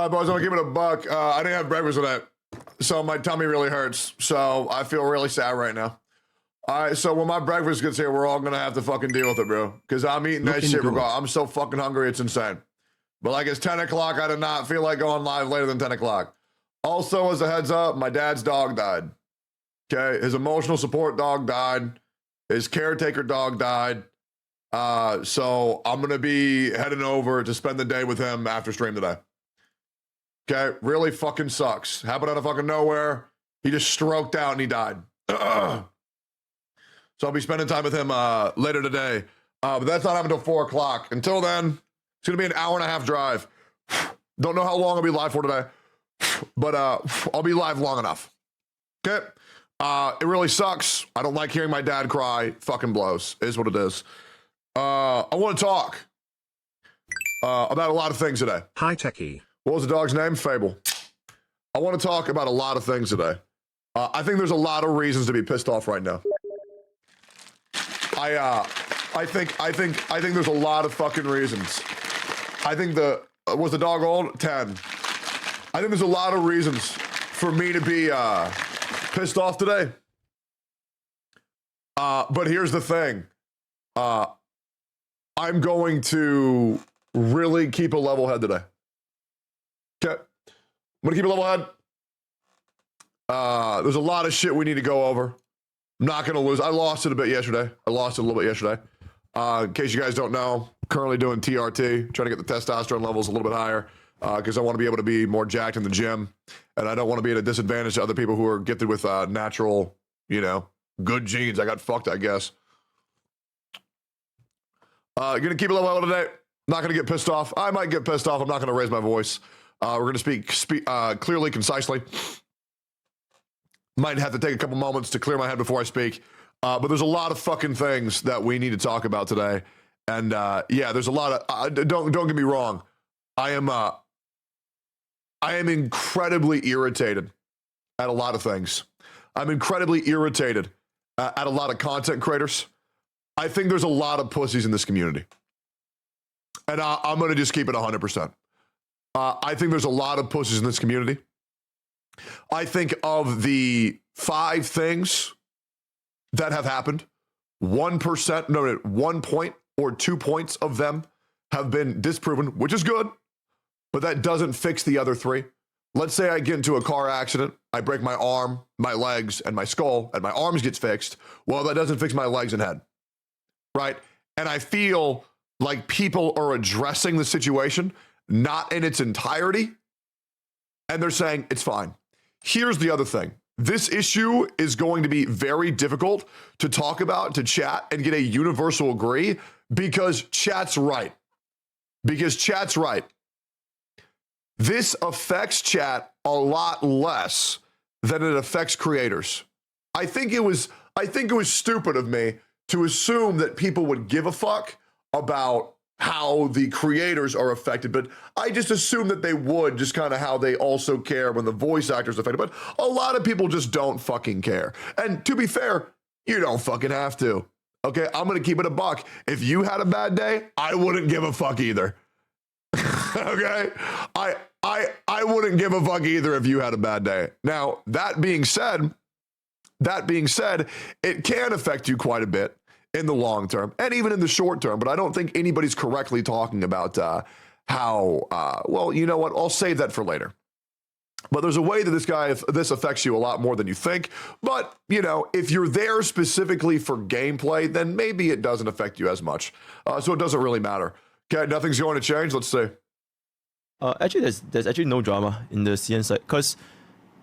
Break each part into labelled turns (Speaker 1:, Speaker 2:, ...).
Speaker 1: Boys, I'm gonna give it a buck. I didn't have breakfast today, so my tummy really hurts. So I feel really sad right now. All right, so when my breakfast gets here, we're all gonna have to fucking deal with it, bro. Because I'm eating that shit regardless. I'm so fucking hungry, it's insane. But like, it's 10 o'clock. I did not feel like going live later than 10 o'clock. Also, as a heads up, my dad's dog died. Okay, his emotional support dog died. His caretaker dog died. So I'm gonna be heading over to spend the day with him after stream today. Okay, really fucking sucks. Happened out of fucking nowhere. He just stroked out and he died. So I'll be spending time with him later today. But that's not happening until 4 o'clock. Until then, it's gonna be an hour and a half drive. Don't know how long I'll be live for today, but I'll be live long enough. Okay. It really sucks. I don't like hearing my dad cry. Fucking blows. Is what it is. I want to talk about a lot of things today.
Speaker 2: Hi, Techie.
Speaker 1: What was the dog's name? Fable. I want to talk about a lot of things today. I think there's a lot of reasons to be pissed off right now. I think there's a lot of fucking reasons. I think was the dog old? 10. I think there's a lot of reasons for me to be pissed off today. But here's the thing. I'm going to really keep a level head today. Okay. I'm gonna keep a level head. There's a lot of shit we need to go over. I'm not gonna lose. I lost it a bit yesterday. I lost it a little bit yesterday. In case you guys don't know, currently doing TRT, trying to get the testosterone levels a little bit higher, because I want to be able to be more jacked in the gym, and I don't want to be at a disadvantage to other people who are gifted with natural, good genes. I got fucked, I guess. Gonna keep a level today. Not gonna get pissed off. I might get pissed off. I'm not gonna raise my voice. We're gonna speak clearly, concisely. Might have to take a couple moments to clear my head before I speak. But there's a lot of fucking things that we need to talk about today. And yeah, there's a lot of, don't get me wrong. I am incredibly irritated at a lot of things. I'm incredibly irritated at a lot of content creators. I think there's a lot of pussies in this community. And I'm going to just keep it 100%. I think there's a lot of pussies in this community. I think of the 5 things that have happened, 1 point or 2 points of them have been disproven, which is good, but that doesn't fix the other 3. Let's say I get into a car accident, I break my arm, my legs, and my skull, and my arms gets fixed. Well, that doesn't fix my legs and head, right? And I feel like people are addressing the situation, not in its entirety, and they're saying it's fine. Here's the other thing. This issue is going to be very difficult to talk about, to chat, and get a universal agree, because chat's right. Because chat's right. This affects chat a lot less than it affects creators. I think it was stupid of me to assume that people would give a fuck about how the creators are affected, but I just assume that they would, just kind of how they also care when the voice actors are affected. But a lot of people just don't fucking care. And to be fair, you don't fucking have to. Okay, I'm gonna keep it a buck. If you had a bad day, I wouldn't give a fuck either. Okay, I wouldn't give a fuck either if you had a bad day. Now, that being said, it can affect you quite a bit in the long term and even in the short term, but I don't think anybody's correctly talking about how, well, you know what, I'll save that for later. But there's a way that this affects you a lot more than you think. But, if you're there specifically for gameplay, then maybe it doesn't affect you as much. So it doesn't really matter. Okay, nothing's going to change. Let's see.
Speaker 3: Actually, there's actually no drama in the CN side, because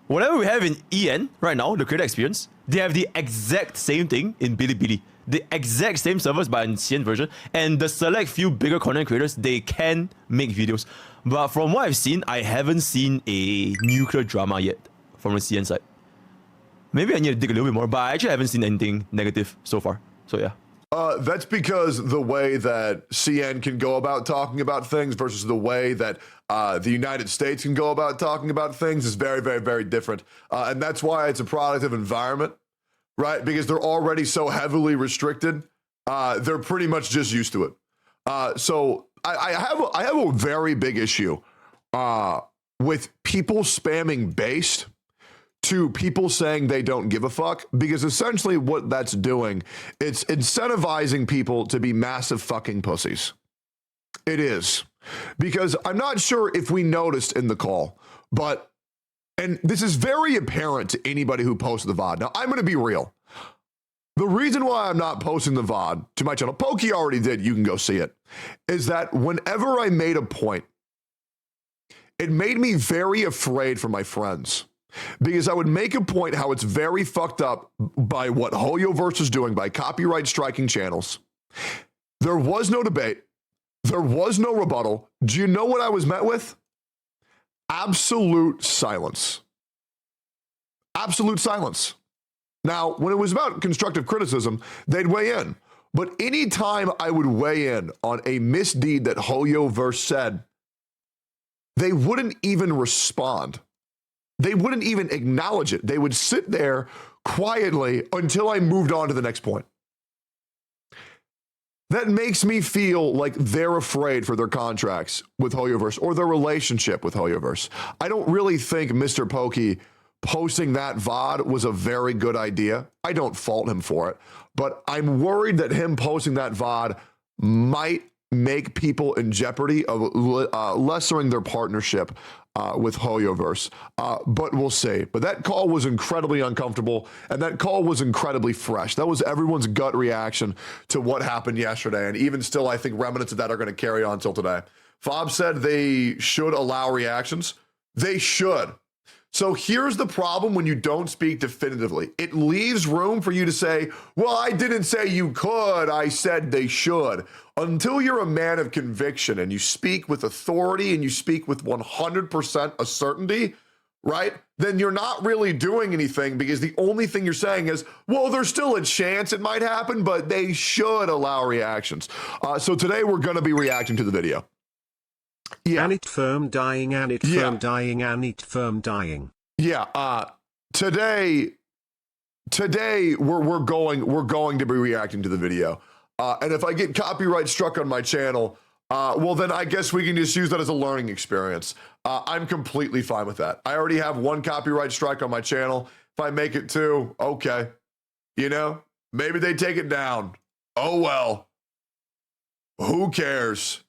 Speaker 3: whatever we have in EN right now, the creator experience, they have the exact same thing in Bilibili. The exact same servers but in CN version, and the select few bigger content creators, they can make videos. But from what I've seen, I haven't seen a nuclear drama yet from the CN side. Maybe I need to dig a little bit more, but I actually haven't seen anything negative so far. So yeah.
Speaker 1: That's because the way that CN can go about talking about things versus the way that the United States can go about talking about things is very, very, very different. And that's why it's a productive environment, right? Because they're already so heavily restricted. They're pretty much just used to it. So I have a very big issue with people spamming based to people saying they don't give a fuck, because essentially what that's doing, it's incentivizing people to be massive fucking pussies. It is. Because I'm not sure if we noticed in the call, but, and this is very apparent to anybody who posts the VOD. Now, I'm going to be real. The reason why I'm not posting the VOD to my channel, Pokey already did, you can go see it, is that whenever I made a point, it made me very afraid for my friends. Because I would make a point how it's very fucked up by what Hoyoverse is doing by copyright striking channels. There was no debate. There was no rebuttal. Do you know what I was met with? Absolute silence. Absolute silence. Now, when it was about constructive criticism, they'd weigh in. But anytime I would weigh in on a misdeed that Hoyoverse said, they wouldn't even respond. They wouldn't even acknowledge it. They would sit there quietly until I moved on to the next point. That makes me feel like they're afraid for their contracts with Hoyoverse or their relationship with Hoyoverse. I don't really think Mr. Pokey posting that VOD was a very good idea. I don't fault him for it, but I'm worried that him posting that VOD might make people in jeopardy of lessering their partnership with Hoyoverse, but we'll see. But that call was incredibly uncomfortable, and that call was incredibly fresh. That was everyone's gut reaction to what happened yesterday, and even still, I think remnants of that are going to carry on until today. Fob said they should allow reactions. They should. So here's the problem when you don't speak definitively. It leaves room for you to say, well, I didn't say you could, I said they should. Until you're a man of conviction and you speak with authority and you speak with 100% of certainty, right? Then you're not really doing anything, because the only thing you're saying is, well, there's still a chance it might happen, but they should allow reactions. So today we're going to be reacting to the video. Yeah.
Speaker 2: And it firm dying, and it firm dying, and it firm dying.
Speaker 1: Yeah. Today we're going to be reacting to the video. And if I get copyright struck on my channel, well, then I guess we can just use that as a learning experience. I'm completely fine with that. I already have one copyright strike on my channel. If I make it two, okay. You know, maybe they take it down. Oh, well, who cares?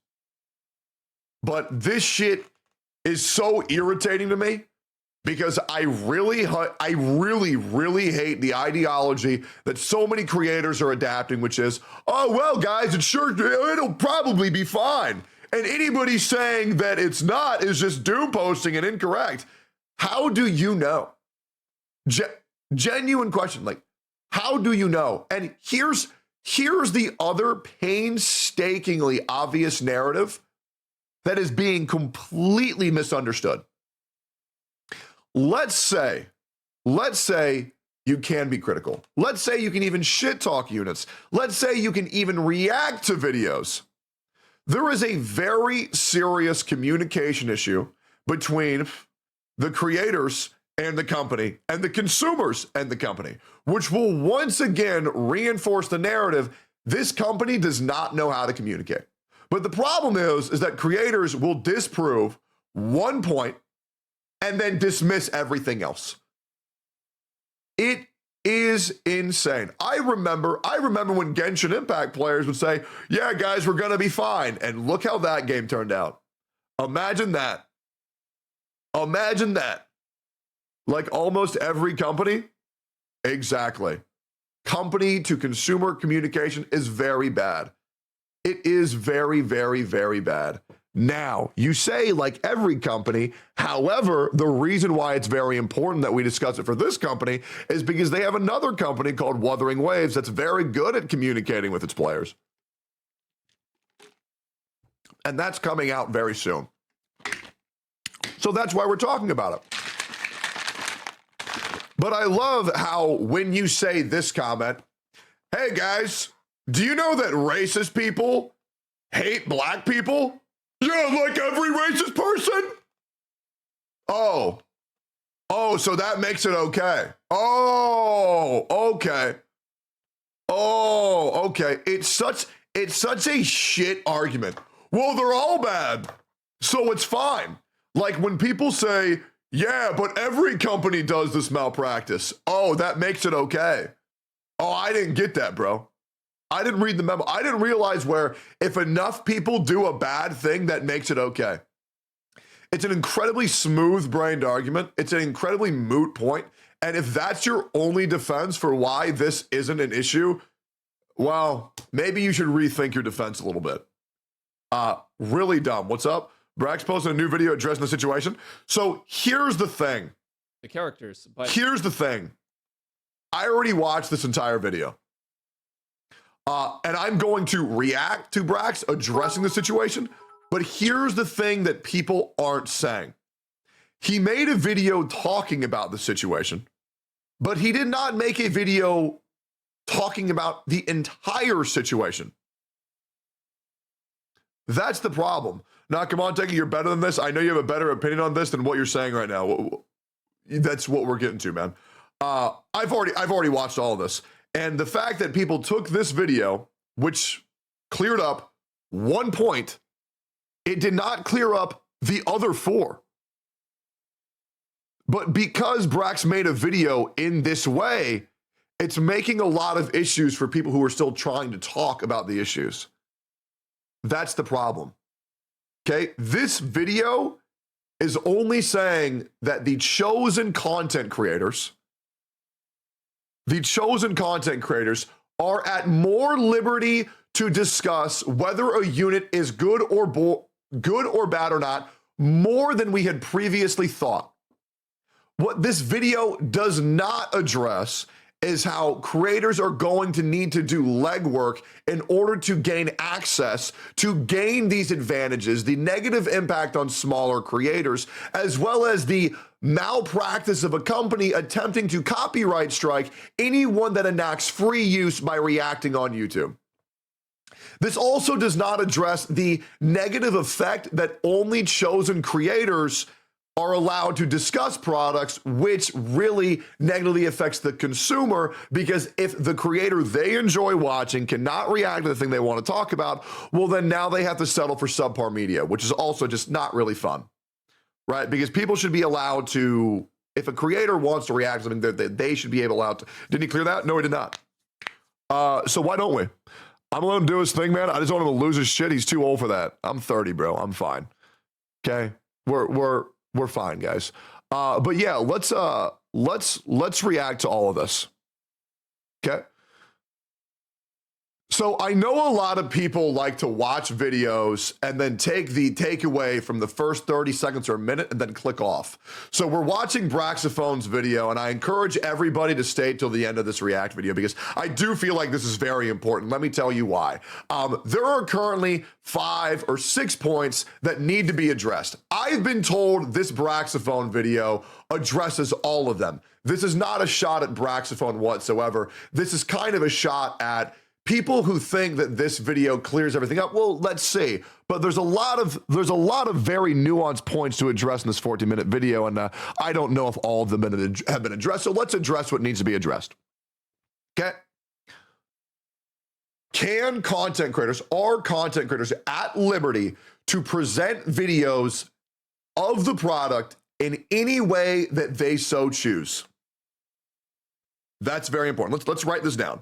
Speaker 1: But this shit is so irritating to me, because I really hate the ideology that so many creators are adapting, which is, oh, well, guys, it'll probably be fine. And anybody saying that it's not is just doom posting and incorrect. How do you know? Genuine question, like, how do you know? And here's the other painstakingly obvious narrative that is being completely misunderstood. Let's say you can be critical. Let's say you can even shit talk units. Let's say you can even react to videos. There is a very serious communication issue between the creators and the company and the consumers and the company, which will once again reinforce the narrative this company does not know how to communicate. But the problem is that creators will disprove one point and then dismiss everything else. It is insane. I remember when Genshin Impact players would say, yeah, guys, we're going to be fine. And look how that game turned out. Imagine that. Imagine that. Like almost every company. Exactly. Company to consumer communication is very bad. It is very, very, very bad. Now, you say like every company, however, the reason why it's very important that we discuss it for this company is because they have another company called Wuthering Waves that's very good at communicating with its players. And that's coming out very soon. So that's why we're talking about it. But I love how when you say this comment, hey guys, do you know that racist people hate black people? Yeah, like every racist person? Oh, so that makes it okay. Oh, okay. Oh, okay. It's such a shit argument. Well, they're all bad, so it's fine. Like when people say, yeah, but every company does this malpractice. Oh, that makes it okay. Oh, I didn't get that, bro. I didn't read the memo. I didn't realize where if enough people do a bad thing, that makes it okay. It's an incredibly smooth-brained argument. It's an incredibly moot point. And if that's your only defense for why this isn't an issue, well, maybe you should rethink your defense a little bit. Really dumb. What's up? Brax posted a new video addressing the situation. So here's the thing.
Speaker 4: The characters. But
Speaker 1: Here's the thing. I already watched this entire video. And I'm going to react to Brax addressing the situation. But here's the thing that people aren't saying. He made a video talking about the situation, but he did not make a video talking about the entire situation. That's the problem. Now, come on, Tecca, you're better than this. I know you have a better opinion on this than what you're saying right now. That's what we're getting to, man. I've already watched all of this. And the fact that people took this video, which cleared up 1 point, it did not clear up the other 4. But because Brax made a video in this way, it's making a lot of issues for people who are still trying to talk about the issues. That's the problem. Okay, this video is only saying that the chosen content creators are at more liberty to discuss whether a unit is good or bad or not, more than we had previously thought. What this video does not address is how creators are going to need to do legwork in order to gain access, to gain these advantages, the negative impact on smaller creators, as well as the malpractice of a company attempting to copyright strike anyone that enacts free use by reacting on YouTube. This also does not address the negative effect that only chosen creators are allowed to discuss products, which really negatively affects the consumer, because if the creator they enjoy watching cannot react to the thing they want to talk about, well, then now they have to settle for subpar media, which is also just not really fun, right? Because people should be allowed to, if a creator wants to react to something, they should be allowed to. Didn't he clear that? No, he did not. So why don't we? I'm gonna let him do his thing, man. I just don't want him to lose his shit. He's too old for that. I'm 30, bro. I'm fine. Okay, we're fine, guys. But yeah, let's react to all of this. Okay. So I know a lot of people like to watch videos and then take the takeaway from the first 30 seconds or a minute and then click off. So we're watching Braxophone's video, and I encourage everybody to stay till the end of this react video because I do feel like this is very important. Let me tell you why. There are currently 5 or 6 points that need to be addressed. I've been told this Braxophone video addresses all of them. This is not a shot at Braxophone whatsoever. This is kind of a shot at people who think that this video clears everything up. Well, let's see. But there's a lot of very nuanced points to address in this 14-minute video, and I don't know if all of them have been addressed. So let's address what needs to be addressed. Okay. Are content creators at liberty to present videos of the product in any way that they so choose? That's very important. Let's write this down.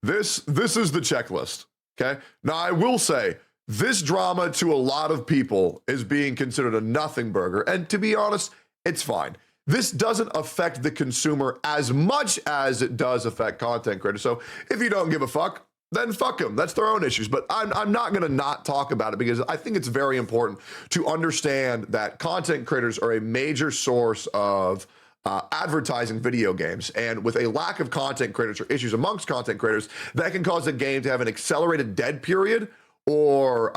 Speaker 1: This is the checklist, okay? Now, I will say, this drama to a lot of people is being considered a nothing burger, and to be honest, it's fine. This doesn't affect the consumer as much as it does affect content creators. So if you don't give a fuck, then fuck them. That's their own issues. But I'm not going to not talk about it because I think it's very important to understand that content creators are a major source of advertising video games, and with a lack of content creators or issues amongst content creators, that can cause a game to have an accelerated dead period or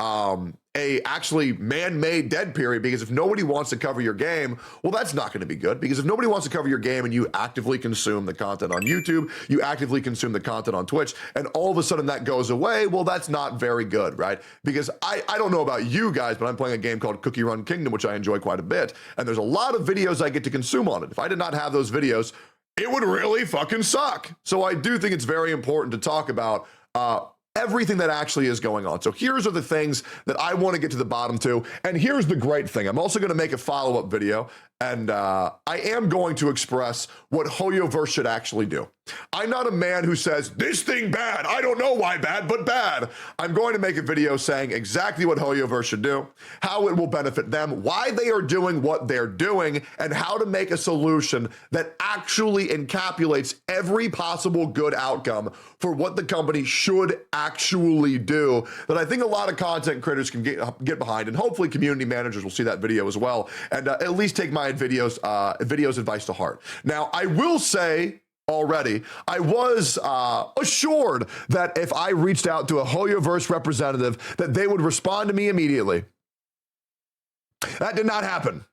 Speaker 1: a actually man-made dead period, because if nobody wants to cover your game, well, that's not going to be good, because if nobody wants to cover your game and you actively consume the content on YouTube, you actively consume the content on Twitch, and all of a sudden that goes away, well, that's not very good, right? Because I don't know about you guys, but I'm playing a game called Cookie Run Kingdom, which I enjoy quite a bit, and there's a lot of videos I get to consume on it. If I did not have those videos, it would really fucking suck. So I do think it's very important to talk about everything that actually is going on. So here's are the things that I want to get to the bottom to. And here's the great thing. I'm also going to make a follow-up video, and I am going to express what Hoyoverse should actually do. I'm not a man who says, this thing bad. I don't know why bad, but bad. I'm going to make a video saying exactly what Hoyoverse should do, how it will benefit them, why they are doing what they're doing, and how to make a solution that actually encapsulates every possible good outcome for what the company should actually do, that I think a lot of content creators can get behind, and hopefully community managers will see that video as well, and at least take my videos advice to heart. Now, I will say already, I was assured that if I reached out to a Hoyoverse representative, that they would respond to me immediately. That did not happen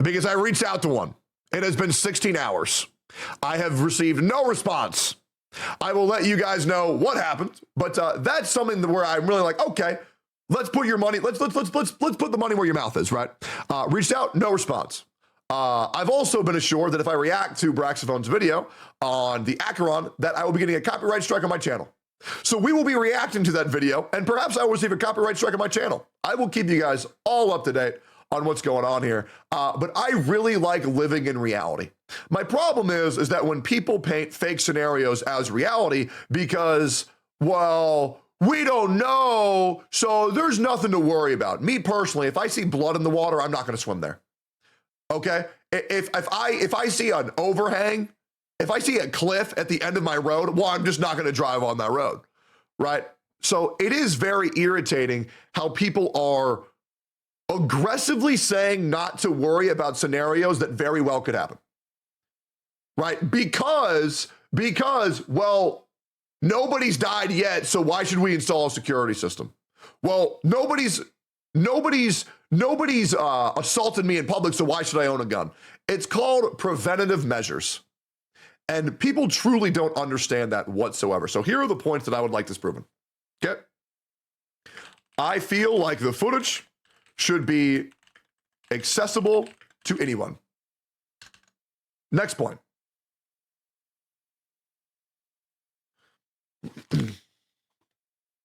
Speaker 1: because I reached out to one. It has been 16 hours. I have received no response. I will let you guys know what happened, but that's something where I'm really like, okay, let's put your money, let's put the money where your mouth is, right? Reached out, no response. I've also been assured that if I react to Braxophone's video on the Acheron, that I will be getting a copyright strike on my channel. So we will be reacting to that video, and perhaps I will receive a copyright strike on my channel. I will keep you guys all up to date on what's going on here, but I really like living in reality. My problem is that when people paint fake scenarios as reality because, well, we don't know, so there's nothing to worry about. Me personally, if I see blood in the water, I'm not going to swim there. Okay, if I see an overhang, if I see a cliff at the end of my road, well, I'm just not going to drive on that road, right? So it is very irritating how people are aggressively saying not to worry about scenarios that very well could happen, right? Because well, nobody's died yet, so why should we install a security system? Well, nobody's assaulted me in public, so why should I own a gun? It's called preventative measures. And people truly don't understand that whatsoever. So here are the points that I would like this proven. Okay. I feel like the footage should be accessible to anyone. Next point.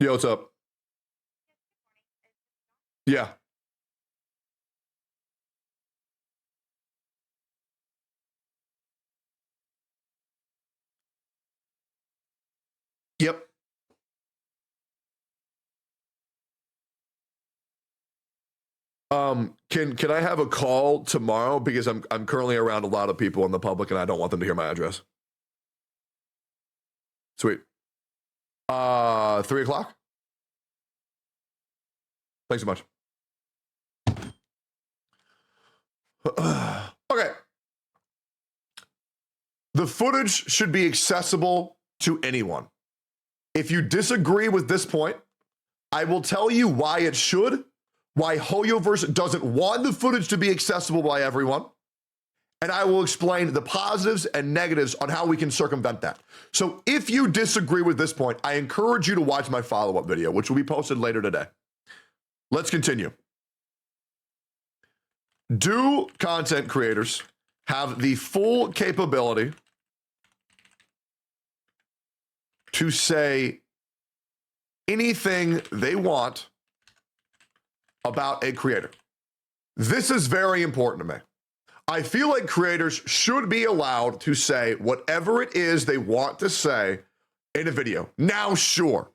Speaker 1: Yo, what's up? Yeah. Yep. Can I have a call tomorrow, because I'm currently around a lot of people in the public and I don't want them to hear my address. Sweet. 3 o'clock. Thanks so much. Okay. The footage should be accessible to anyone. If you disagree with this point, I will tell you why it should, why Hoyoverse doesn't want the footage to be accessible by everyone, and I will explain the positives and negatives on how we can circumvent that. So if you disagree with this point, I encourage you to watch my follow-up video, which will be posted later today. Let's continue. Do content creators have the full capability to say anything they want about a creator? This is very important to me. I feel like creators should be allowed to say whatever it is they want to say in a video. Now, sure.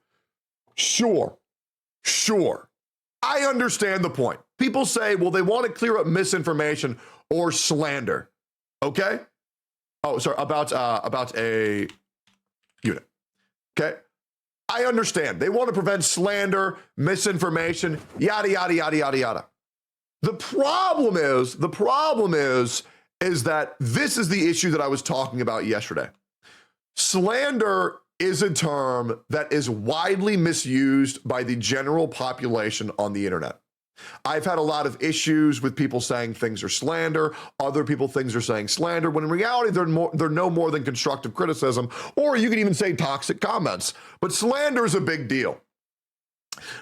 Speaker 1: I understand the point. People say, well, they want to clear up misinformation or slander. Okay? Oh, sorry, about a unit. Okay? I understand. They want to prevent slander, misinformation, yada, yada, yada, yada, yada. The problem is that this is the issue that I was talking about yesterday. Slander is a term that is widely misused by the general population on the internet. I've had a lot of issues with people saying things are slander, other people things are saying slander, when in reality they're no more than constructive criticism, or you can even say toxic comments. But slander is a big deal.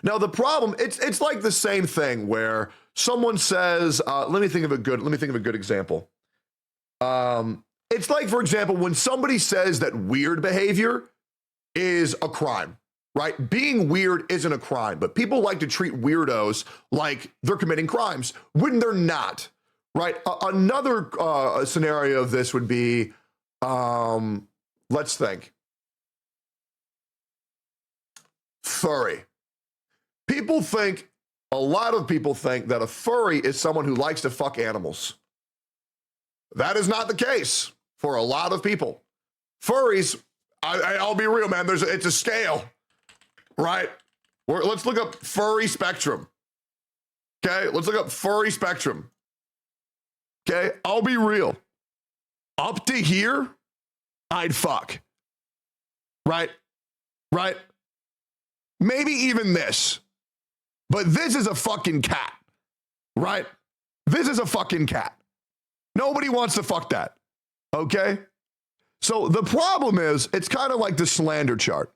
Speaker 1: Now the problem, it's like the same thing where someone says, let me think of a good example. It's like, for example, when somebody says that weird behavior is a crime. right? Being weird isn't a crime, but people like to treat weirdos like they're committing crimes when they're not, right? Another scenario of this would be, let's think. Furry. A lot of people think that a furry is someone who likes to fuck animals. That is not the case for a lot of people. Furries, I'll be real, man, it's a scale, right? Let's look up furry spectrum. Okay, let's look up furry spectrum. Okay, I'll be real. Up to here, I'd fuck. Right? Maybe even this. But this is a fucking cat, right? This is a fucking cat. Nobody wants to fuck that, okay? So the problem is, it's kind of like the slander chart.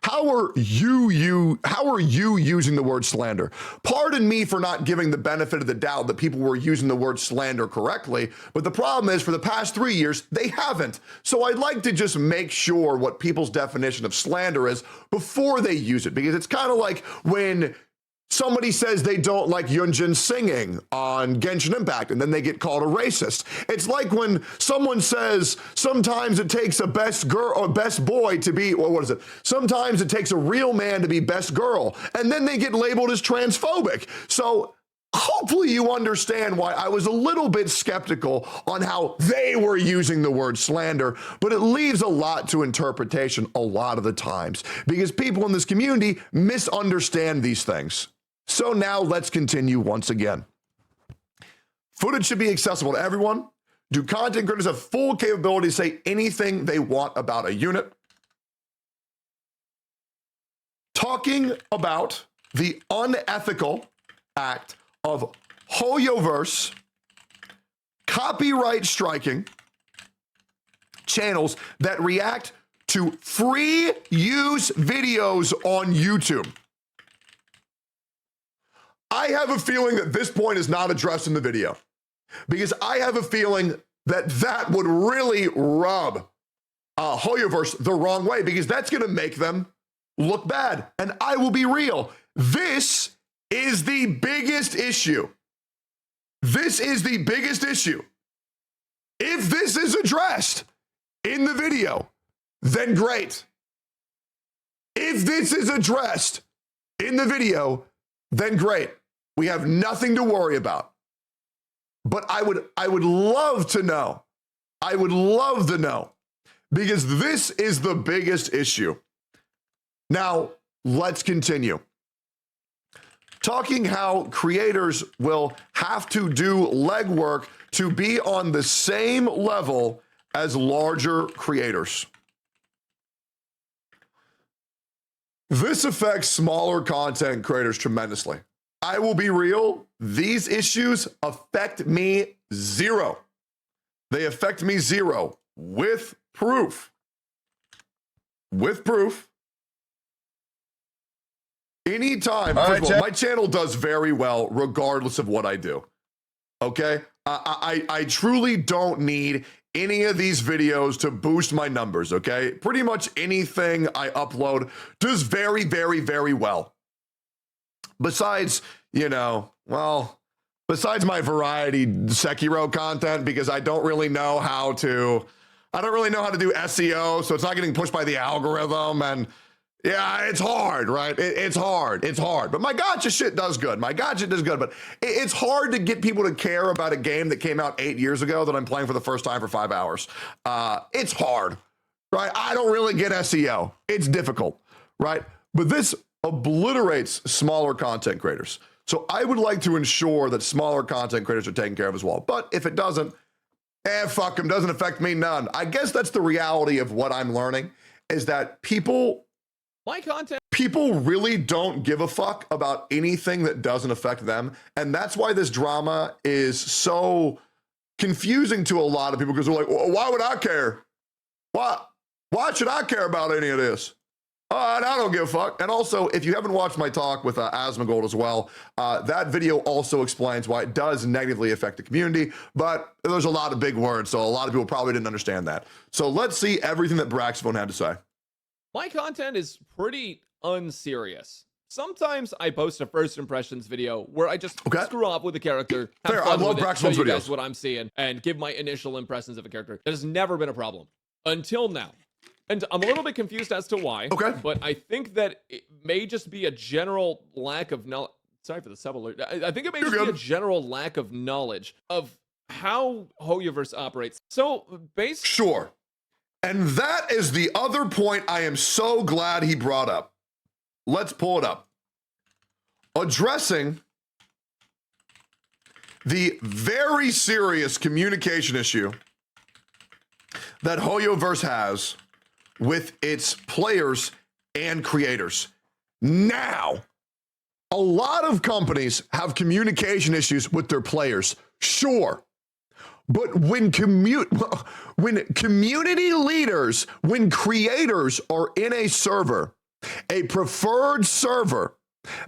Speaker 1: How are you using the word slander? Pardon me for not giving the benefit of the doubt that people were using the word slander correctly, but the problem is for the past 3 years, they haven't. So I'd like to just make sure what people's definition of slander is before they use it, because it's kind of like when somebody says they don't like Yunjin singing on Genshin Impact, and then they get called a racist. It's like when someone says sometimes it takes a best girl or best boy to be, or what is it? Sometimes it takes a real man to be best girl, and then they get labeled as transphobic. So hopefully you understand why I was a little bit skeptical on how they were using the word slander, but it leaves a lot to interpretation a lot of the times because people in this community misunderstand these things. So now let's continue once again. Footage should be accessible to everyone. Do content creators have full capability to say anything they want about a unit? Talking about the unethical act of Hoyoverse copyright striking channels that react to free use videos on YouTube. I have a feeling that this point is not addressed in the video because I have a feeling that that would really rub Hoyoverse the wrong way because that's going to make them look bad. And I will be real. This is the biggest issue. This is the biggest issue. If this is addressed in the video, then great. If this is addressed in the video, then great. We have nothing to worry about. But I would love to know. I would love to know because this is the biggest issue. Now, let's continue. Talking how creators will have to do legwork to be on the same level as larger creators. This affects smaller content creators tremendously. I will be real, these issues affect me zero. They affect me zero with proof. With proof. Anytime, first of all, my channel does very well regardless of what I do. Okay? I truly don't need any of these videos to boost my numbers, okay? Pretty much anything I upload does very, very, very well. Besides, besides my variety Sekiro content, because I don't really know how to do SEO, so it's not getting pushed by the algorithm, and yeah, it's hard, right? It's hard. But my Gacha shit does good. But it's hard to get people to care about a game that came out 8 years ago that I'm playing for the first time for 5 hours. It's hard, right? I don't really get SEO. It's difficult, right? But this obliterates smaller content creators. So I would like to ensure that smaller content creators are taken care of as well. But if it doesn't, fuck them, doesn't affect me none. I guess that's the reality of what I'm learning is that people really don't give a fuck about anything that doesn't affect them. And that's why this drama is so confusing to a lot of people because they're like, well, why would I care? Why should I care about any of this? And I don't give a fuck. And also, if you haven't watched my talk with Asmongold as well, that video also explains why it does negatively affect the community, but there's a lot of big words, so a lot of people probably didn't understand that. So let's see everything that Braxphone had to say.
Speaker 4: My content is pretty unserious. Sometimes I post a first impressions video where I just screw off with the character, have
Speaker 1: Fair,
Speaker 4: fun
Speaker 1: I love
Speaker 4: with it, show
Speaker 1: Braxton's
Speaker 4: you guys
Speaker 1: videos.
Speaker 4: what I'm seeing, and give my initial impressions of a character. That has never been a problem. Until now. And I'm a little bit confused as to why.
Speaker 1: Okay.
Speaker 4: But I think that it may just be a general lack of knowledge. Sorry for the sub alert. I think it may just be a general lack of knowledge of how Hoyoverse operates. So, basically...
Speaker 1: Sure. And that is the other point I am so glad he brought up. Let's pull it up. Addressing the very serious communication issue that Hoyoverse has with its players and creators. Now, a lot of companies have communication issues with their players, sure. But when community leaders, when creators are in a server, a preferred server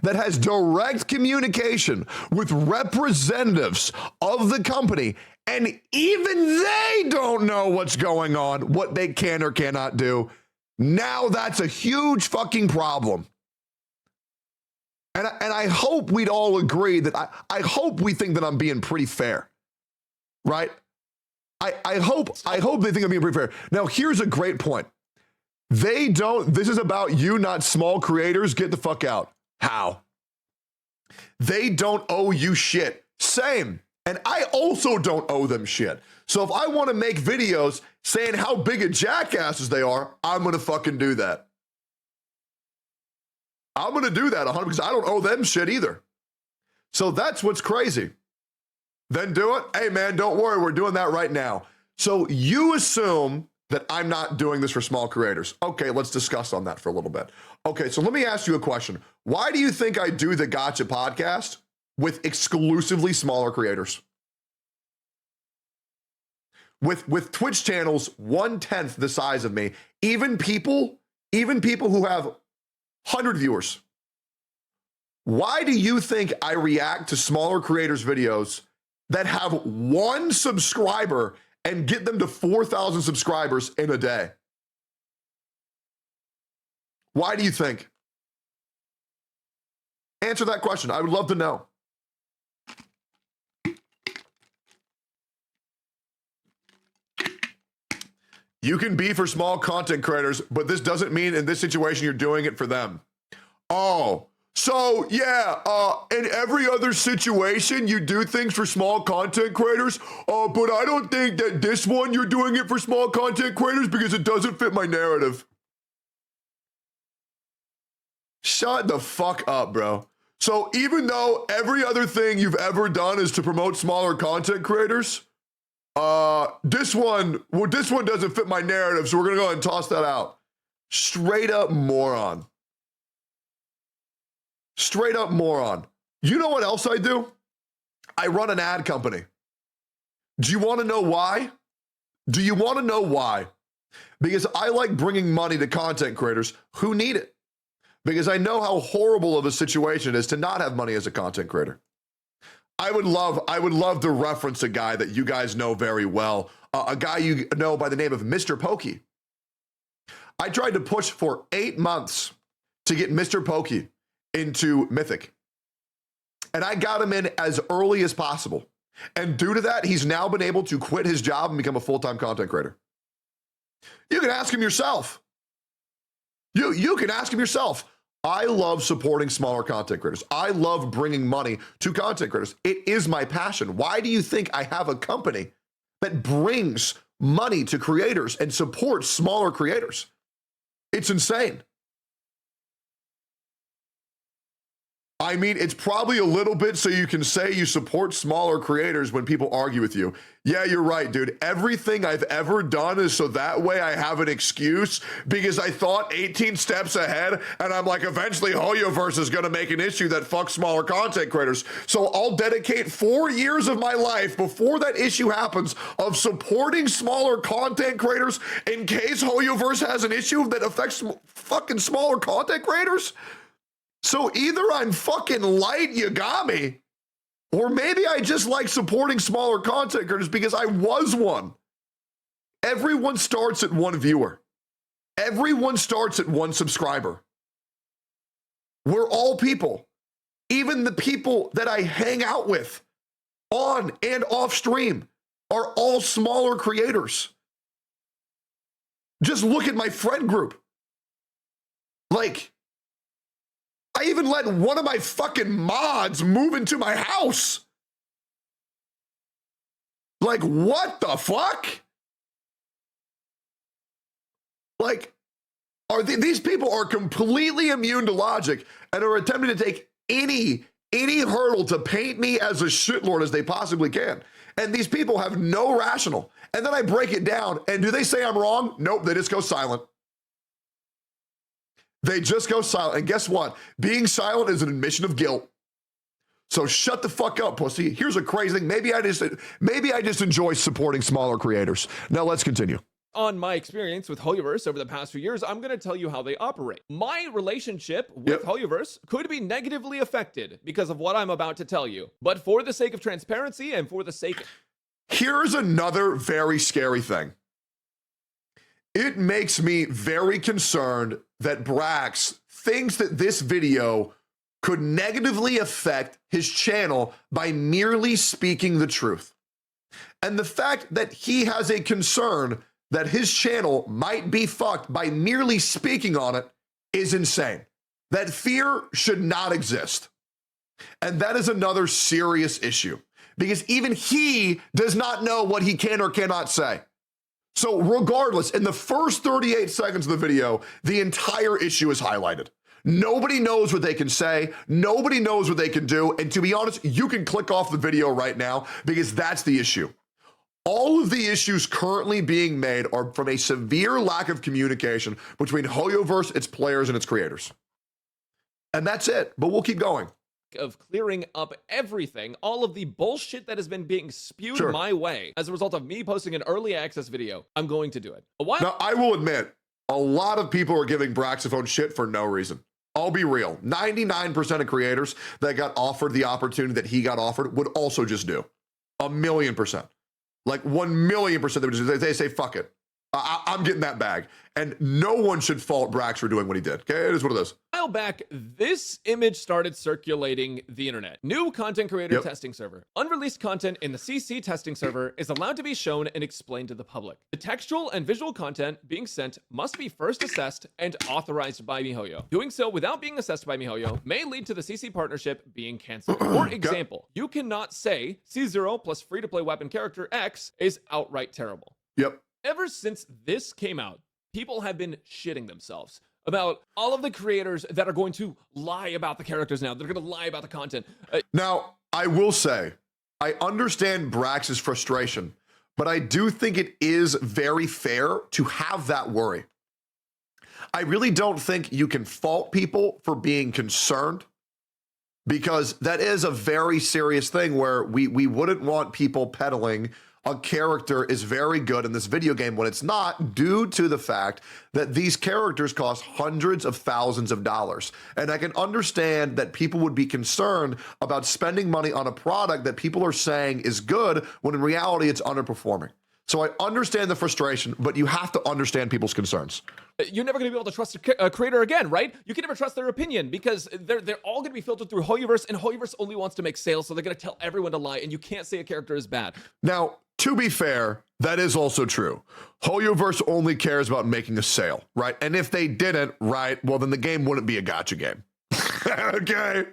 Speaker 1: that has direct communication with representatives of the company, and even they don't know what's going on, what they can or cannot do, now that's a huge fucking problem. And I hope we'd all agree that I hope we think that I'm being pretty fair. Right? I hope they think I'm being pretty fair. Now, here's a great point. This is about you, not small creators. Get the fuck out. How? They don't owe you shit. Same. And I also don't owe them shit. So if I want to make videos saying how big of jackasses they are, I'm going to fucking do that. I'm going to do that 100% because I don't owe them shit either. So that's what's crazy. Then do it. Hey, man, don't worry. We're doing that right now. So you assume that I'm not doing this for small creators. Okay, let's discuss on that for a little bit. Okay, so let me ask you a question. Why do you think I do the Gacha podcast with exclusively smaller creators? With Twitch channels 1/10 the size of me, even people who have 100 viewers. Why do you think I react to smaller creators' videos that have 1 subscriber and get them to 4,000 subscribers in a day? Why do you think? Answer that question. I would love to know. You can be for small content creators, but this doesn't mean in this situation you're doing it for them. Oh, so yeah, in every other situation you do things for small content creators, but I don't think that this one you're doing it for small content creators because it doesn't fit my narrative. Shut the fuck up, bro. So even though every other thing you've ever done is to promote smaller content creators, this one doesn't fit my narrative, so we're gonna go ahead and toss that out. Straight up moron. Straight up moron. You know what else I do? I run an ad company. Do you want to know why? Do you want to know why? Because I like bringing money to content creators who need it. Because I know how horrible of a situation it is to not have money as a content creator. I would love to reference a guy that you guys know very well, a guy you know by the name of Mr. Pokey. I tried to push for 8 months to get Mr. Pokey into Mythic. And I got him in as early as possible. And due to that, he's now been able to quit his job and become a full-time content creator. You can ask him yourself. You can ask him yourself. I love supporting smaller content creators. I love bringing money to content creators. It is my passion. Why do you think I have a company that brings money to creators and supports smaller creators? It's insane. I mean, it's probably a little bit so you can say you support smaller creators when people argue with you. Yeah, you're right, dude. Everything I've ever done is so that way I have an excuse because I thought 18 steps ahead and I'm like, eventually Hoyoverse is going to make an issue that fucks smaller content creators. So I'll dedicate 4 years of my life before that issue happens of supporting smaller content creators in case Hoyoverse has an issue that affects fucking smaller content creators. So either I'm fucking light Yagami, or maybe I just like supporting smaller content creators because I was one. Everyone starts at 1 viewer. Everyone starts at 1 subscriber. We're all people. Even the people that I hang out with on and off stream are all smaller creators. Just look at my friend group. Like, I even let one of my fucking mods move into my house. Like, what the fuck? Like, these people are completely immune to logic and are attempting to take any hurdle to paint me as a shitlord as they possibly can. And these people have no rational. And then I break it down, and do they say I'm wrong? Nope, they just go silent. They just go silent. And guess what? Being silent is an admission of guilt. So shut the fuck up, pussy. Here's a crazy thing. Maybe I just enjoy supporting smaller creators. Now let's continue.
Speaker 4: On my experience with Hoyoverse over the past few years, I'm going to tell you how they operate. My relationship with Hoyoverse could be negatively affected because of what I'm about to tell you. But for the sake of transparency and for the sake...
Speaker 1: Here's another very scary thing. It makes me very concerned that Brax thinks that this video could negatively affect his channel by merely speaking the truth. And the fact that he has a concern that his channel might be fucked by merely speaking on it is insane. That fear should not exist. And that is another serious issue because even he does not know what he can or cannot say. So regardless, in the first 38 seconds of the video, the entire issue is highlighted. Nobody knows what they can say. Nobody knows what they can do. And to be honest, you can click off the video right now because that's the issue. All of the issues currently being made are from a severe lack of communication between Hoyoverse, its players, and its creators. And that's it, but we'll keep going.
Speaker 4: Of clearing up everything, all of the bullshit that has been being spewed my way as a result of me posting an early access video. I'm going to do it.
Speaker 1: Now, I will admit, a lot of people are giving Braxophone shit for no reason. I'll be real. 99% of creators that got offered the opportunity that he got offered would also just do. 1,000,000%. Like 1,000,000%, they say, fuck it. I'm getting that bag. And no one should fault Brax for doing what he did. Okay, it is what it is.
Speaker 4: A while back, this image started circulating the internet. New content creator testing server. Unreleased content in the CC testing server is allowed to be shown and explained to the public. The textual and visual content being sent must be first assessed and authorized by MiHoYo. Doing so without being assessed by MiHoYo may lead to the CC partnership being canceled. For example, you cannot say C0 plus free-to-play weapon character X is outright terrible.
Speaker 1: Yep.
Speaker 4: Ever since this came out, people have been shitting themselves about all of the creators that are going to lie about the characters now. They're going to lie about the content.
Speaker 1: Now, I will say, I understand Brax's frustration, but I do think it is very fair to have that worry. I really don't think you can fault people for being concerned because that is a very serious thing where we wouldn't want people peddling a character is very good in this video game when it's not, due to the fact that these characters cost hundreds of thousands of dollars. And I can understand that people would be concerned about spending money on a product that people are saying is good when in reality it's underperforming. So I understand the frustration, but you have to understand people's concerns.
Speaker 4: You're never going to be able to trust a creator again, right? You can never trust their opinion because they're all going to be filtered through Hoyoverse, and Hoyoverse only wants to make sales, so they're going to tell everyone to lie, and you can't say a character is bad.
Speaker 1: Now, to be fair, that is also true. Hoyoverse only cares about making a sale, right? And if they didn't, right, well, then the game wouldn't be a gacha game. Okay?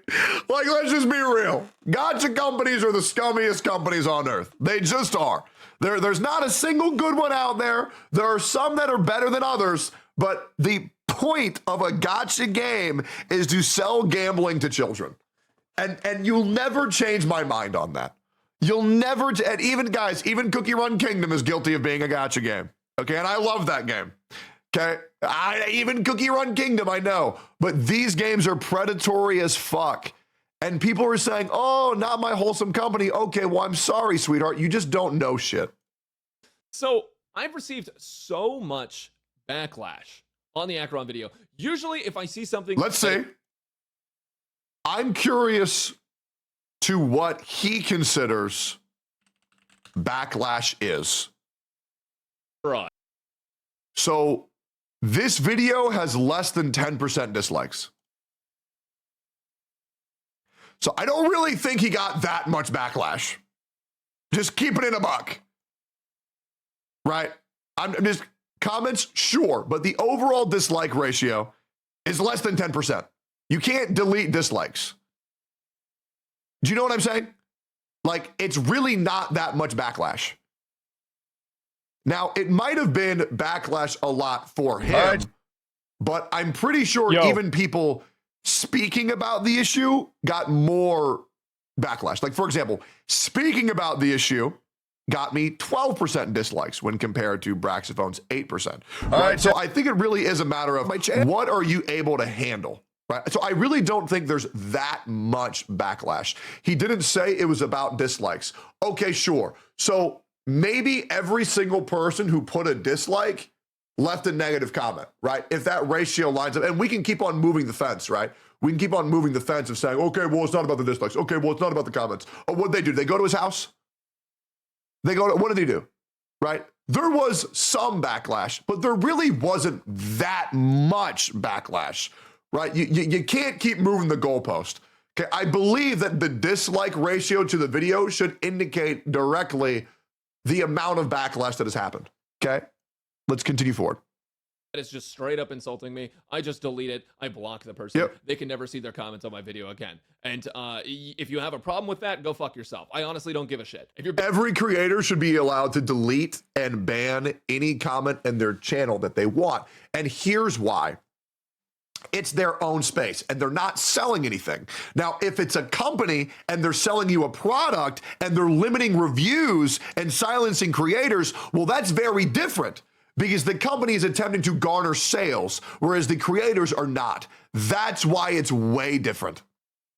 Speaker 1: Like, let's just be real. Gacha companies are the scummiest companies on earth. They just are. There's not a single good one out there. There are some that are better than others, but the point of a gacha game is to sell gambling to children. And you'll never change my mind on that. You'll never, and even guys, even Cookie Run Kingdom is guilty of being a gacha game. Okay, and I love that game. Okay, even Cookie Run Kingdom, I know, but these games are predatory as fuck. And people are saying, oh, not my wholesome company. Okay, well, I'm sorry, sweetheart. You just don't know shit.
Speaker 4: So I've received so much backlash on the Acheron video. Usually if I see something...
Speaker 1: Let's see. I'm curious to what he considers backlash is.
Speaker 4: Right.
Speaker 1: So this video has less than 10% dislikes. So I don't really think he got that much backlash. Just keep it in a buck. Right? I'm just comments, sure, but the overall dislike ratio is less than 10%. You can't delete dislikes. Do you know what I'm saying? Like, it's really not that much backlash. Now, it might have been backlash a lot for him, but I'm pretty sure even people speaking about the issue got more backlash. Like, for example, speaking about the issue got me 12% dislikes when compared to Braxophone's 8%. Right? So I think it really is a matter of what are you able to handle? Right. So I really don't think there's that much backlash. He didn't say it was about dislikes. Okay, sure. So maybe every single person who put a dislike left a negative comment, right? If that ratio lines up, and we can keep on moving the fence, right? We can keep on moving the fence of saying, okay, well, it's not about the dislikes. Okay, well, it's not about the comments. Oh, what'd they do? They go to his house? What did they do? Right? There was some backlash, but there really wasn't that much backlash. Right? You can't keep moving the goalpost. Okay, I believe that the dislike ratio to the video should indicate directly the amount of backlash that has happened. Okay, let's continue forward.
Speaker 4: It's just straight up insulting me. I just delete it. I block the person.
Speaker 1: Yep.
Speaker 4: They can never see their comments on my video again. And if you have a problem with that, go fuck yourself. I honestly don't give a shit.
Speaker 1: Every creator should be allowed to delete and ban any comment in their channel that they want. And here's why. It's their own space and they're not selling anything. Now, if it's a company and they're selling you a product and they're limiting reviews and silencing creators, well, that's very different because the company is attempting to garner sales, whereas the creators are not. That's why it's way different.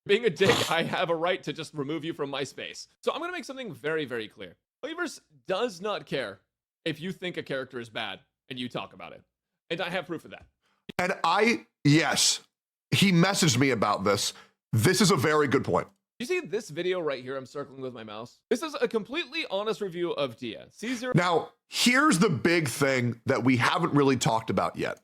Speaker 4: Being a dick, I have a right to just remove you from my space. So I'm going to make something very, very clear. Hoyoverse does not care if you think a character is bad and you talk about it. And I have proof of that.
Speaker 1: And yes, he messaged me about this. This is a very good point.
Speaker 4: You see this video right here I'm circling with my mouse? This is a completely honest review of Dia. C0.
Speaker 1: Now, here's the big thing that we haven't really talked about yet.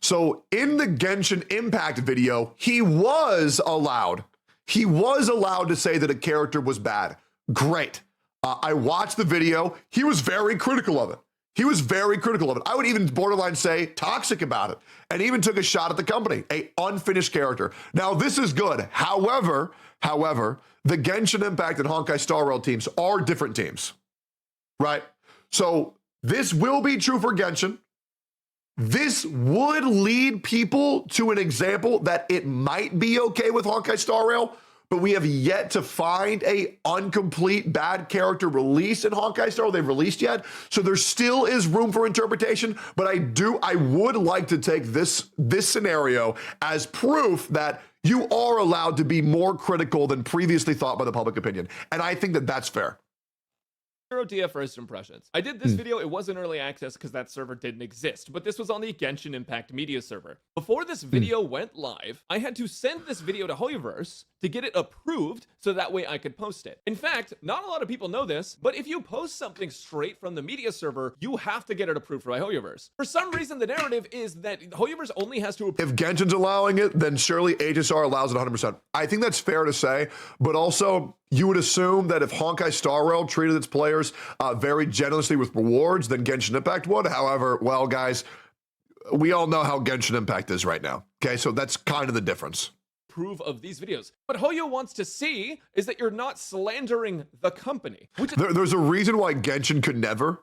Speaker 1: So in the Genshin Impact video, he was allowed to say that a character was bad. Great. I watched the video. He was very critical of it. I would even borderline say toxic about it, and even took a shot at the company, a unfinished character. Now, this is good. However, the Genshin Impact and Honkai Star Rail teams are different teams, right? So this will be true for Genshin. This would lead people to an example that it might be okay with Honkai Star Rail, but we have yet to find a incomplete bad character release in Honkai Star Rail. They've released yet, so there still is room for interpretation. But I would like to take this scenario as proof that you are allowed to be more critical than previously thought by the public opinion, and I think that that's fair.
Speaker 4: Dia first impressions. I did this video, it was in early access because that server didn't exist, but this was on the Genshin Impact media server. Before this video went live, I had to send this video to Hoyoverse to get it approved so that way I could post it. In fact, not a lot of people know this, but if you post something straight from the media server, you have to get it approved by Hoyoverse. For some reason, the narrative is that Hoyoverse only has to approve.
Speaker 1: If Genshin's allowing it, then surely HSR allows it 100%. I think that's fair to say, but also you would assume that if Honkai Star Rail treated its players very generously with rewards, then Genshin Impact would. However, well, guys, we all know how Genshin Impact is right now. Okay, so that's kind of the difference.
Speaker 4: Proof of these videos. What Hoyo wants to see is that you're not slandering the company. Which
Speaker 1: there's a reason why Genshin could never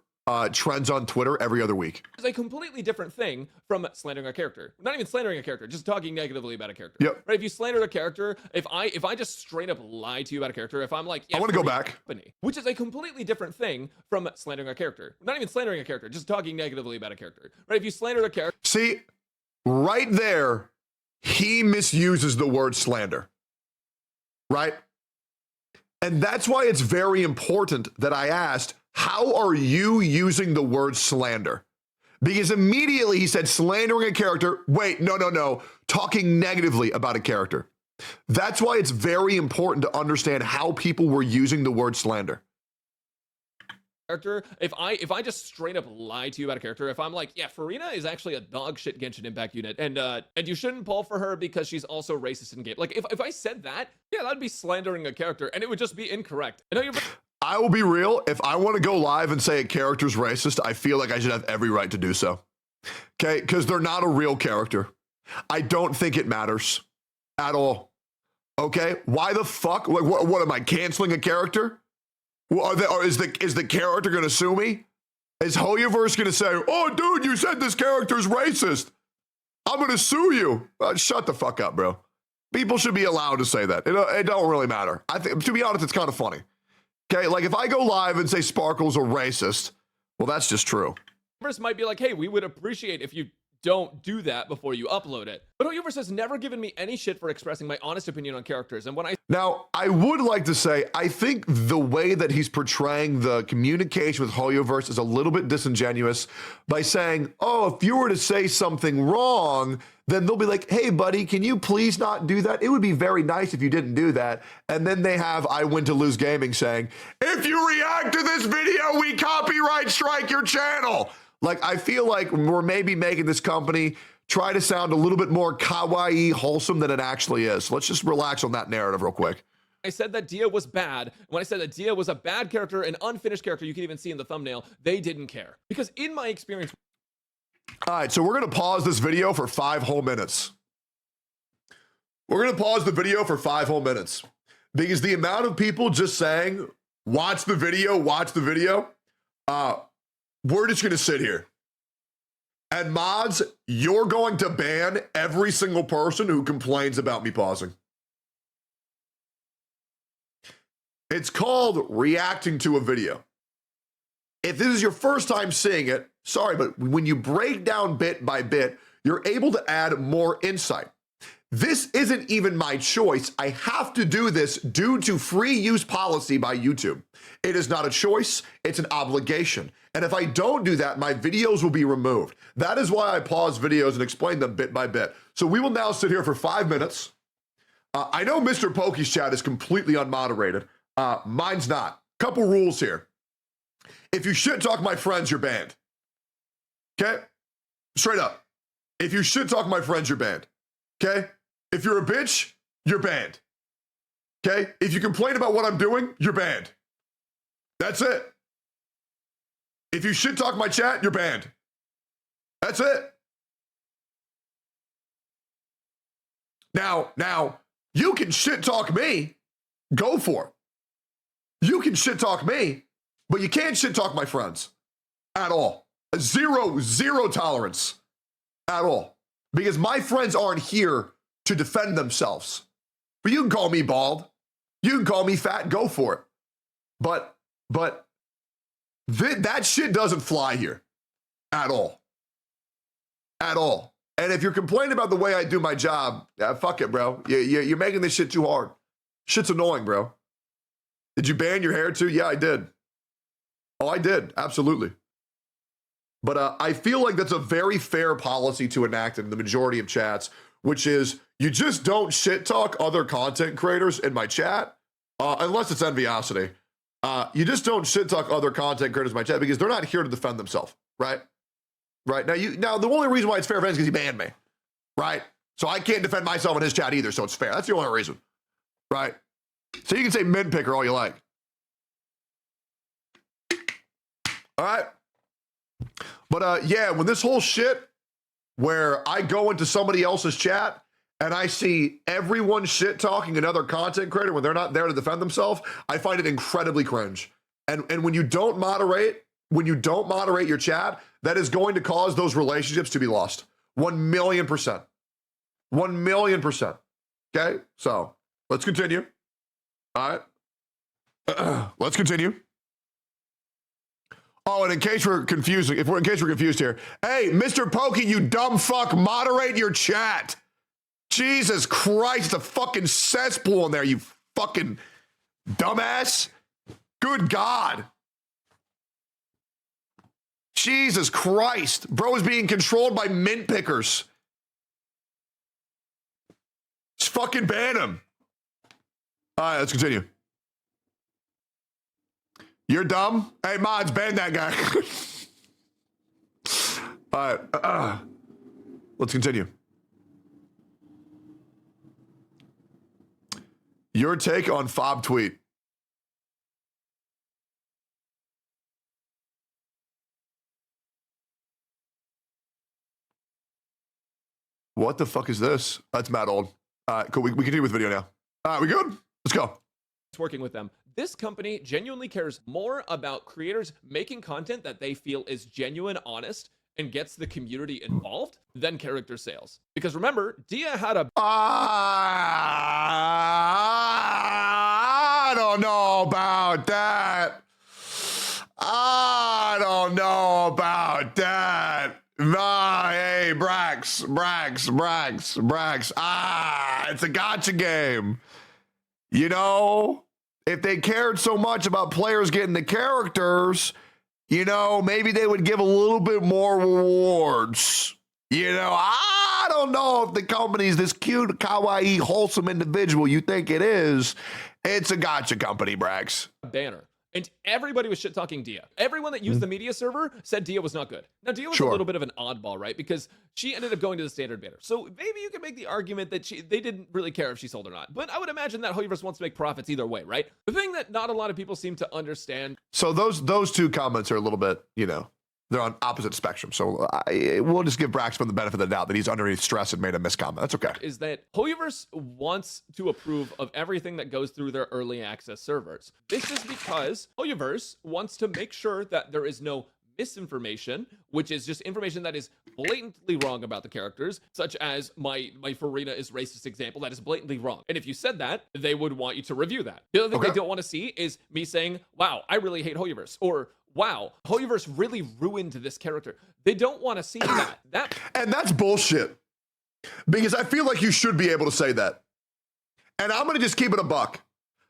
Speaker 1: trends on Twitter every other week.
Speaker 4: It's a completely different thing from slandering a character. Not even slandering a character, just talking negatively about a character.
Speaker 1: Yep.
Speaker 4: Right? If you slander a character, if I just straight up lie to you about a character, if I'm like, yeah,
Speaker 1: I want to go back,
Speaker 4: which is a completely different thing from slandering a character. Not even slandering a character, just talking negatively about a character. Right? If you slander a character,
Speaker 1: see, right there, he misuses the word slander. Right? And that's why it's very important that I asked, how are you using the word slander? Because immediately he said slandering a character. Wait, no. Talking negatively about a character. That's why it's very important to understand how people were using the word slander.
Speaker 4: character, if I just straight up lie to you about a character, if I'm like, yeah, Farina is actually a dog shit Genshin Impact unit, and you shouldn't pull for her because she's also racist in game. Like if I said that, yeah, that'd be slandering a character, and it would just be incorrect. I know you're.
Speaker 1: I will be real. If I want to go live and say a character's racist, I feel like I should have every right to do so. Okay, because they're not a real character. I don't think it matters at all. Okay, why the fuck? Like, what am I canceling a character? Well, or is the character going to sue me? Is Hoyoverse going to say, "Oh, dude, you said this character's racist. I'm going to sue you"? Shut the fuck up, bro. People should be allowed to say that. It don't really matter. I think, to be honest, it's kind of funny. Okay, like if I go live and say Sparkle's a racist, well, that's just true.
Speaker 4: Hoyoverse might be like, hey, we would appreciate if you don't do that before you upload it. But Hoyoverse has never given me any shit for expressing my honest opinion on characters. And when
Speaker 1: Now, I would like to say, I think the way that he's portraying the communication with Hoyoverse is a little bit disingenuous by saying, oh, if you were to say something wrong, then they'll be like, hey, buddy, can you please not do that? It would be very nice if you didn't do that. And then they have I Win to Lose Gaming saying, if you react to this video, we copyright strike your channel. Like, I feel like we're maybe making this company try to sound a little bit more kawaii wholesome than it actually is. Let's just relax on that narrative real quick.
Speaker 4: I said that Dia was bad, when I said that Dia was a bad character, an unfinished character, you can even see in the thumbnail, they didn't care. Because in my experience...
Speaker 1: All right, so we're going to pause this video for 5 whole minutes. We're going to pause the video for 5 whole minutes. Because the amount of people just saying, watch the video, we're just going to sit here. And mods, you're going to ban every single person who complains about me pausing. It's called reacting to a video. If this is your first time seeing it, sorry, but when you break down bit by bit, you're able to add more insight. This isn't even my choice. I have to do this due to free use policy by YouTube. It is not a choice, it's an obligation. And if I don't do that, my videos will be removed. That is why I pause videos and explain them bit by bit. So we will now sit here for 5 minutes. I know Mr. Pokey's chat is completely unmoderated. Mine's not. Couple rules here. If you shit talk my friends, you're banned. Okay? Straight up. If you shit talk my friends, you're banned. Okay? If you're a bitch, you're banned. Okay? If you complain about what I'm doing, you're banned. That's it. If you shit talk my chat, you're banned. That's it. Now, you can shit talk me. Go for it. You can shit talk me, but you can't shit talk my friends at all. Zero tolerance at all. Because my friends aren't here to defend themselves. But you can call me bald. You can call me fat. Go for it. But that shit doesn't fly here at all. At all. And if you're complaining about the way I do my job, fuck it, bro. You're making this shit too hard. Shit's annoying, bro. Did you ban your hair too? Yeah, I did. Oh, I did. Absolutely. But I feel like that's a very fair policy to enact in the majority of chats, which is you just don't shit talk other content creators in my chat, unless it's enviosity. You just don't shit talk other content creators in my chat because they're not here to defend themselves, right? Right. Now the only reason why it's fair for him is because he banned me, right? So I can't defend myself in his chat either, so it's fair. That's the only reason, right? So you can say mid picker all you like. All right. But yeah, when this whole shit where I go into somebody else's chat and I see everyone shit talking another content creator when they're not there to defend themselves, I find it incredibly cringe. And when you don't moderate your chat, that is going to cause those relationships to be lost. 1,000,000%. 1,000,000%. Okay, so let's continue. All right, let's continue. Oh, and in case we're confused here, hey, Mr. Pokey, you dumb fuck, moderate your chat. Jesus Christ, the fucking cesspool in there, you fucking dumbass. Good God. Jesus Christ. Bro is being controlled by mint pickers. Just fucking ban him. All right, let's continue. You're dumb? Hey, mods, ban that guy. All right. Let's continue. Your take on Fob tweet. What the fuck is this? That's mad old. All right, cool. We continue with video now. All right, we good? Let's go.
Speaker 4: Working with them. This company genuinely cares more about creators making content that they feel is genuine, honest, and gets the community involved than character sales. Because remember, Dia had a
Speaker 1: I don't know about that. I don't know about that. Hey, Brax. It's a gotcha game. You know, if they cared so much about players getting the characters, you know, maybe they would give a little bit more rewards. You know, I don't know if the company's this cute, kawaii, wholesome individual you think it is. It's a gotcha company, Brax.
Speaker 4: banner. And everybody was shit-talking Dia. Everyone that used the media server said Dia was not good. Now, Dia was a little bit of an oddball, right? Because she ended up going to the standard banner. So maybe you can make the argument that they didn't really care if she sold or not. But I would imagine that Hoyoverse wants to make profits either way, right? The thing that not a lot of people seem to understand.
Speaker 1: So those two comments are a little bit, you know, they're on opposite spectrum. So we'll just give Braxton the benefit of the doubt that he's underneath stress and made a miscomment. That's okay.
Speaker 4: Is that Hoyoverse wants to approve of everything that goes through their early access servers. This is because Hoyoverse wants to make sure that there is no misinformation, which is just information that is blatantly wrong about the characters, such as my Farina is racist example that is blatantly wrong. And if you said that, they would want you to review that. The other thing they don't want to see is me saying, wow, I really hate Hoyoverse, or wow, Hoyoverse really ruined this character. They don't want to see that.
Speaker 1: And that's bullshit. Because I feel like you should be able to say that. And I'm going to just keep it a buck.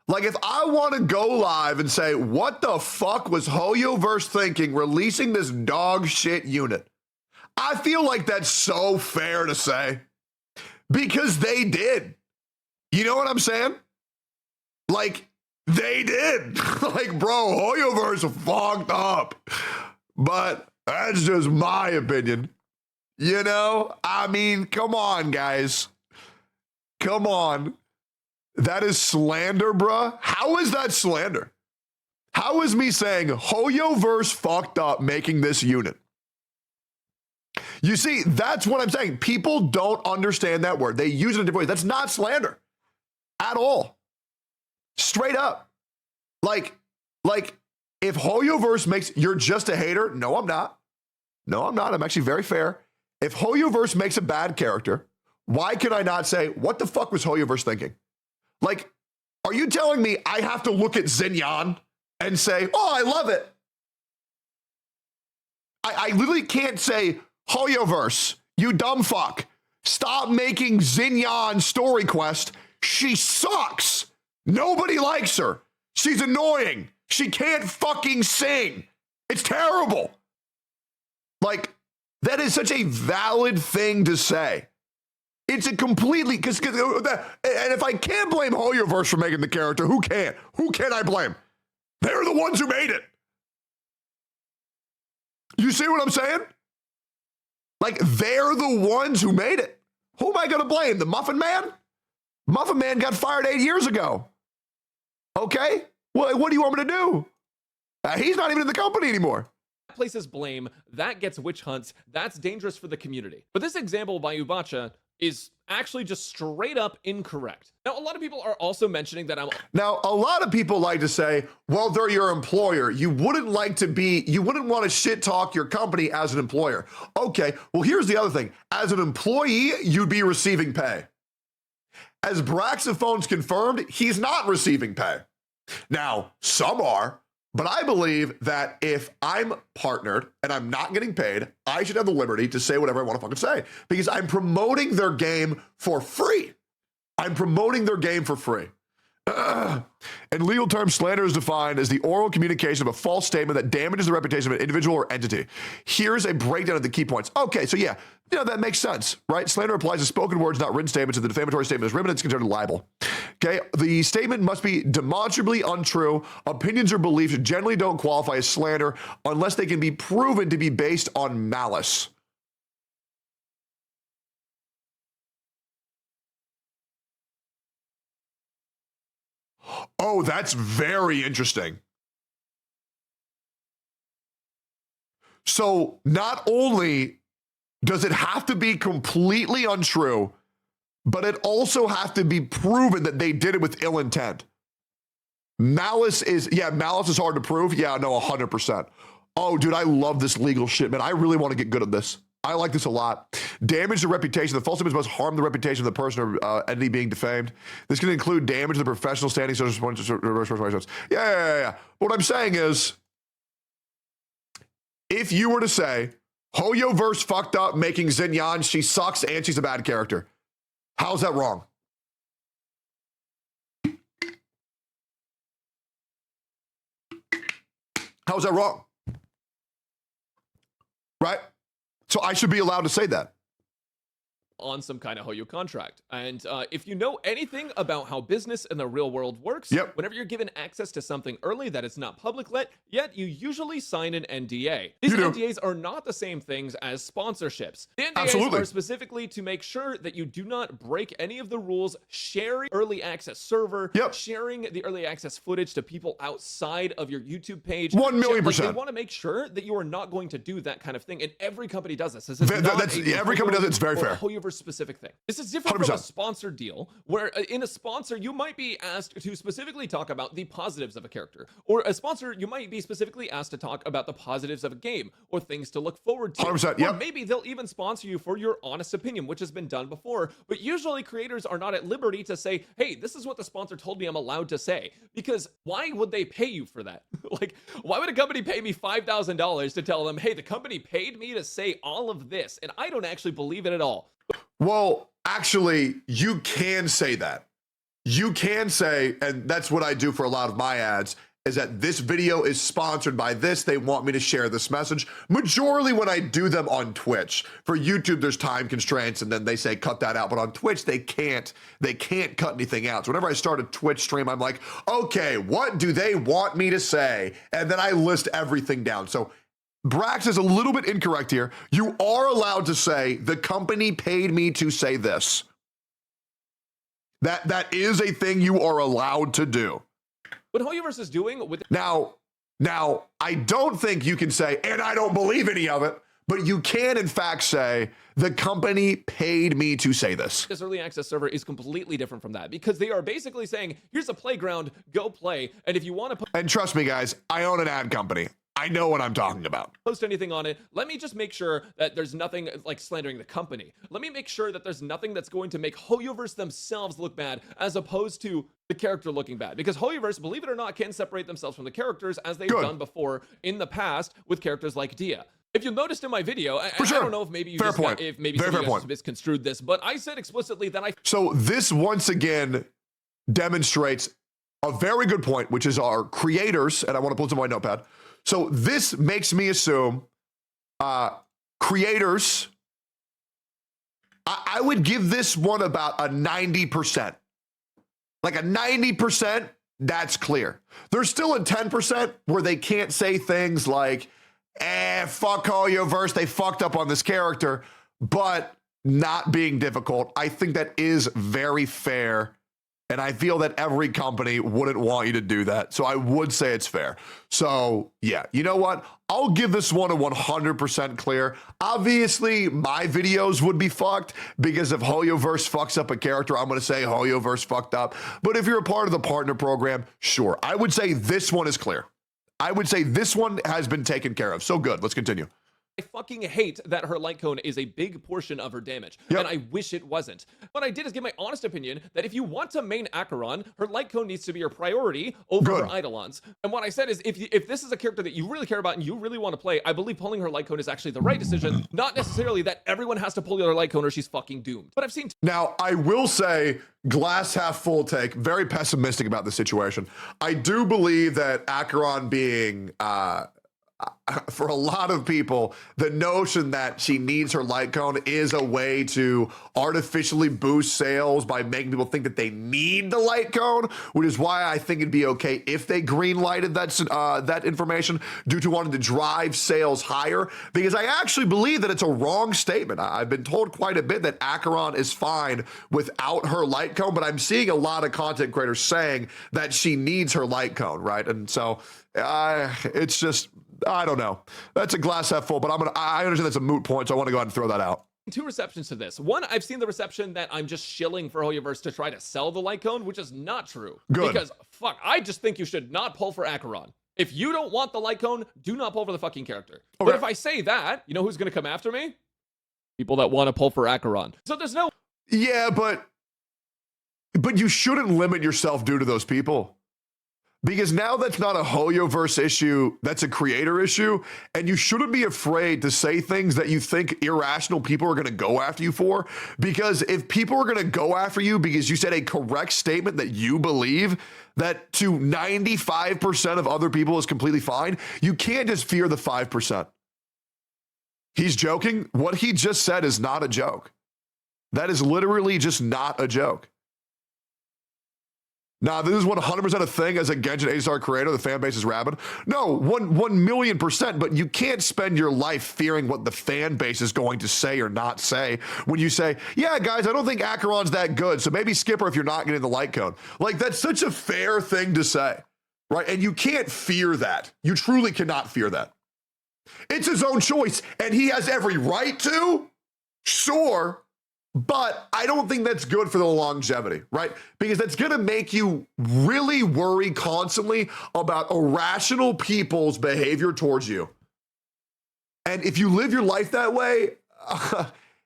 Speaker 1: Like, if I want to go live and say, what the fuck was Hoyoverse thinking releasing this dog shit unit? I feel like that's so fair to say. Because they did. You know what I'm saying? Like, they did. Like, bro, Hoyoverse fucked up. But that's just my opinion. You know? I mean, come on, guys. Come on. That is slander, bruh. How is that slander? How is me saying Hoyoverse fucked up making this unit? You see, that's what I'm saying. People don't understand that word. They use it in different ways. That's not slander at all. Straight up. Like if Hoyoverse makes, you're just a hater. No, I'm not. No, I'm not. I'm actually very fair. If Hoyoverse makes a bad character, why can I not say, what the fuck was Hoyoverse thinking? Like, are you telling me I have to look at Xinyan and say, oh, I love it? I literally can't say, Hoyoverse, you dumb fuck. Stop making Xinyan story quest. She sucks. Nobody likes her. She's annoying. She can't fucking sing. It's terrible. Like, that is such a valid thing to say. It's a completely, and if I can't blame Hoyoverse for making the character, who can? Who can I blame? They're the ones who made it. You see what I'm saying? Like, they're the ones who made it. Who am I going to blame? The Muffin Man? Muffin Man got fired 8 years ago. Okay? Well, what do you want me to do? He's not even in the company anymore.
Speaker 4: Places blame, that gets witch hunts, that's dangerous for the community. But this example by Ubacha is actually just straight up incorrect. Now, a lot of people are also mentioning that
Speaker 1: Now, a lot of people like to say, well, they're your employer. You wouldn't want to shit talk your company as an employer. Okay, well, here's the other thing. As an employee, you'd be receiving pay. As Braxophone's confirmed, he's not receiving pay. Now, some are, but I believe that if I'm partnered and I'm not getting paid, I should have the liberty to say whatever I want to fucking say because I'm promoting their game for free. I'm promoting their game for free. In legal terms, slander is defined as the oral communication of a false statement that damages the reputation of an individual or entity. Here's a breakdown of the key points. Okay, so yeah, that makes sense, right? Slander applies to spoken words, not written statements. If the defamatory statement is written, it's considered a libel. Okay, the statement must be demonstrably untrue. Opinions or beliefs generally don't qualify as slander unless they can be proven to be based on malice. Oh, that's very interesting. So not only does it have to be completely untrue, but it also has to be proven that they did it with ill intent. Malice is hard to prove. Yeah, no, 100%. Oh, dude, I love this legal shit, man. I really want to get good at this. I like this a lot. Damage the reputation. The false image must harm the reputation of the person or entity being defamed. This can include damage to the professional standing, such as yeah. What I'm saying is, if you were to say, Hoyoverse fucked up making Xinyan, she sucks and she's a bad character, how's that wrong? How's that wrong? Right? So I should be allowed to say that.
Speaker 4: On some kind of Hoyo contract. And if you know anything about how business in the real world works, whenever you're given access to something early that is not public yet, you usually sign an NDA. These NDAs are not the same things as sponsorships. The NDAs are specifically to make sure that you do not break any of the rules, sharing early access server, sharing the early access footage to people outside of your YouTube page.
Speaker 1: 1,000,000%.
Speaker 4: They want to make sure that you are not going to do that kind of thing. And every company does this.
Speaker 1: Every company does it. It's very fair.
Speaker 4: Specific thing. This is different
Speaker 1: 100%.
Speaker 4: from a sponsored deal, where in a sponsor, you might be asked to specifically talk about the positives of a character. Or a sponsor, you might be specifically asked to talk about the positives of a game or things to look forward to.
Speaker 1: 100%,
Speaker 4: or maybe they'll even sponsor you for your honest opinion, which has been done before. But usually creators are not at liberty to say, hey, this is what the sponsor told me I'm allowed to say. Because why would they pay you for that? Like, why would a company pay me $5,000 to tell them, hey, the company paid me to say all of this, and I don't actually believe it at all?
Speaker 1: Well, actually, you can say that. You can say, and that's what I do for a lot of my ads, is that this video is sponsored by this. They want me to share this message. Majorly when I do them on Twitch. For YouTube, there's time constraints, and then they say cut that out. But on Twitch, they can't cut anything out. So whenever I start a Twitch stream, I'm like, okay, what do they want me to say? And then I list everything down. So Brax is a little bit incorrect here. You are allowed to say, the company paid me to say this. That is a thing you are allowed to do.
Speaker 4: What Hoyoverse is doing with
Speaker 1: Now, I don't think you can say, and I don't believe any of it, but you can in fact say, the company paid me to say this.
Speaker 4: This early access server is completely different from that, because they are basically saying, here's a playground, go play, and if you want to
Speaker 1: And trust me, guys, I own an ad company. I know what I'm talking about.
Speaker 4: Post anything on it, let me just make sure that there's nothing like slandering the company. Let me make sure that there's nothing that's going to make Hoyoverse themselves look bad, as opposed to the character looking bad. Because Hoyoverse, believe it or not, can separate themselves from the characters, as they've done before in the past with characters like Dia. If you noticed in my video, I don't know if maybe you misconstrued this, but I said explicitly that
Speaker 1: So this once again demonstrates a very good point, which is our creators, and I want to pull it to my notepad. So this makes me assume creators, I would give this one about a 90%. Like a 90%, that's clear. There's still a 10% where they can't say things like, fuck Hoyoverse, they fucked up on this character, but not being difficult. I think that is very fair. And I feel that every company wouldn't want you to do that. So I would say it's fair. So yeah, you know what? I'll give this one a 100% clear. Obviously, my videos would be fucked because if Hoyoverse fucks up a character, I'm going to say Hoyoverse fucked up. But if you're a part of the partner program, sure. I would say this one is clear. I would say this one has been taken care of. So good. Let's continue.
Speaker 4: I fucking hate that her light cone is a big portion of her damage, and I wish it wasn't. What I did is give my honest opinion that if you want to main Acheron, her light cone needs to be your priority over her Eidolons. And what I said is, if this is a character that you really care about and you really want to play, I believe pulling her light cone is actually the right decision, not necessarily that everyone has to pull her light cone or she's fucking doomed. But I've seen...
Speaker 1: Now, I will say, glass half full take, very pessimistic about the situation. I do believe that Acheron being for a lot of people, the notion that she needs her light cone is a way to artificially boost sales by making people think that they need the light cone, which is why I think it'd be okay if they green lighted that information due to wanting to drive sales higher, because I actually believe that it's a wrong statement. I've been told quite a bit that Acheron is fine without her light cone, but I'm seeing a lot of content creators saying that she needs her light cone, right? And so it's just, I don't know. That's a glass half full, but I understand that's a moot point, so I want to go ahead and throw that out.
Speaker 4: Two receptions to this. One, I've seen the reception that I'm just shilling for Hoyoverse to try to sell the light cone, which is not true.
Speaker 1: Good.
Speaker 4: Because, fuck, I just think you should not pull for Acheron. If you don't want the light cone, do not pull for the fucking character.
Speaker 1: Okay.
Speaker 4: But if I say that, you know who's going to come after me? People that want to pull for Acheron. So there's no...
Speaker 1: Yeah, but you shouldn't limit yourself due to those people. Because now that's not a Hoyoverse issue, that's a creator issue, and you shouldn't be afraid to say things that you think irrational people are going to go after you for, because if people are going to go after you because you said a correct statement that you believe that to 95% of other people is completely fine, you can't just fear the 5%. He's joking. What he just said is not a joke. That is literally just not a joke. Now, this is 100% a thing as a Genshin 8-star creator, the fan base is rabid. No, 1,000,000%, but you can't spend your life fearing what the fan base is going to say or not say when you say, yeah, guys, I don't think Acheron's that good, so maybe skip her if you're not getting the light cone. Like, that's such a fair thing to say, right? And you can't fear that. You truly cannot fear that. It's his own choice, and he has every right to, sure. But I don't think that's good for the longevity, right? Because that's going to make you really worry constantly about irrational people's behavior towards you. And if you live your life that way,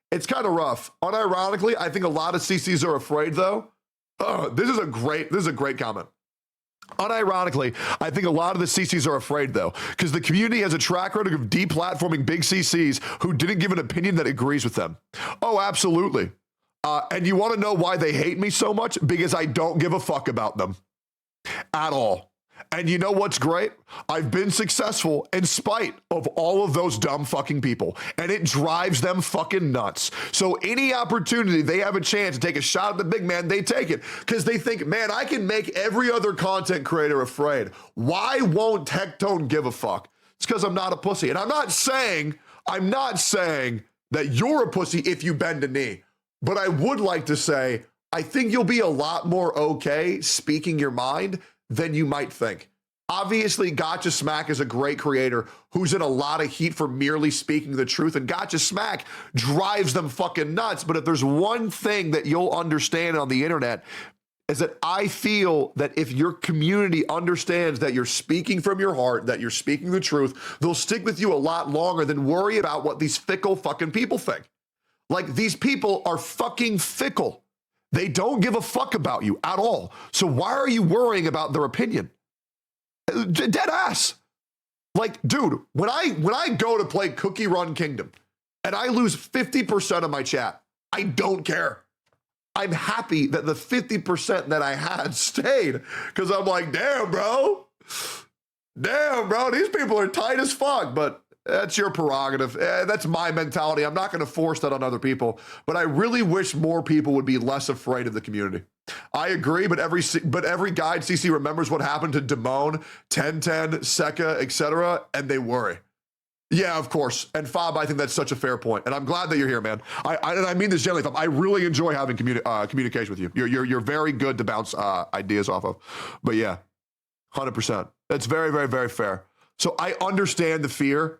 Speaker 1: it's kind of rough. Unironically, I think a lot of CCs are afraid, though. This is a great comment. Unironically, I think a lot of the CCs are afraid, though, because the community has a track record of deplatforming big CCs who didn't give an opinion that agrees with them. Oh, absolutely. And you want to know why they hate me so much? Because I don't give a fuck about them at all. And you know what's great? I've been successful in spite of all of those dumb fucking people, and it drives them fucking nuts. So any opportunity they have a chance to take a shot at the big man, they take it because they think, man, I can make every other content creator afraid. Why won't Tectone give a fuck? It's because I'm not a pussy. And I'm not saying that you're a pussy if you bend a knee, but I would like to say, I think you'll be a lot more okay speaking your mind than you might think. Obviously, Gacha Smack is a great creator who's in a lot of heat for merely speaking the truth, and Gacha Smack drives them fucking nuts. But if there's one thing that you'll understand on the internet, is that I feel that if your community understands that you're speaking from your heart, that you're speaking the truth, they'll stick with you a lot longer than worry about what these fickle fucking people think. Like, these people are fucking fickle. They don't give a fuck about you at all. So why are you worrying about their opinion? Dead ass. Like, dude, when I go to play Cookie Run Kingdom and I lose 50% of my chat, I don't care. I'm happy that the 50% that I had stayed because I'm like, damn, bro, these people are tight as fuck. But that's your prerogative. That's my mentality. I'm not going to force that on other people, but I really wish more people would be less afraid of the community. I agree, but every guide CC remembers what happened to Damone, 1010, Seka, etc., and they worry. Yeah, of course. And Fob, I think that's such a fair point, and I'm glad that you're here, man. I mean this generally, Fob. I really enjoy having communication with you. You're very good to bounce ideas off of. But yeah, 100%. That's very, very, very fair. So I understand the fear.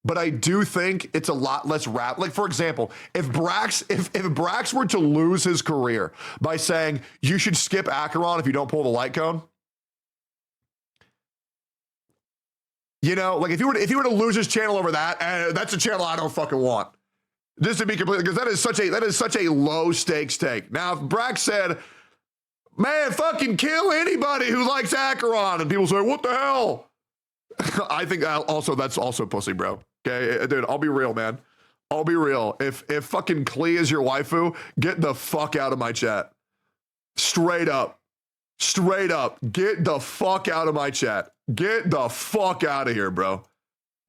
Speaker 1: But I do think it's a lot less rap. Like, for example, if Brax were to lose his career by saying you should skip Acheron if you don't pull the light cone, you know, like if he were to lose his channel over that, that's a channel I don't fucking want. Just to be completely, because that is such a low stakes take. Now, if Brax said, man, fucking kill anybody who likes Acheron, and people say, what the hell? I think that's also pussy, bro. Okay, dude, I'll be real, man. I'll be real. If fucking Klee is your waifu, get the fuck out of my chat. Straight up, get the fuck out of my chat. Get the fuck out of here, bro.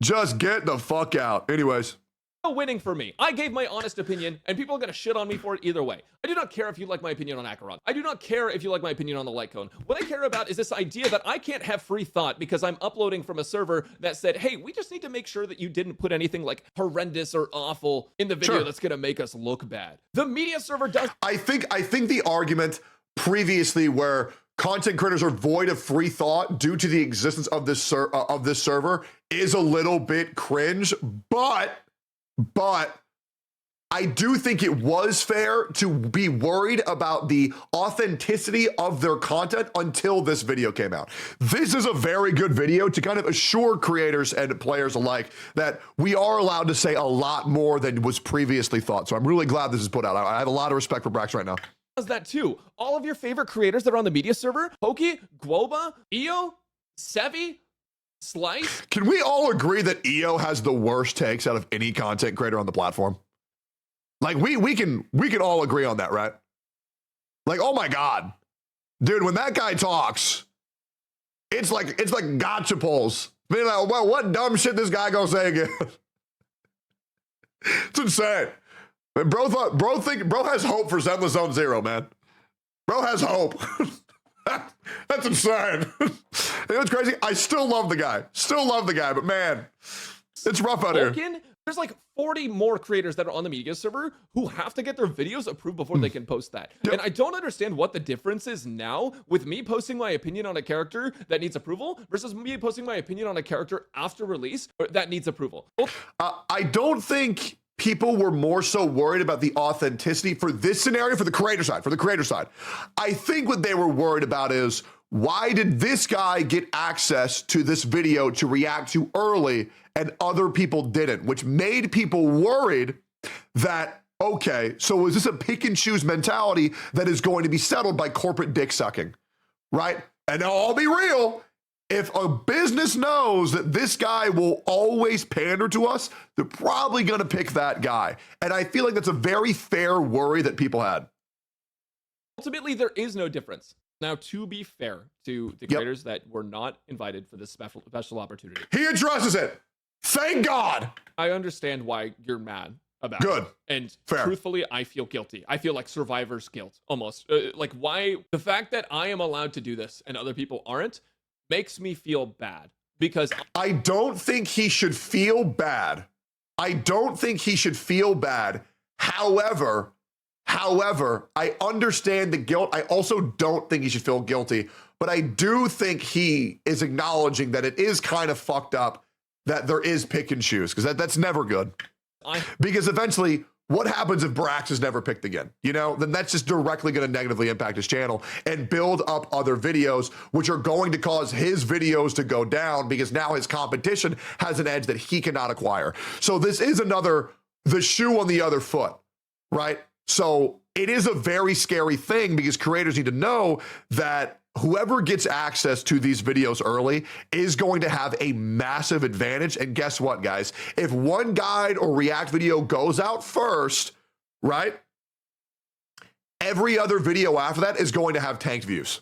Speaker 1: Just get the fuck out. Anyways.
Speaker 4: Winning for me. I gave my honest opinion, and people are gonna shit on me for it either way. I do not care if you like my opinion on Acheron. I do not care if you like my opinion on the light cone. What I care about is this idea that I can't have free thought because I'm uploading from a server that said, hey, we just need to make sure that you didn't put anything like horrendous or awful in the video that's gonna make us look bad. The media server does.
Speaker 1: I think the argument previously where content creators are void of free thought due to the existence of this server is a little bit cringe, but I do think it was fair to be worried about the authenticity of their content until this video came out. This is a very good video to kind of assure creators and players alike that we are allowed to say a lot more than was previously thought. So I'm really glad this is put out. I have a lot of respect for Brax right now.
Speaker 4: Does that too. All of your favorite creators that are on the media server, Pokey, Guoba, Io, Sevi, Slice.
Speaker 1: Can we all agree that EO has the worst takes out of any content creator on the platform? Like we can all agree on that, right? Like, oh my God. Dude, when that guy talks, it's like gotcha polls. Being like, well, what dumb shit this guy gonna say again? It's insane. Man, bro has hope for Zenless Zone Zero, man. Bro has hope. That's insane. You know what's crazy? I still love the guy. But man, it's rough out here.
Speaker 4: There's like 40 more creators that are on the media server who have to get their videos approved before they can post that. Yep. And I don't understand what the difference is now with me posting my opinion on a character that needs approval versus me posting my opinion on a character after release that needs approval.
Speaker 1: I don't think people were more so worried about the authenticity for this scenario, for the creator side. I think what they were worried about is, why did this guy get access to this video to react to early and other people didn't, which made people worried that, okay, so is this a pick and choose mentality that is going to be settled by corporate dick sucking, right? And now I'll be real. If a business knows that this guy will always pander to us, they're probably going to pick that guy. And I feel like that's a very fair worry that people had.
Speaker 4: Ultimately, there is no difference. Now, to be fair to the creators that were not invited for this special opportunity.
Speaker 1: He addresses it. Thank God.
Speaker 4: I understand why you're mad about
Speaker 1: Good.
Speaker 4: it. And
Speaker 1: Fair.
Speaker 4: Truthfully, I feel guilty. I feel like survivor's guilt, almost. Like, why? The fact that I am allowed to do this and other people aren't makes me feel bad. Because
Speaker 1: I don't think he should feel bad. However, I understand the guilt. I also don't think he should feel guilty, but I do think he is acknowledging that it is kind of fucked up that there is pick and choose, because that's never good. Because eventually, what happens if Brax is never picked again? You know, then that's just directly going to negatively impact his channel and build up other videos, which are going to cause his videos to go down because now his competition has an edge that he cannot acquire. So this is the shoe on the other foot, right? So it is a very scary thing because creators need to know that whoever gets access to these videos early is going to have a massive advantage. And guess what, guys? If one guide or react video goes out first, right? Every other video after that is going to have tanked views,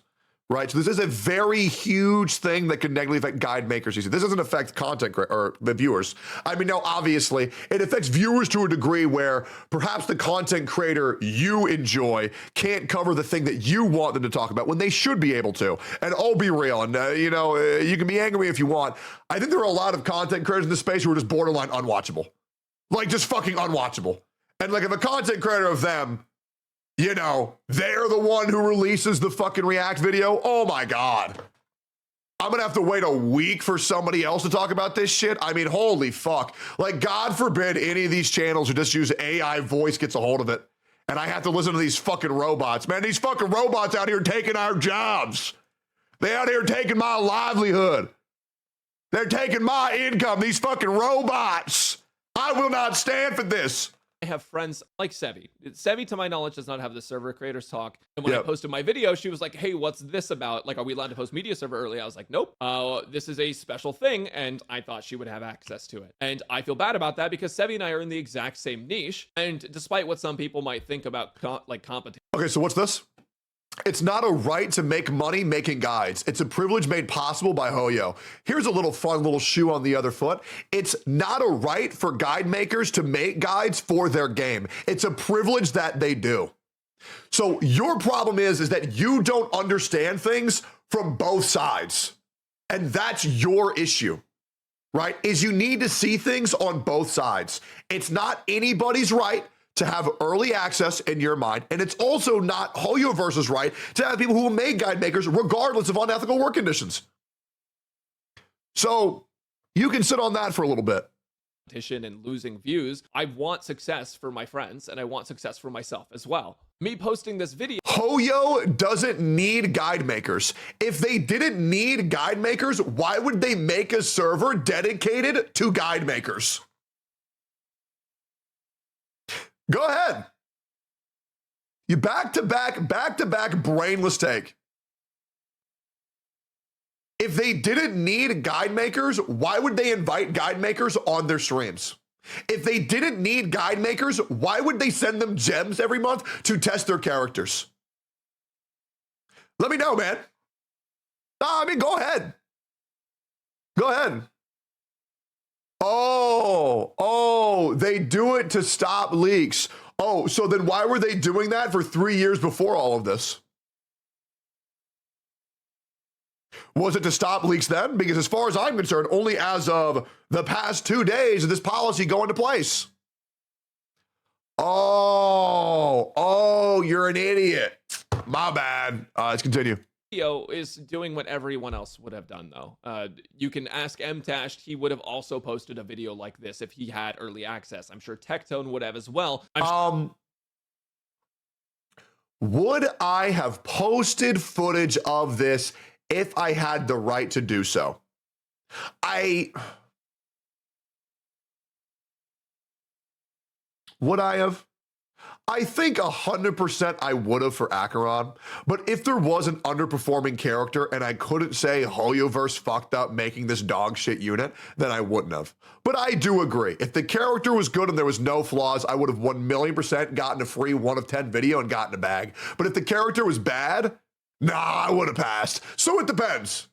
Speaker 1: right? So this is a very huge thing that can negatively affect guide makers. This doesn't affect content or the viewers. I mean, no, obviously it affects viewers to a degree where perhaps the content creator you enjoy can't cover the thing that you want them to talk about when they should be able to. And I'll be real, and you can be angry if you want. I think there are a lot of content creators in this space who are just borderline unwatchable, like just fucking unwatchable. And like if a content creator of them, you know, they're the one who releases the fucking react video. Oh my God. I'm gonna have to wait a week for somebody else to talk about this shit. I mean, holy fuck. Like, God forbid any of these channels who just use AI voice gets a hold of it. And I have to listen to these fucking robots. Man, these fucking robots out here taking our jobs. They out here taking my livelihood. They're taking my income, these fucking robots. I will not stand for this.
Speaker 4: I have friends like Sevi. Sevi, to my knowledge, does not have the server creators talk. And when I posted my video, she was like, hey, what's this about? Like, are we allowed to post media server early? I was like, nope. This is a special thing. And I thought she would have access to it. And I feel bad about that because Sevi and I are in the exact same niche. And despite what some people might think about competition.
Speaker 1: Okay, so what's this? It's not a right to make money making guides. It's a privilege made possible by Hoyo. Here's a little fun little shoe on the other foot. It's not a right for guide makers to make guides for their game. It's a privilege that they do. So your problem is that you don't understand things from both sides. And that's your issue, right? Is you need to see things on both sides. It's not anybody's right to have early access in your mind. And it's also not Hoyoverse's right to have people who make guide makers regardless of unethical work conditions. So you can sit on that for a little bit.
Speaker 4: And losing views. I want success for my friends and I want success for myself as well. Me posting this video.
Speaker 1: Hoyo doesn't need guide makers. If they didn't need guide makers, why would they make a server dedicated to guide makers? Go ahead. You back to back brainless take. If they didn't need guide makers, why would they invite guide makers on their streams? If they didn't need guide makers, why would they send them gems every month to test their characters? Let me know, man. I mean, go ahead. Go ahead. Oh, they do it to stop leaks. Oh, so then why were they doing that for 3 years before all of this? Was it to stop leaks then? Because as far as I'm concerned, only as of the past 2 days did this policy go into place. Oh, you're an idiot. My bad. Let's continue.
Speaker 4: Video is doing what everyone else would have done, though. You can ask Mtashed. He would have also posted a video like this if he had early access. I'm sure Tectone would have as well.
Speaker 1: Would I have posted footage of this if I had the right to do so? Would I have? I think 100% I would have for Acheron, but if there was an underperforming character and I couldn't say Hoyoverse fucked up making this dog shit unit, then I wouldn't have. But I do agree. If the character was good and there was no flaws, I would have 1,000,000% gotten a free 1 of 10 video and gotten a bag. But if the character was bad, nah, I would have passed. So it depends.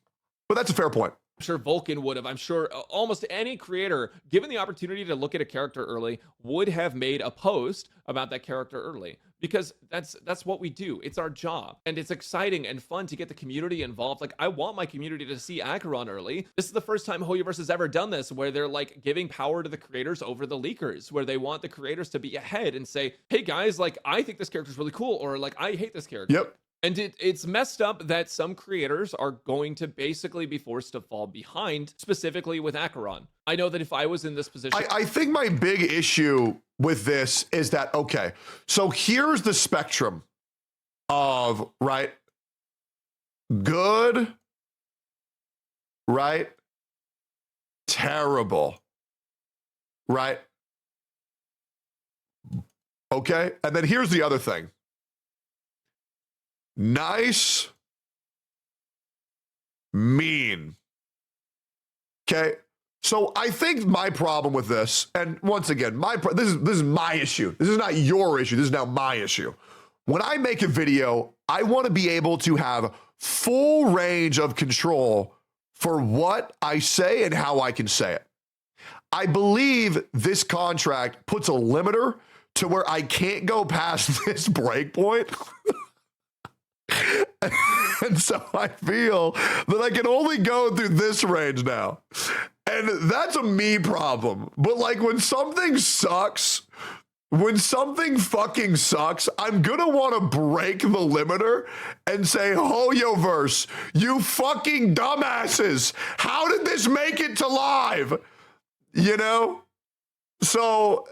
Speaker 1: But that's a fair point.
Speaker 4: I'm sure Vulcan would have. I'm sure almost any creator, given the opportunity to look at a character early, would have made a post about that character early. Because that's what we do. It's our job. And it's exciting and fun to get the community involved. Like, I want my community to see Acheron early. This is the first time Hoyoverse has ever done this, where they're like giving power to the creators over the leakers, where they want the creators to be ahead and say, hey guys, like, I think this character is really cool, or like, I hate this character.
Speaker 1: Yep.
Speaker 4: And it's messed up that some creators are going to basically be forced to fall behind, specifically with Acheron. I know that if I was in this position...
Speaker 1: I think my big issue with this is that, okay, so here's the spectrum of, right, good, right, terrible, right, okay? And then here's the other thing. Nice, mean. Okay, so I think my problem with this, and once again, this is my issue. This is not your issue. This is now my issue. When I make a video, I want to be able to have full range of control for what I say and how I can say it. I believe this contract puts a limiter to where I can't go past this breakpoint. And so I feel that I can only go through this range now. And that's a me problem. But like when something sucks, when something fucking sucks, I'm gonna want to break the limiter and say, Hoyoverse, you fucking dumbasses, how did this make it to live? You know? So,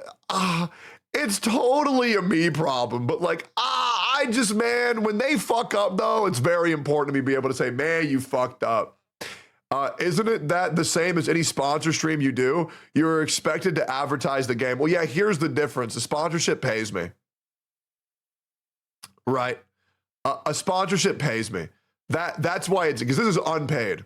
Speaker 1: it's totally a me problem, but like, I just, man, when they fuck up though, it's very important to me to be able to say, man, you fucked up. Isn't it that the same as any sponsor stream you do? You're expected to advertise the game. Well, yeah, here's the difference. The sponsorship pays me. Right? A sponsorship pays me. That's why it's, because this is unpaid.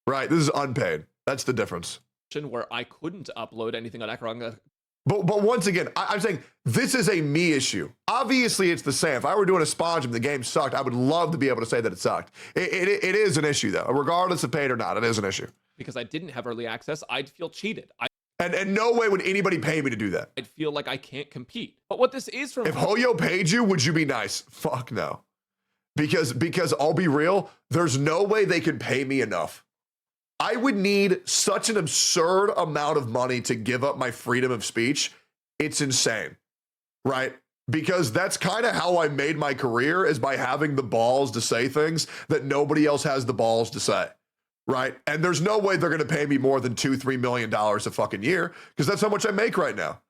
Speaker 1: Right? This is unpaid. That's the difference.
Speaker 4: Where I couldn't upload anything on Acheron
Speaker 1: But once again, I'm saying this is a me issue. Obviously, it's the same. If I were doing a sponge and the game sucked, I would love to be able to say that it sucked. It is an issue, though. Regardless of paid or not, it is an issue.
Speaker 4: Because I didn't have early access, I'd feel cheated.
Speaker 1: And no way would anybody pay me to do that.
Speaker 4: I'd feel like I can't compete. But what this is from...
Speaker 1: If Hoyo paid you, would you be nice? Fuck no. Because I'll be real, there's no way they could pay me enough. I would need such an absurd amount of money to give up my freedom of speech. It's insane, right? Because that's kind of how I made my career, is by having the balls to say things that nobody else has the balls to say, right? And there's no way they're going to pay me more than $2-3 million a fucking year, because that's how much I make right now,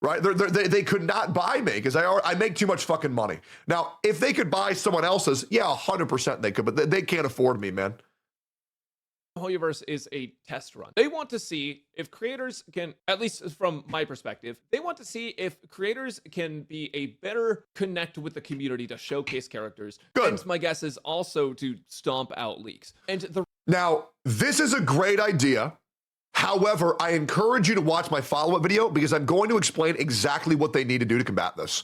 Speaker 1: right? They could not buy me because I make too much fucking money. Now, if they could buy someone else's, yeah, 100% they could, but they can't afford me, man.
Speaker 4: Hoyoverse is a test run. They want to see if creators can, at least from my perspective, they want to see if creators can be a better connect with the community to showcase characters.
Speaker 1: Good.
Speaker 4: And my guess is also to stomp out leaks.
Speaker 1: Now, this is a great idea. However, I encourage you to watch my follow-up video, because I'm going to explain exactly what they need to do to combat this,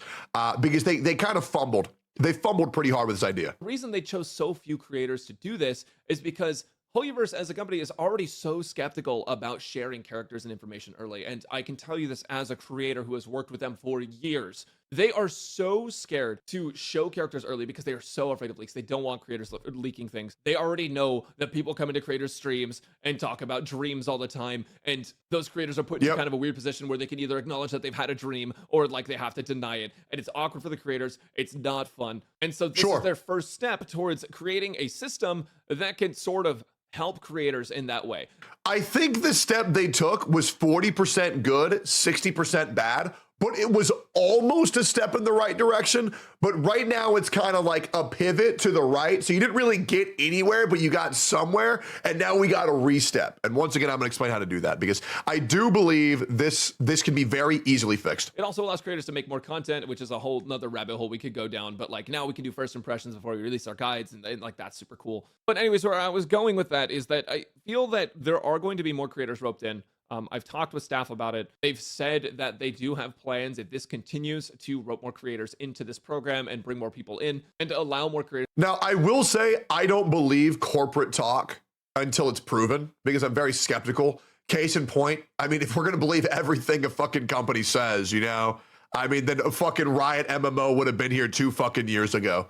Speaker 1: because they kind of fumbled. They fumbled pretty hard with this idea.
Speaker 4: The reason they chose so few creators to do this is because Hoyoverse as a company is already so skeptical about sharing characters and information early. And I can tell you this as a creator who has worked with them for years. They are so scared to show characters early because they are so afraid of leaks. They don't want creators leaking things. They already know that people come into creators' streams and talk about dreams all the time. And those creators are put in kind of a weird position where they can either acknowledge that they've had a dream or like they have to deny it. And it's awkward for the creators. It's not fun. And so this is their first step towards creating a system that can sort of help creators in that way.
Speaker 1: I think the step they took was 40% good, 60% bad, but it was almost a step in the right direction. But right now it's kind of like a pivot to the right. So you didn't really get anywhere, but you got somewhere. And now we got a re-step. And once again, I'm going to explain how to do that, because I do believe this can be very easily fixed.
Speaker 4: It also allows creators to make more content, which is a whole nother rabbit hole we could go down. But like now we can do first impressions before we release our guides, and like that's super cool. But anyways, where I was going with that is that I feel that there are going to be more creators roped in. I've talked with staff about it. They've said that they do have plans, if this continues, to rope more creators into this program and bring more people in and to allow more creators.
Speaker 1: Now, I will say I don't believe corporate talk until it's proven, because I'm very skeptical. Case in point, I mean, if we're going to believe everything a fucking company says, you know, I mean, then a fucking Riot MMO would have been here 2 fucking years ago.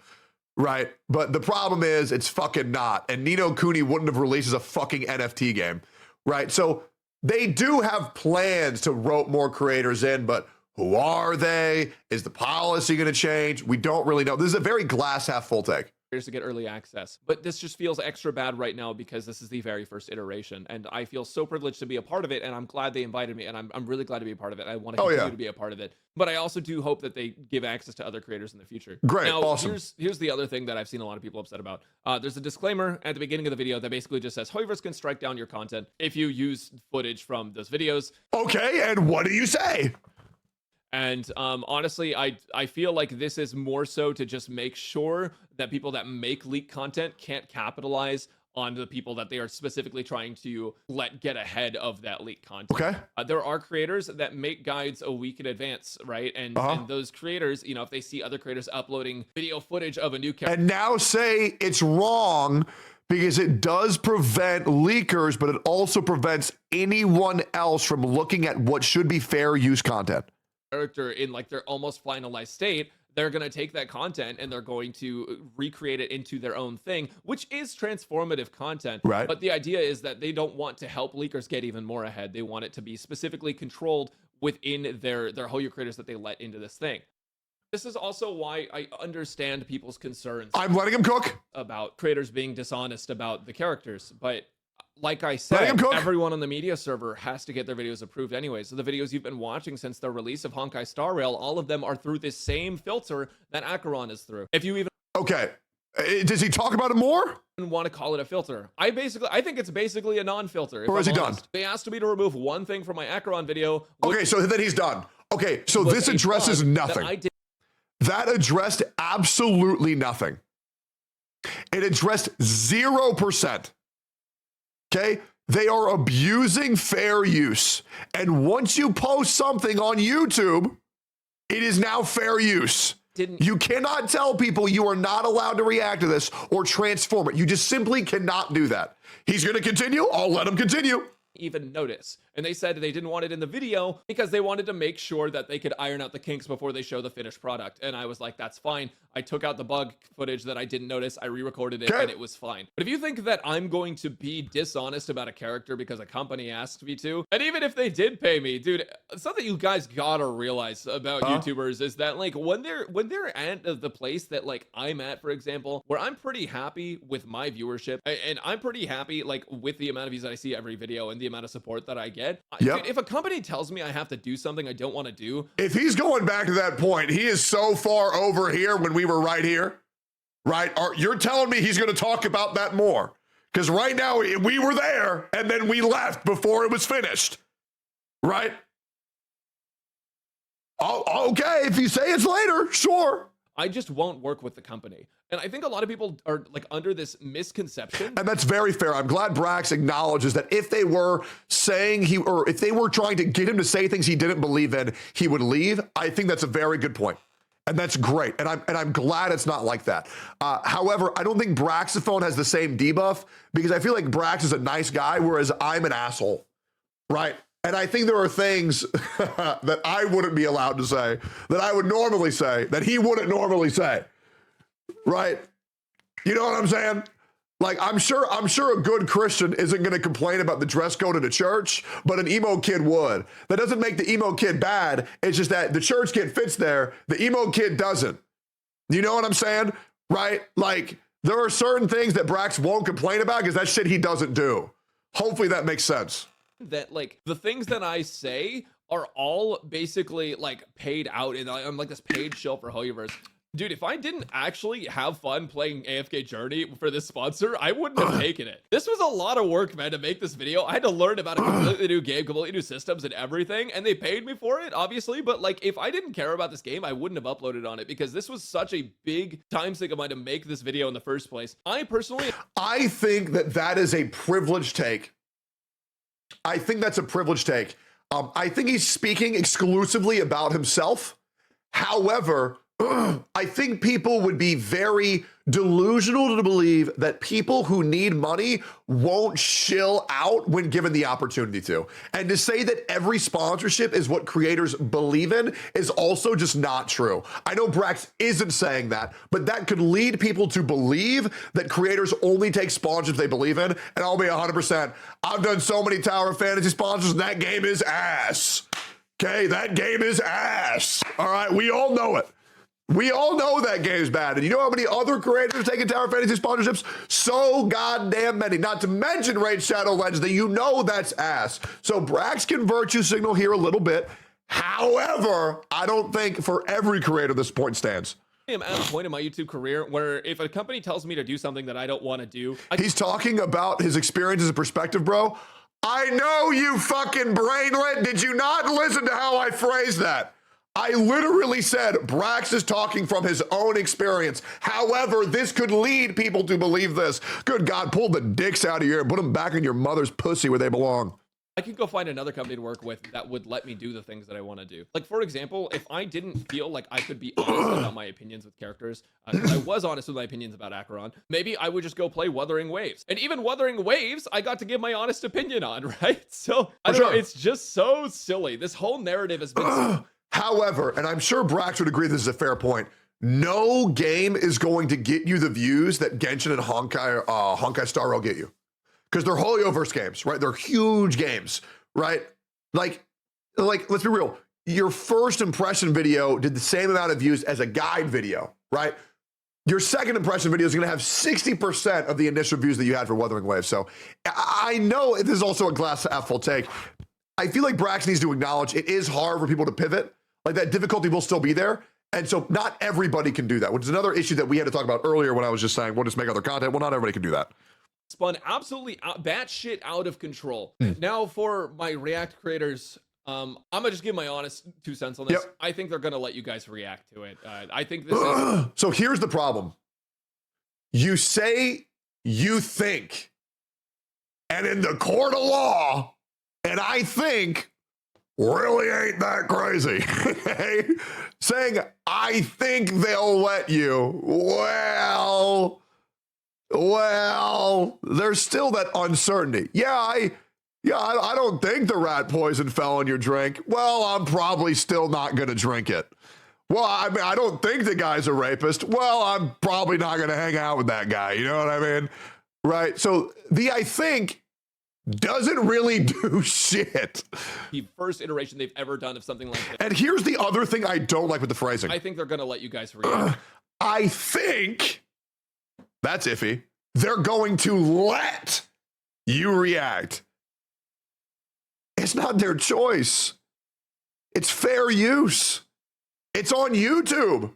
Speaker 1: Right? But the problem is it's fucking not. And Ni no Kuni wouldn't have released as a fucking NFT game. Right? So they do have plans to rope more creators in, but who are they? Is the policy going to change? We don't really know. This is a very glass half full take.
Speaker 4: To get early access. But this just feels extra bad right now because this is the very first iteration, and I feel so privileged to be a part of it, and I'm glad they invited me, and I'm really glad to be a part of it. I want to continue to be a part of it, but I also do hope that they give access to other creators in the future.
Speaker 1: Great,
Speaker 4: now,
Speaker 1: awesome.
Speaker 4: Here's the other thing that I've seen a lot of people upset about. There's a disclaimer at the beginning of the video that basically just says Hoyoverse can strike down your content if you use footage from those videos.
Speaker 1: Okay, and what do you say?
Speaker 4: And honestly, I feel like this is more so to just make sure that people that make leaked content can't capitalize on the people that they are specifically trying to let get ahead of that leaked content.
Speaker 1: Okay.
Speaker 4: There are creators that make guides a week in advance, right? And those creators, you know, if they see other creators uploading video footage of a new character.
Speaker 1: And now say it's wrong, because it does prevent leakers, but it also prevents anyone else from looking at what should be fair use content.
Speaker 4: Character in like their almost finalized state, they're going to take that content and they're going to recreate it into their own thing, which is transformative content.
Speaker 1: Right.
Speaker 4: But the idea is that they don't want to help leakers get even more ahead. They want it to be specifically controlled within their Hoyo creators that they let into this thing. This is also why I understand people's concerns.
Speaker 1: I'm letting him cook.
Speaker 4: About creators being dishonest about the characters, but like I said, everyone on the media server has to get their videos approved anyway. So the videos you've been watching since the release of Honkai Star Rail, all of them are through this same filter that Acheron is through. If you even
Speaker 1: does he talk about it more?
Speaker 4: Want to call it a filter, I think it's basically a non-filter.
Speaker 1: Or is he done?
Speaker 4: They asked me to remove one thing from my Acheron video.
Speaker 1: Okay, so then he's done. Okay, so this addresses nothing. That addressed absolutely nothing. It addressed 0%. Okay, They are abusing fair use. And once you post something on YouTube, it is now fair use. You cannot tell people you are not allowed to react to this or transform it. You just simply cannot do that. He's going to continue. I'll let him continue.
Speaker 4: Even notice. And they said they didn't want it in the video because they wanted to make sure that they could iron out the kinks before they show the finished product. And I was like, that's fine. I took out the bug footage that I didn't notice. I re-recorded it and it was fine. But if you think that I'm going to be dishonest about a character because a company asked me to, and even if they did pay me, dude, something you guys gotta realize about YouTubers is that like when they're at the place that like I'm at, for example, where I'm pretty happy with my viewership and I'm pretty happy like with the amount of views that I see every video and the amount of support that I get. Dude, if a company tells me I have to do something I don't want to do.
Speaker 1: If he's going back to that point, he is so far over here when we were right here, right? You're telling me he's going to talk about that more. Because right now we were there and then we left before it was finished, right? Oh, okay, if you say it's later, sure.
Speaker 4: I just won't work with the company. And I think a lot of people are like under this misconception.
Speaker 1: And that's very fair. I'm glad Brax acknowledges that if they were saying if they were trying to get him to say things he didn't believe in, he would leave. I think that's a very good point. And that's great. And I'm glad it's not like that. However, I don't think Braxophone has the same debuff because I feel like Brax is a nice guy, whereas I'm an asshole, right? And I think there are things that I wouldn't be allowed to say, that I would normally say, that he wouldn't normally say, right? You know what I'm saying? Like, I'm sure a good Christian isn't going to complain about the dress code at a church, but an emo kid would. That doesn't make the emo kid bad. It's just that the church kid fits there. The emo kid doesn't. You know what I'm saying? Right? Like, there are certain things that Brax won't complain about because that shit he doesn't do. Hopefully that makes sense.
Speaker 4: That like the things that I say are all basically like paid out and I'm like this paid shill for Hoyoverse. Dude, if I didn't actually have fun playing AFK Journey for this sponsor, I wouldn't have taken it. This was a lot of work, man, to make this video. I had to learn about a completely new game, completely new systems and everything, and they paid me for it, obviously, but like, if I didn't care about this game, I wouldn't have uploaded on it because this was such a big time sink of mine to make this video in the first place. I think
Speaker 1: that is a privileged take. I think that's a privileged take. I think he's speaking exclusively about himself. However, I think people would be very delusional to believe that people who need money won't shill out when given the opportunity to. And to say that every sponsorship is what creators believe in is also just not true. I know Brax isn't saying that, but that could lead people to believe that creators only take sponsorships they believe in. And I'll be 100%. I've done so many Tower of Fantasy sponsors and that game is ass. Okay, that game is ass. All right, we all know it. We all know that game's bad. And you know how many other creators are taking Tower Fantasy sponsorships? So goddamn many. Not to mention Raid Shadow Legends, that you know that's ass. So Brax can virtue signal here a little bit. However, I don't think for every creator this point stands.
Speaker 4: I am at a point in my YouTube career where if a company tells me to do something that I don't want to do...
Speaker 1: He's talking about his experience as a perspective, bro. I know, you fucking brainlet. Did you not listen to how I phrased that? I literally said Brax is talking from his own experience. However, this could lead people to believe this. Good God, pull the dicks out of here and put them back in your mother's pussy where they belong.
Speaker 4: I could go find another company to work with that would let me do the things that I want to do. Like, for example, if I didn't feel like I could be honest about my opinions with characters, I was honest with my opinions about Acheron, maybe I would just go play Wuthering Waves. And even Wuthering Waves, I got to give my honest opinion on, right? So, I don't know, it's just so silly. This whole narrative has been...
Speaker 1: However, and I'm sure Brax would agree this is a fair point, no game is going to get you the views that Genshin and Honkai Star Rail get you. Because they're Hoyoverse games, right? They're huge games, right? Like, let's be real. Your first impression video did the same amount of views as a guide video, right? Your second impression video is going to have 60% of the initial views that you had for Wuthering Waves. So I know this is also a glass half full take. I feel like Brax needs to acknowledge it is hard for people to pivot. Like, that difficulty will still be there. And so not everybody can do that, which is another issue that we had to talk about earlier when I was just saying, we'll just make other content. Well, not everybody can do that.
Speaker 4: Spun absolutely batshit out of control. Now, for my React creators, I'm gonna just give my honest 2 cents on this. Yep. I think they're gonna let you guys react to it. I think this is...
Speaker 1: So here's the problem. You say you think, and in the court of law, and I think really ain't that crazy, saying, I think they'll let you. Well, there's still that uncertainty. I don't think the rat poison fell in your drink. Well, I'm probably still not going to drink it. Well, I mean, I don't think the guy's a rapist. Well, I'm probably not going to hang out with that guy. You know what I mean? Right? So the I think doesn't really do shit.
Speaker 4: The first iteration they've ever done of something like this.
Speaker 1: And here's the other thing I don't like with the phrasing.
Speaker 4: I think they're going to let you guys react.
Speaker 1: I think that's iffy. They're going to let you react. It's not their choice. It's fair use. It's on YouTube.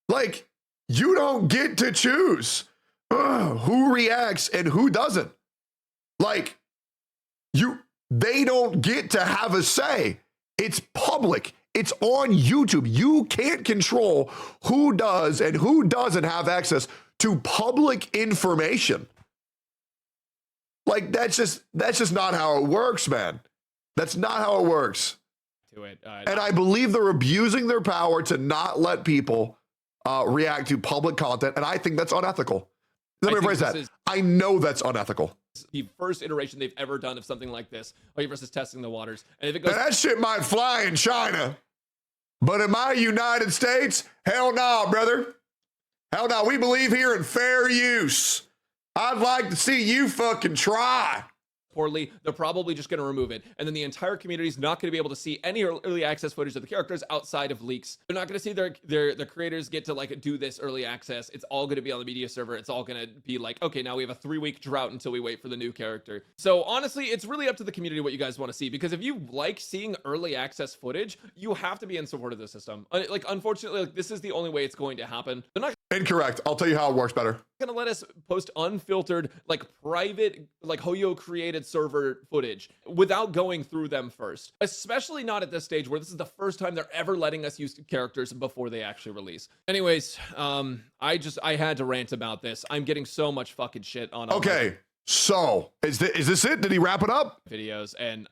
Speaker 1: Like, you don't get to choose who reacts and who doesn't. Like, they don't get to have a say. It's public. It's on YouTube. You can't control who does and who doesn't have access to public information. Like, that's just not how it works, man. That's not how it works.
Speaker 4: To it.
Speaker 1: And I believe they're abusing their power to not let people react to public content, and I think that's unethical. Let me rephrase that. I know that's unethical.
Speaker 4: The first iteration they've ever done of something like this. Hoyoverse is testing the waters. And if it goes,
Speaker 1: now, that shit might fly in China, but in my United States, hell no, brother. Hell no, we believe here in fair use. I'd like to see you fucking try.
Speaker 4: poorly, they're probably just going to remove it. And then the entire community is not going to be able to see any early access footage of the characters outside of leaks. They're not going to see their creators get to like do this early access. It's all going to be on the media server. It's all going to be like, okay, now we have a 3-week drought until we wait for the new character. So honestly, it's really up to the community what you guys want to see, because if you like seeing early access footage, you have to be in support of the system. Like, unfortunately, like, this is the only way it's going to happen. They're not
Speaker 1: Incorrect. I'll tell you how it works better.
Speaker 4: gonna let us post unfiltered, like private, like Hoyo created server footage without going through them first, especially not at this stage where this is the first time they're ever letting us use characters before they actually release. Anyways, I had to rant about this. I'm getting so much fucking shit on
Speaker 1: Okay, so is this it? Did he wrap it up?
Speaker 4: Videos, and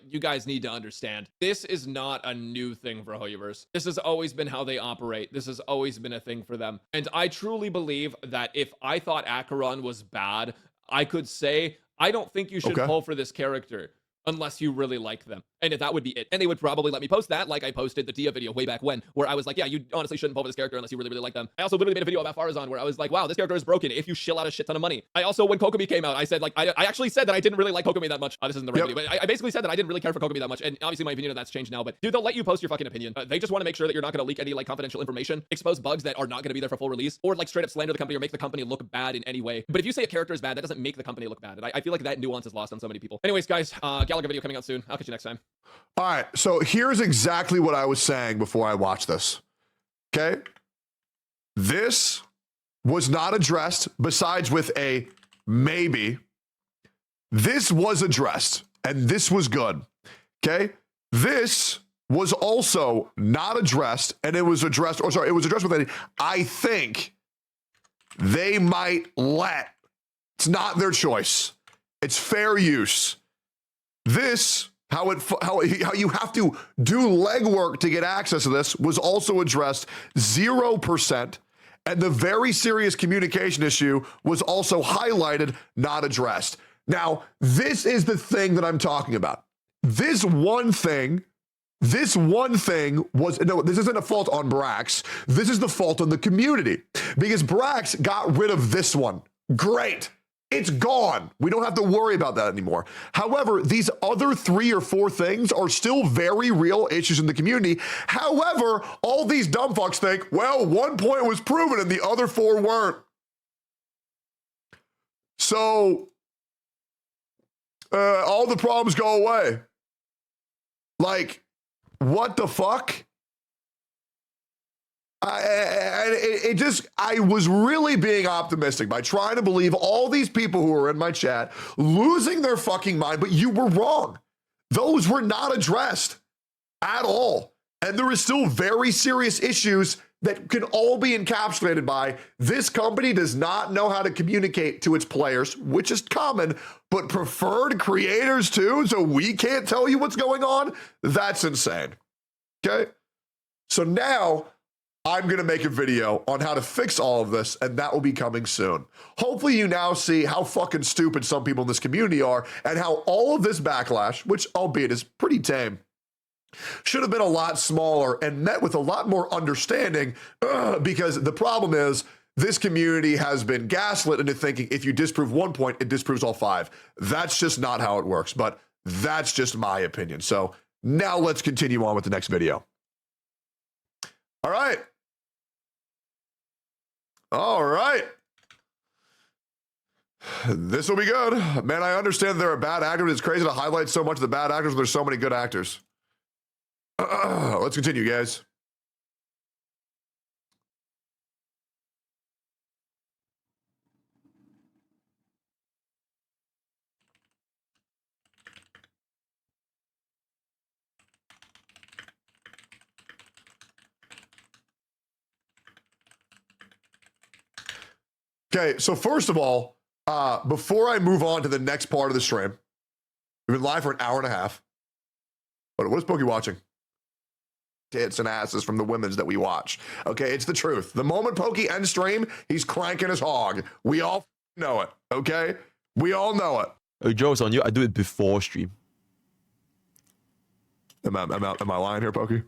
Speaker 4: you guys need to understand, this is not a new thing for Hoyoverse. This has always been how they operate. This has always been a thing for them. And I truly believe that if I thought Acheron was bad, I could say, I don't think you should pull for this character unless you really like them. And that would be it. And they would probably let me post that, like I posted the Dia video way back when, where I was like, yeah, you honestly shouldn't pull for this character unless you really, really like them. I also literally made a video about Farazan where I was like, wow, this character is broken if you shill out a shit ton of money. I also, when Kokomi came out, I said, like, I actually said that I didn't really like Kokomi that much. This isn't the right video, but I basically said that I didn't really care for Kokomi that much. And obviously my opinion of that's changed now, but dude, they'll let you post your fucking opinion. They just want to make sure that you're not going to leak any like confidential information, expose bugs that are not going to be there for full release, or like straight up slander the company or make the company look bad in any way. But if you say a character is bad, that doesn't make the company look bad. And I feel like that nuance is lost on so many people. Anyways, guys, Gallagher video coming out soon. I'll catch you next time.
Speaker 1: All right, so here's exactly what I was saying before I watched this. Okay? This was not addressed, besides with a maybe. This was addressed, and this was good. Okay? This was also not addressed, and it was addressed, or sorry, it was addressed with a, I think they might let. It's not their choice. It's fair use. This, how you have to do legwork to get access to this, was also addressed 0%, and the very serious communication issue was also highlighted, not addressed. Now, this is the thing that I'm talking about. This one thing was, no, this isn't a fault on Brax. This is the fault on the community, because Brax got rid of this one. Great. It's gone. We don't have to worry about that anymore. However, these other 3 or 4 things are still very real issues in the community. However, all these dumb fucks think, well, 1 point was proven and the other 4 weren't. So, all the problems go away. Like, what the fuck? I was really being optimistic by trying to believe all these people who were in my chat losing their fucking mind, but you were wrong. Those were not addressed at all. And there is still very serious issues that can all be encapsulated by this company does not know how to communicate to its players, which is common, but preferred creators too, so we can't tell you what's going on? That's insane. Okay? So now I'm going to make a video on how to fix all of this, and that will be coming soon. Hopefully you now see how fucking stupid some people in this community are and how all of this backlash, which albeit is pretty tame, should have been a lot smaller and met with a lot more understanding, because the problem is this community has been gaslit into thinking if you disprove 1 point, it disproves all 5. That's just not how it works, but that's just my opinion. So now let's continue on with the next video. All right. All right. This will be good. Man, I understand there are bad actors. It's crazy to highlight so much of the bad actors when there's so many good actors. Let's continue, guys. Okay, so first of all, before I move on to the next part of the stream, we've been live for an hour and a half. What is Pokey watching? Tits and asses from the women's that we watch. Okay, it's the truth. The moment Pokey ends stream, he's cranking his hog. We all know it, okay? We all know it.
Speaker 3: Oh, joke's on you. I do it before stream.
Speaker 1: Am I lying here, Pokey?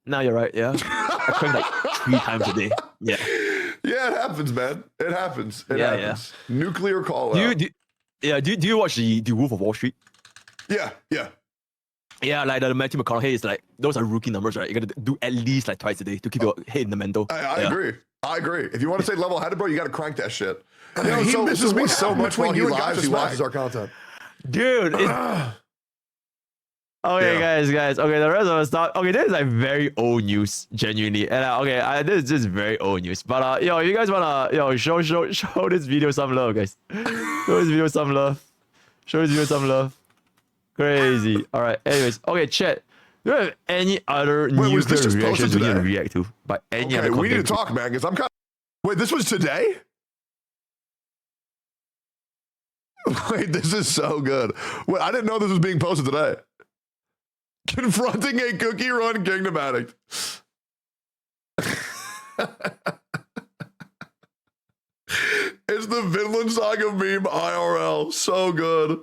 Speaker 3: Now you're right, yeah. I crank like 3 times a day. Yeah.
Speaker 1: Yeah, it happens, man. It happens. It
Speaker 3: Yeah,
Speaker 1: happens. Nuclear call
Speaker 3: Do
Speaker 1: out.
Speaker 3: do you watch the Wolf of Wall Street?
Speaker 1: Yeah.
Speaker 3: Yeah, like the Matthew McConaughey is like, those are rookie numbers, right? You gotta do at least like twice a day to keep your head in the mental.
Speaker 1: I agree. I agree. If you want to stay level-headed, bro, you got to crank that shit.
Speaker 5: You know, he misses me so much
Speaker 1: when
Speaker 5: while
Speaker 1: he
Speaker 5: he
Speaker 1: lives,
Speaker 5: lives,
Speaker 1: he
Speaker 5: he
Speaker 1: watches
Speaker 5: watches
Speaker 1: our content.
Speaker 3: Dude, okay, guys. Okay, the rest of us talk. Okay, this is like very old news, genuinely. And this is just very old news. But if you guys wanna show this video some love, guys. Show this video some love. Show this video some love. Crazy. All right. Anyways, okay, chat. Do you have any other
Speaker 1: was this
Speaker 3: nuclear
Speaker 1: just posted
Speaker 3: reactions we need to
Speaker 1: today?
Speaker 3: react to by any
Speaker 1: Okay,
Speaker 3: other
Speaker 1: we need to
Speaker 3: content?
Speaker 1: talk, man, because I'm kind of... Wait, this was today? Wait, this is so good. Wait, I didn't know this was being posted today. Confronting a cookie run kingdom addict. It's the Vinland Saga meme IRL. So good.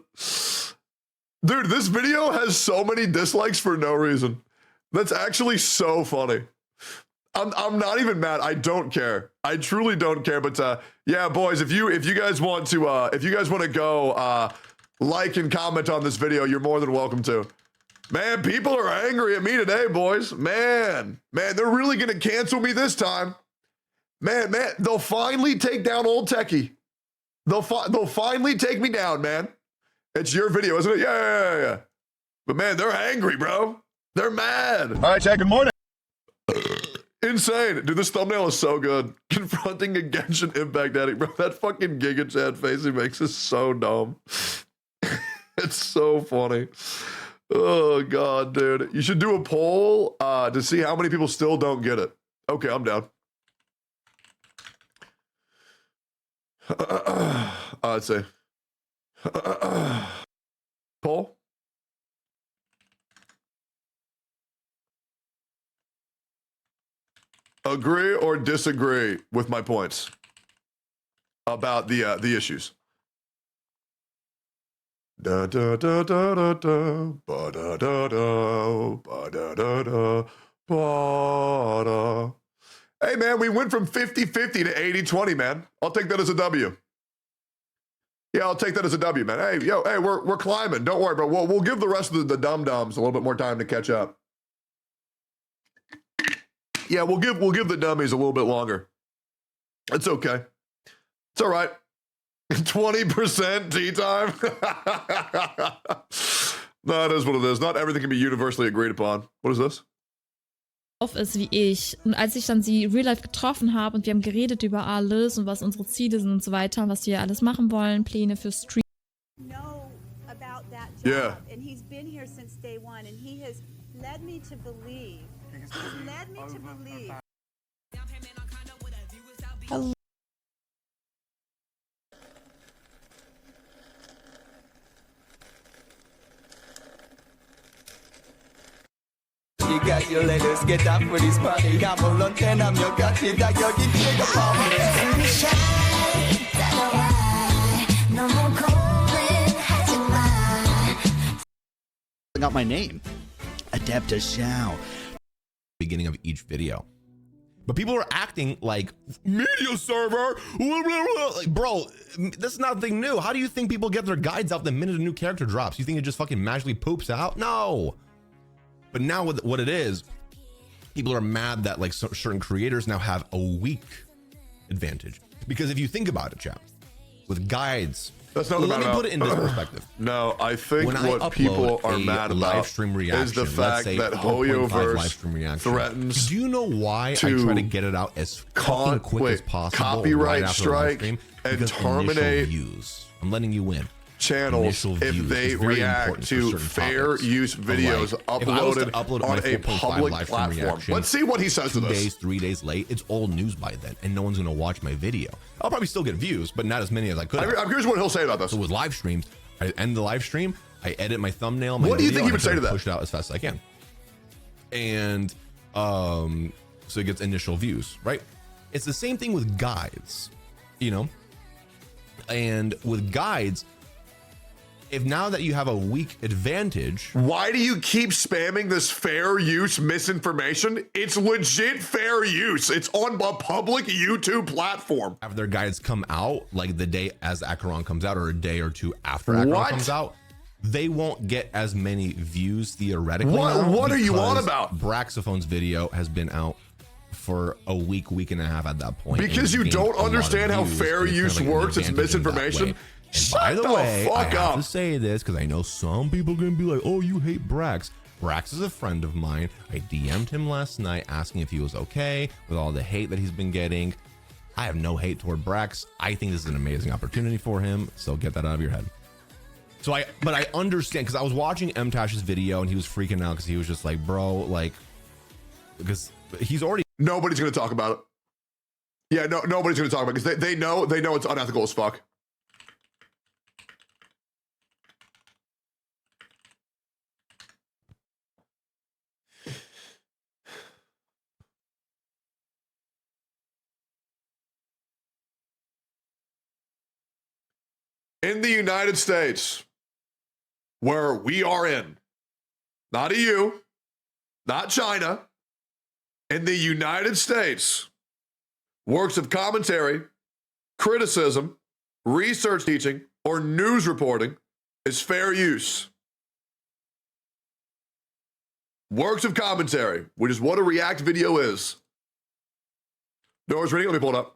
Speaker 1: Dude, this video has so many dislikes for no reason. That's actually so funny. I'm not even mad. I don't care. I truly don't care. But yeah, boys, if you guys want to go like and comment on this video, you're more than welcome to. Man, people are angry at me today, boys. Man, they're really gonna cancel me this time. Man, they'll finally take down old Techie. They'll finally take me down, man. It's your video, isn't it? Yeah. But man, they're angry, bro. They're mad.
Speaker 5: All right, Chad, good morning.
Speaker 1: Insane. Dude, this thumbnail is so good. Confronting a Genshin Impact addict, bro. That fucking Giga Chad face he makes is so dumb. It's so funny. Oh, God, dude. You should do a poll to see how many people still don't get it. Okay, I'm down. Let's see. Poll? Agree or disagree with my points about the issues? Da da da da da da ba da da da ba da da da ba da. Hey man, we went from 50-50 to 80-20, man. I'll take that as a W. Yeah, I'll take that as a W, man. Hey, we're climbing. Don't worry, bro. We'll give the rest of the dum-dums a little bit more time to catch up. Yeah, we'll give the dummies a little bit longer. It's okay. It's all right. 20% tea time. That is what it is. Not everything can be universally agreed upon. What is this?
Speaker 6: Ist wie ich. Und als ich dann sie real life getroffen habe und wir haben geredet über alles und was unsere Ziele sind und so weiter und was wir alles machen wollen, Pläne für Stream.
Speaker 7: Know about that job.
Speaker 1: Yeah.
Speaker 7: And he's been here since day one, and he has led me to believe led me to believe.
Speaker 8: Congratulations, get up for this party. I'm a long time, I'm your got it, that you're getting big
Speaker 9: Got my name, Adeptus Xiao.
Speaker 10: Beginning of each video, but people are acting like media server, blah, blah, blah. Like, bro, that's nothing new. How do you think people get their guides out the minute a new character drops? You think it just fucking magically poops out? No. But now with what it is, people are mad that like certain creators now have a week advantage, because if you think about it, chat, with guides,
Speaker 1: that's not
Speaker 10: let me put it in this perspective.
Speaker 1: No, I think
Speaker 10: when
Speaker 1: what people are mad about is the fact that Hoyoverse threatens.
Speaker 10: Do you know why I try to get it out as fucking quick as possible?
Speaker 1: Copyright
Speaker 10: right
Speaker 1: strike
Speaker 10: stream,
Speaker 1: and terminate
Speaker 10: views. I'm letting you in.
Speaker 1: Channels if they react to fair use videos uploaded on a public platform. Let's see what he says to this.
Speaker 10: 3 days late, it's old news by then, and no one's gonna watch my video. I'll probably still get views, but not as many as I could.
Speaker 1: I'm curious what he'll say about this.
Speaker 10: So with live streams, I end the live stream, I edit my thumbnail.
Speaker 1: What do you think he would say to that?
Speaker 10: Push it out as fast as I can, and so it gets initial views, right? It's the same thing with guides, you know, and with guides. If now that you have a weak advantage,
Speaker 1: why do you keep spamming this fair use misinformation? It's legit fair use. It's on a public YouTube platform.
Speaker 10: Have their guides come out like the day as Acheron comes out or a day or two after Acheron comes out, they won't get as many views theoretically.
Speaker 1: What are you on about?
Speaker 10: Braxophone's video has been out for a week and a half at that point.
Speaker 1: Because you don't understand how fair use works. It's misinformation.
Speaker 10: And by the way, I have to say this because I know some people are going to be like, oh, you hate Brax. Brax is a friend of mine. I DM'd him last night asking if he was okay with all the hate that he's been getting. I have no hate toward Brax. I think this is an amazing opportunity for him. So get that out of your head. But I understand, because I was watching MTash's video and he was freaking out because he was just like, bro, like, because he's already.
Speaker 1: Nobody's going to talk about it. Yeah, nobody's going to talk about it because they know it's unethical as fuck. In the United States, where we are in, not EU, not China, in the United States, works of commentary, criticism, research teaching, or news reporting is fair use. Works of commentary, which is what a React video is. Noah's reading, let me pull it up.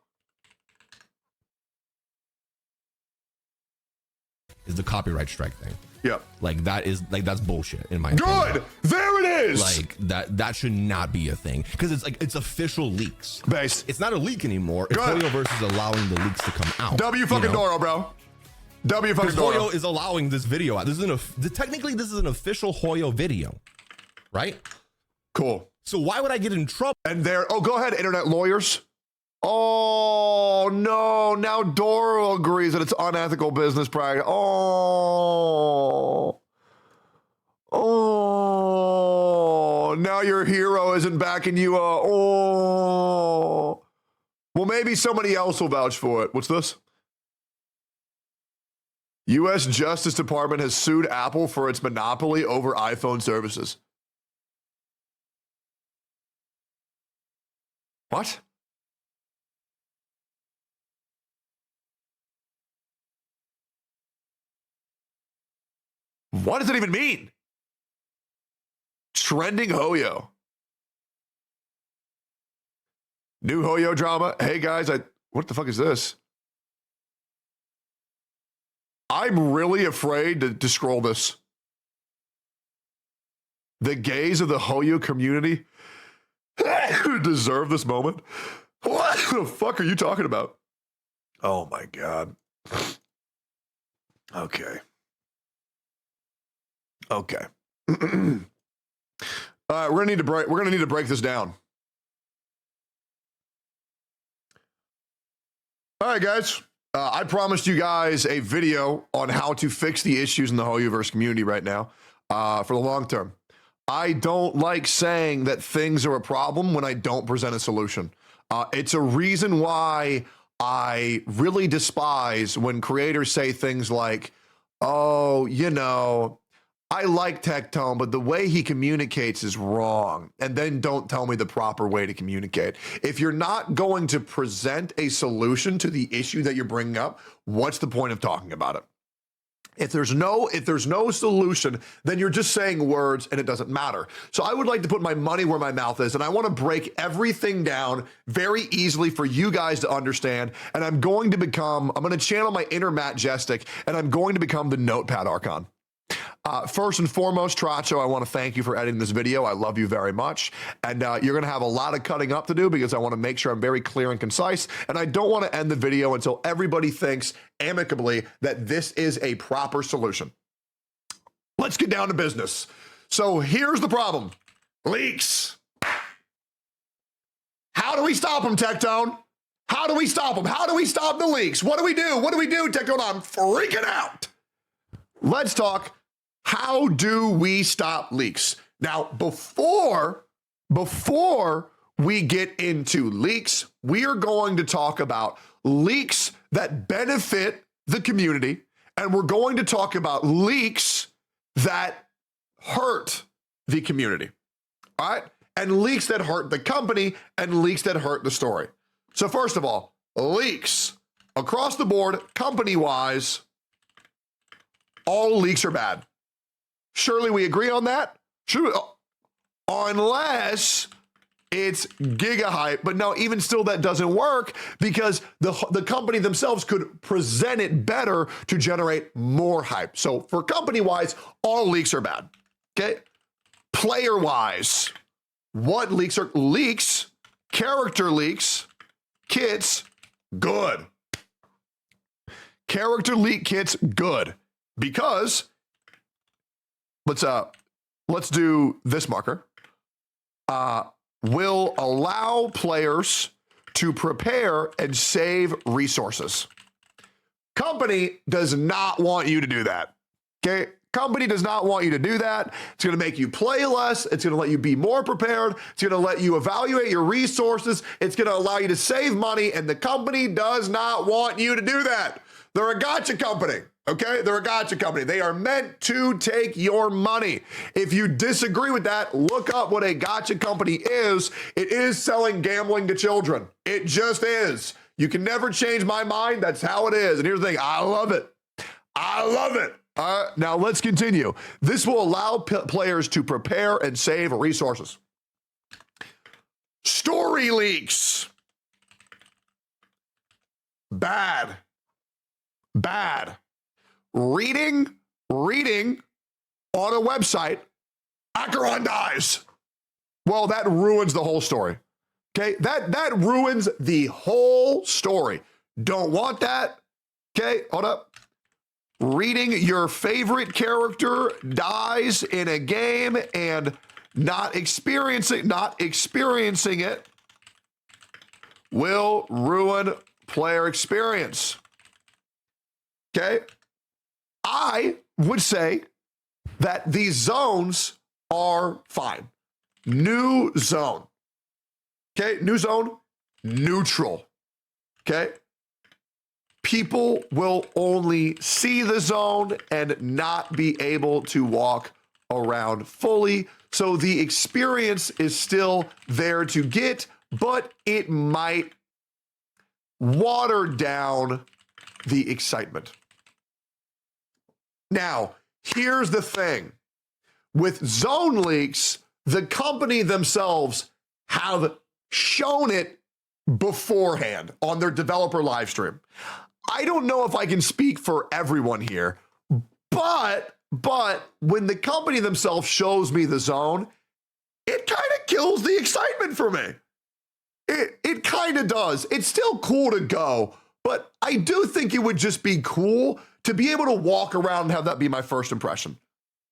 Speaker 10: Is the copyright strike thing.
Speaker 1: Yeah.
Speaker 10: Like that's bullshit in my opinion.
Speaker 1: Good. There it is.
Speaker 10: Like that should not be a thing, because it's official leaks.
Speaker 1: Based.
Speaker 10: It's not a leak anymore. It's Hoyoverse is allowing the leaks to come out.
Speaker 1: W fucking Doro, bro. W fucking Doro.
Speaker 10: Hoyo is allowing this video out. This is technically this is an official Hoyo video, right?
Speaker 1: Cool.
Speaker 10: So why would I get in trouble?
Speaker 1: And go ahead, internet lawyers. Oh no, now Doro agrees that it's unethical business practice. Oh, now your hero isn't backing you up. Oh, well, maybe somebody else will vouch for it. What's this? U.S. Justice Department has sued Apple for its monopoly over iPhone services. What? What does it even mean? Trending Hoyo. New Hoyo drama. Hey guys, what the fuck is this? I'm really afraid to scroll this. The gays of the Hoyo community deserve this moment. What the fuck are you talking about? Oh my God. Okay. Okay. All right, we're gonna need to break this down. All right, guys. I promised you guys a video on how to fix the issues in the Hoyoverse community right now for the long term. I don't like saying that things are a problem when I don't present a solution. It's a reason why I really despise when creators say things like, oh, you know, I like Tectone, but the way he communicates is wrong. And then don't tell me the proper way to communicate. If you're not going to present a solution to the issue that you're bringing up, what's the point of talking about it? If there's no solution, then you're just saying words and it doesn't matter. So I would like to put my money where my mouth is, and I want to break everything down very easily for you guys to understand. And I'm going to channel my inner Matt Jestik, and I'm going to become the Notepad Archon. First and foremost, Tracho, I want to thank you for editing this video. I love you very much. And you're going to have a lot of cutting up to do because I want to make sure I'm very clear and concise. And I don't want to end the video until everybody thinks amicably that this is a proper solution. Let's get down to business. So here's the problem. Leaks. How do we stop them, Tectone? How do we stop them? How do we stop the leaks? What do we do? What do we do, Tectone? I'm freaking out. Let's talk. How do we stop leaks? Now, before we get into leaks, we are going to talk about leaks that benefit the community, and we're going to talk about leaks that hurt the community. All right? And leaks that hurt the company and leaks that hurt the story. So first of all, leaks across the board, company-wise, all leaks are bad. Surely we agree on that? Sure. Unless it's giga hype, but no, even still that doesn't work because the company themselves could present it better to generate more hype. So for company-wise, all leaks are bad, okay? Player-wise, what leaks are? Leaks, character leaks, kits, good. Character leak kits, good. Because let's do this marker. Will allow players to prepare and save resources. Company does not want you to do that. Okay? Company does not want you to do that. It's going to make you play less. It's going to let you be more prepared. It's going to let you evaluate your resources. It's going to allow you to save money, and the company does not want you to do that. They're a gacha company. Okay, they're a gacha company. They are meant to take your money. If you disagree with that, look up what a gacha company is. It is selling gambling to children. It just is. You can never change my mind. That's how it is. And here's the thing. I love it. I love it. Now let's continue. This will allow players to prepare and save resources. Story leaks. Bad. Bad. Reading on a website, Acheron dies. Well, that ruins the whole story. Okay, that ruins the whole story. Don't want that. Okay, hold up. Reading your favorite character dies in a game and not experiencing it will ruin player experience. Okay? I would say that these zones are fine. New zone. Okay, new zone, neutral. Okay? People will only see the zone and not be able to walk around fully. So the experience is still there to get, but it might water down the excitement. Now, here's the thing. With zone leaks, the company themselves have shown it beforehand on their developer live stream. I don't know if I can speak for everyone here, but when the company themselves shows me the zone, it kind of kills the excitement for me. It kind of does. It's still cool to go, but I do think it would just be cool to be able to walk around and have that be my first impression.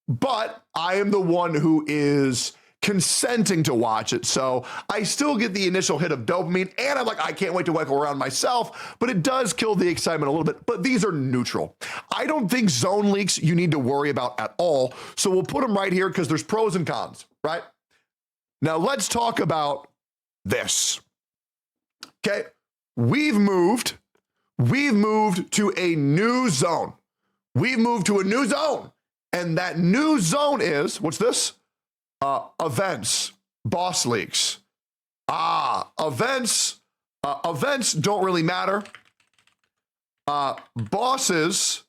Speaker 1: But I am the one who is consenting to watch it. So I still get the initial hit of dopamine, and I'm like, I can't wait to wiggle around myself, but it does kill the excitement a little bit. But these are neutral. I don't think zone leaks you need to worry about at all. So we'll put them right here because there's pros and cons, right? Now let's talk about this. Okay, we've moved to a new zone. We've moved to a new zone. And that new zone is, what's this? Events, boss leaks. Events don't really matter. Bosses,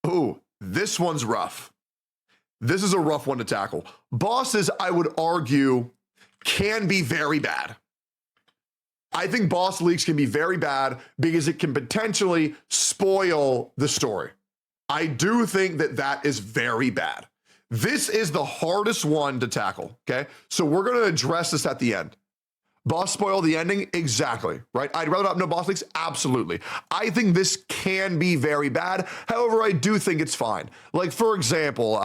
Speaker 1: ooh, this one's rough. This is a rough one to tackle. Bosses, I would argue, can be very bad. I think boss leaks can be very bad because it can potentially spoil the story. I do think that that is very bad. This is the hardest one to tackle, okay? So we're going to address this at the end. Boss spoil the ending? Exactly, right? I'd rather not have no boss leaks? Absolutely. I think this can be very bad. However, I do think it's fine. Like, for example,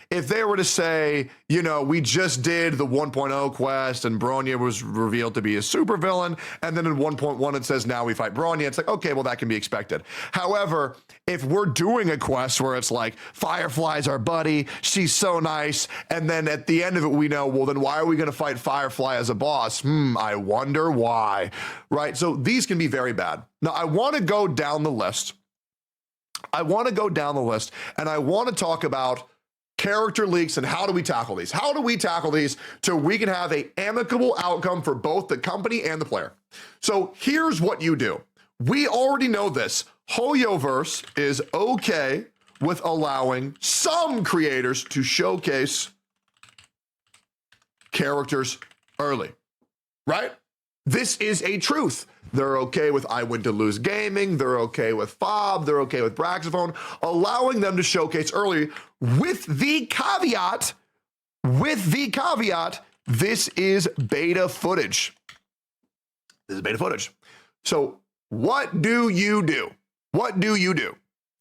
Speaker 1: if they were to say, you know, we just did the 1.0 quest and Bronya was revealed to be a supervillain, and then in 1.1 it says now we fight Bronya, it's like, okay, well, that can be expected. However, if we're doing a quest where it's like, Firefly's our buddy, she's so nice, and then at the end of it we know, well, then why are we going to fight Firefly as a boss? I wonder why, right? So these can be very bad. Now, I want to go down the list. And I want to talk about character leaks and how do we tackle these? How do we tackle these so we can have an amicable outcome for both the company and the player? So here's what you do. We already know this. Hoyoverse is okay with allowing some creators to showcase characters early. Right? This is a truth. They're okay with I Win to Lose Gaming. They're okay with Fob. They're okay with Braxophone, allowing them to showcase early with the caveat, this is beta footage. So what do you do?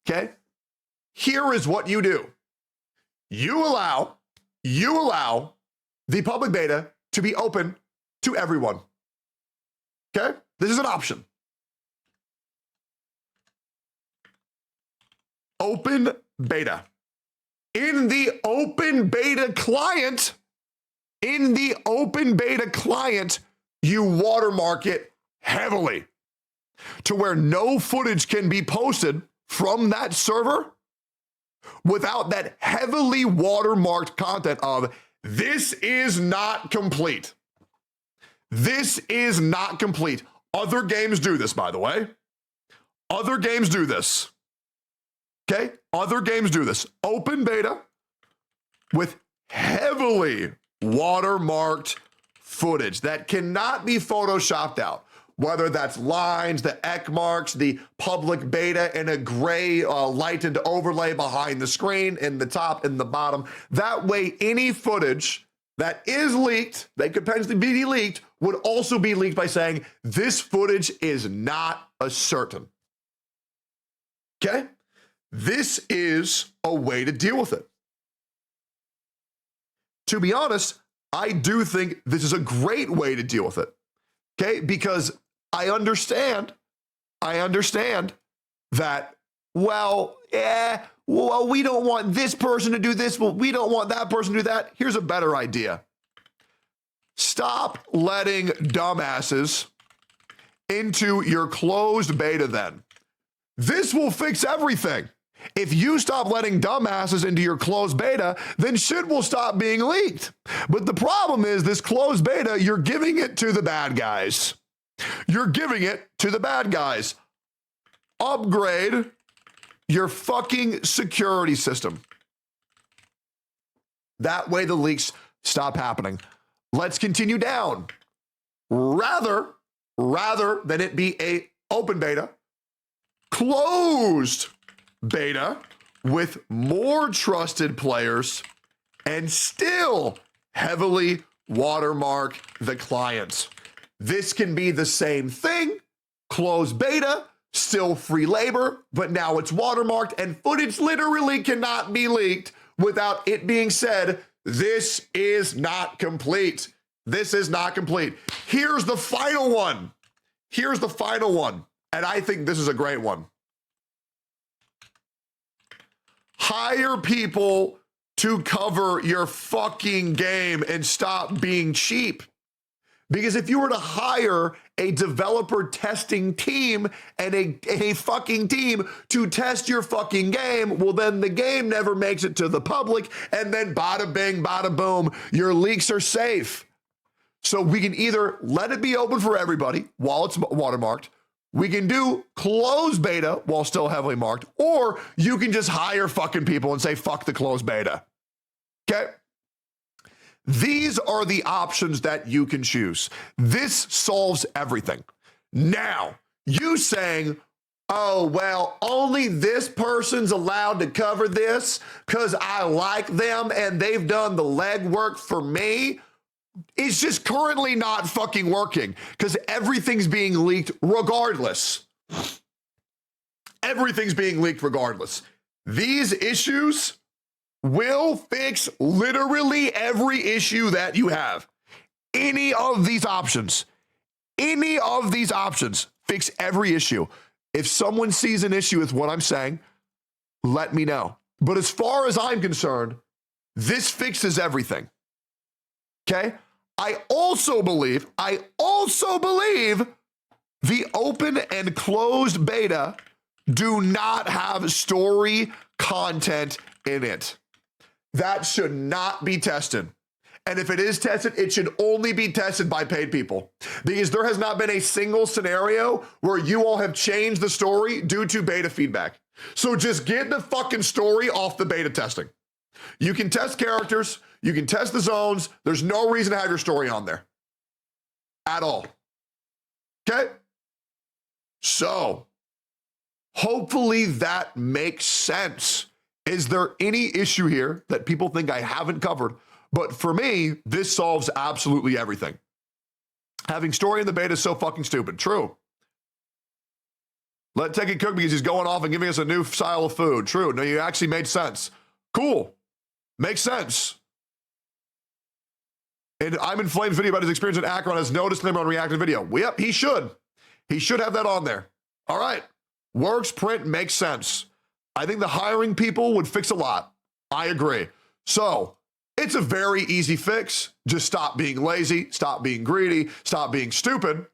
Speaker 1: Okay? Here is what you do. You allow the public beta to be open to everyone. Okay? This is an option. Open beta. In the open beta client, you watermark it heavily to where no footage can be posted from that server without that heavily watermarked content of this is not complete. This is not complete. Other games do this, by the way. Other games do this. Okay? Other games do this. Open beta with heavily watermarked footage that cannot be photoshopped out. Whether that's lines, the EC marks, the public beta, and a gray lightened overlay behind the screen, in the top, in the bottom. That way, any footage that is leaked, that could potentially be leaked, would also be leaked by saying this footage is not a certain. Okay? This is a way to deal with it. To be honest, I do think this is a great way to deal with it. Okay? Because I understand that, well, we don't want this person to do this, but we don't want that person to do that. Here's a better idea. Stop letting dumbasses into your closed beta then. This will fix everything. If you stop letting dumbasses into your closed beta, then shit will stop being leaked. But the problem is this closed beta, you're giving it to the bad guys. Upgrade your fucking security system. That way the leaks stop happening. Let's continue down. Rather than it be a open beta, closed beta with more trusted players and still heavily watermark the client. This can be the same thing. Closed beta, still free labor, but now it's watermarked and footage literally cannot be leaked without it being said, This is not complete. This is not complete. Here's the final one. Here's the final one. And I think this is a great one. Hire people to cover your fucking game and stop being cheap. Because if you were to hire a developer testing team and a fucking team to test your fucking game, well, then the game never makes it to the public, and then bada bing, bada boom, your leaks are safe. So we can either let it be open for everybody while it's watermarked, we can do closed beta while still heavily marked, or you can just hire fucking people and say, fuck the closed beta. Okay? These are the options that you can choose. This solves everything. Now, you saying, oh, well, only this person's allowed to cover this because I like them and they've done the legwork for me. It's just currently not fucking working because everything's being leaked regardless. Everything's being leaked regardless. These issues will fix literally every issue that you have. Any of these options fix every issue. If someone sees an issue with what I'm saying, let me know. But as far as I'm concerned, this fixes everything. Okay? I also believe the open and closed beta do not have story content in it. That should not be tested. And if it is tested, it should only be tested by paid people. Because there has not been a single scenario where you all have changed the story due to beta feedback. So just get the fucking story off the beta testing. You can test characters, you can test the zones. There's no reason to have your story on there at all. Okay? So hopefully that makes sense. Is there any issue here that people think I haven't covered? But for me, this solves absolutely everything. Having story in the beta is so fucking stupid. True. Let Techie cook because he's going off and giving us a new style of food. True. No, you actually made sense. Cool. Makes sense. And I'm in Flame's video about his experience in Akron has no disclaimer on reactive video. Yep, he should. He should have that on there. All right. Works, print, makes sense. I think the hiring people would fix a lot. I agree. So it's a very easy fix. Just stop being lazy, stop being greedy, stop being stupid.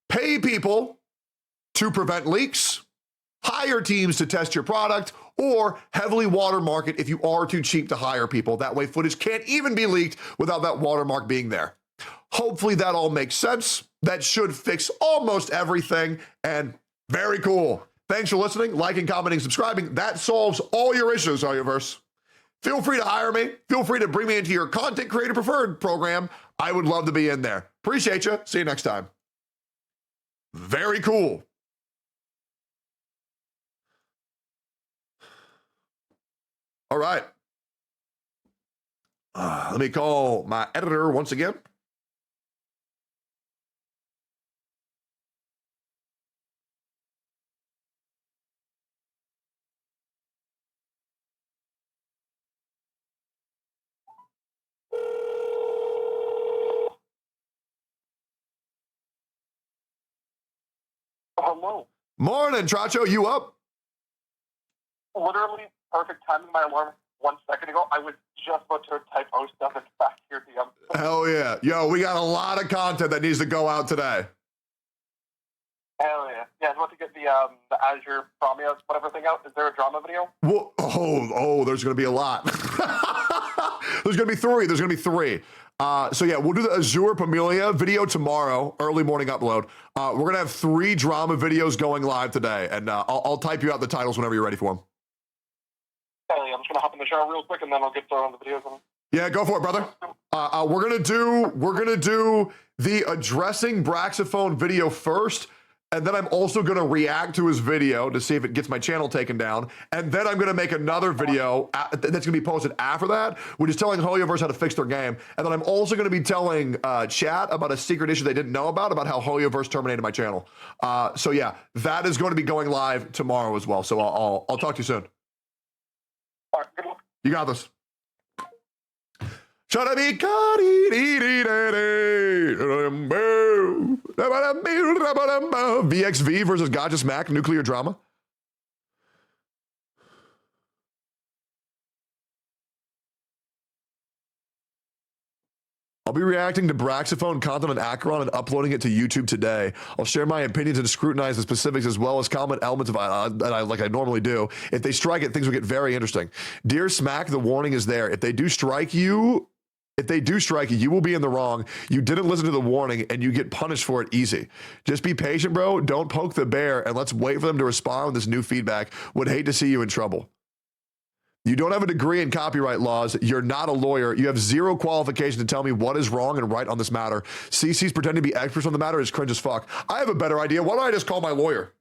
Speaker 1: Pay people to prevent leaks, hire teams to test your product, or heavily watermark it if you are too cheap to hire people. That way footage can't even be leaked without that watermark being there. Hopefully that all makes sense. That should fix almost everything, and very cool. Thanks for listening, liking, commenting, subscribing. That solves all your issues, Hoyoverse. Feel free to hire me. Feel free to bring me into your content creator preferred program. I would love to be in there. Appreciate you. See you next time. Very cool. All right. Let me call my editor once again.
Speaker 11: Hello.
Speaker 1: Morning, Tracho. You up?
Speaker 11: Literally perfect timing. My alarm 1 second ago. I was just about to type O stuff and back here DM.
Speaker 1: Hell yeah. Yo, we got a lot of content that needs to go out today.
Speaker 11: Hell yeah. Yeah, I was about to get the Azure Promelia, whatever thing out. Is there a drama video?
Speaker 1: Well, there's going to be a lot. There's going to be three. So yeah, we'll do the Azure Promelia video tomorrow, early morning upload. We're going to have 3 drama videos going live today, and I'll type you out the titles whenever you're ready for them.
Speaker 11: Hell yeah, I'm just going to hop in the shower real quick, and then I'll get started on the videos.
Speaker 1: Yeah, go for it, brother. We're gonna do the addressing Braxophone video first, and then I'm also gonna react to his video to see if it gets my channel taken down, and then I'm gonna make another video that's gonna be posted after that, which is telling Hoyoverse how to fix their game, and then I'm also gonna be telling chat about a secret issue they didn't know about how Hoyoverse terminated my channel. So yeah, that is going to be going live tomorrow as well. So I'll talk to you soon.
Speaker 11: All right, good luck.
Speaker 1: You got this. Should I be VXV versus Gacha Smack nuclear drama? I'll be reacting to Braxophone content on Acheron and uploading it to YouTube today. I'll share my opinions and scrutinize the specifics as well as comment elements like I normally do. If they strike it, things will get very interesting. Dear Smack, the warning is there. If they do strike you, you will be in the wrong. You didn't listen to the warning and you get punished for it easy. Just be patient, bro. Don't poke the bear and let's wait for them to respond with this new feedback. Would hate to see you in trouble. You don't have a degree in copyright laws. You're not a lawyer. You have zero qualification to tell me what is wrong and right on this matter. CC's pretending to be experts on the matter is cringe as fuck. I have a better idea. Why don't I just call my lawyer?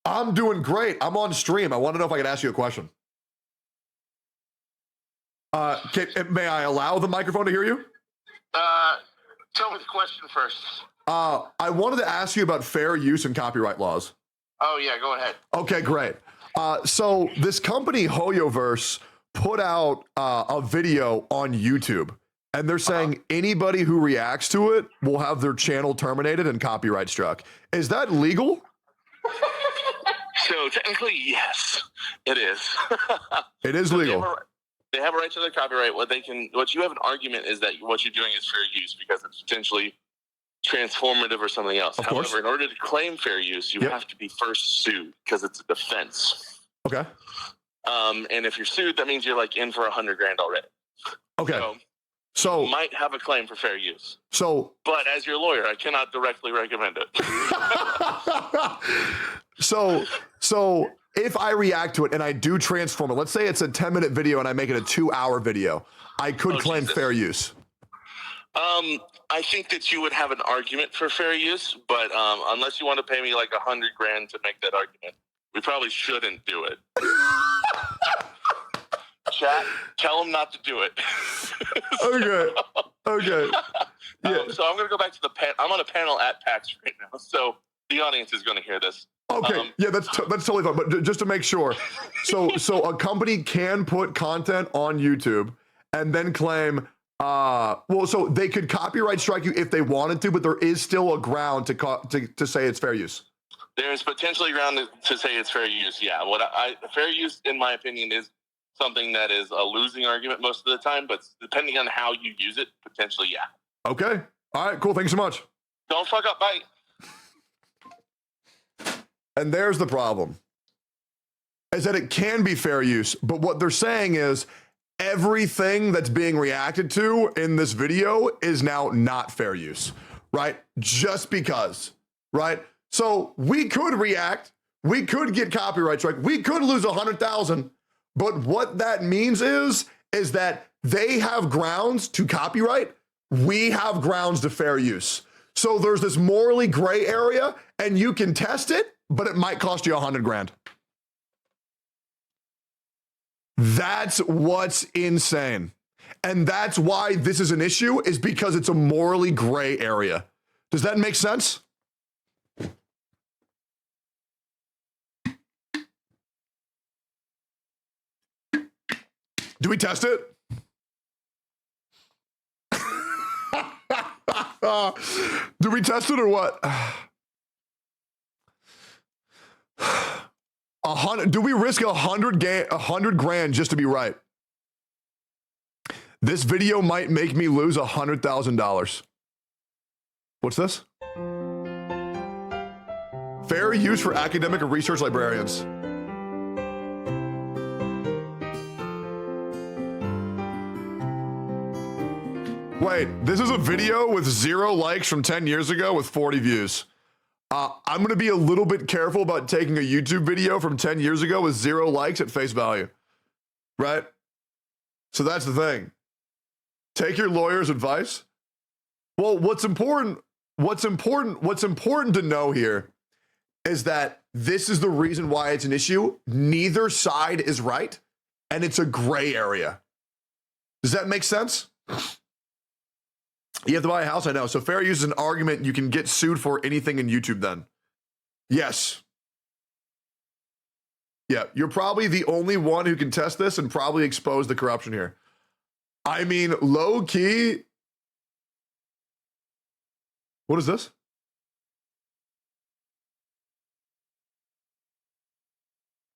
Speaker 1: I'm doing great. I'm on stream. I want to know if I can ask you a question. May I allow the microphone to hear you?
Speaker 11: Tell me the question first.
Speaker 1: I wanted to ask you about fair use and copyright laws.
Speaker 11: Oh, yeah, go ahead.
Speaker 1: Okay, great. So this company, Hoyoverse, put out a video on YouTube, and they're saying anybody who reacts to it will have their channel terminated and copyright struck. Is that legal?
Speaker 11: So technically, yes, it is.
Speaker 1: It is legal.
Speaker 11: They have a right to their copyright. What you have an argument is that what you're doing is fair use because it's potentially transformative or something else. However, in order to claim fair use, you have to be first sued because it's a defense.
Speaker 1: Okay.
Speaker 11: And if you're sued, that means you're like in for $100,000 already.
Speaker 1: Okay.
Speaker 11: So you might have a claim for fair use. But as your lawyer, I cannot directly recommend it.
Speaker 1: So if I react to it and I do transform it, let's say it's a 10-minute video and I make it a 2-hour video, I could claim fair use.
Speaker 11: I think that you would have an argument for fair use, but unless you want to pay me like $100,000 to make that argument, we probably shouldn't do it. Chat, tell them not to do it.
Speaker 1: Okay. Yeah.
Speaker 11: So I'm going to go back to the panel. I'm on a panel at PAX right now, so the audience is going to hear this.
Speaker 1: Okay, yeah, that's totally fine. But just to make sure, so a company can put content on YouTube and then claim, so they could copyright strike you if they wanted to, but there is still a ground to say it's fair use.
Speaker 11: There's potentially ground to say it's fair use. Yeah, fair use, in my opinion, is something that is a losing argument most of the time, but depending on how you use it, potentially, yeah.
Speaker 1: Okay. All right, cool. Thanks so much.
Speaker 11: Don't fuck up. Bye.
Speaker 1: And there's the problem, is that it can be fair use, but what they're saying is everything that's being reacted to in this video is now not fair use, right? Just because, right? So we could react, we could get copyright strike, we could lose 100,000, but what that means is that they have grounds to copyright, we have grounds to fair use. So there's this morally gray area and you can test it, but it might cost you $100,000. That's what's insane. And that's why this is an issue, is because it's a morally gray area. Does that make sense? Do we test it? Do we test it or what? Do we risk $100,000 just to be right? This video might make me lose $100,000. What's this? Fair use for academic and research librarians. Wait, this is a video with 0 likes from 10 years ago with 40 views. I'm going to be a little bit careful about taking a YouTube video from 10 years ago with 0 likes at face value, right? So that's the thing. Take your lawyer's advice. Well, what's important to know here is that This is the reason why it's an issue. Neither side is right, and it's a gray area. Does that make sense? You have to buy a house, I know. So fair use is an argument you can get sued for anything in YouTube then. Yes. Yeah, you're probably the only one who can test this and probably expose the corruption here. I mean, low key. What is this?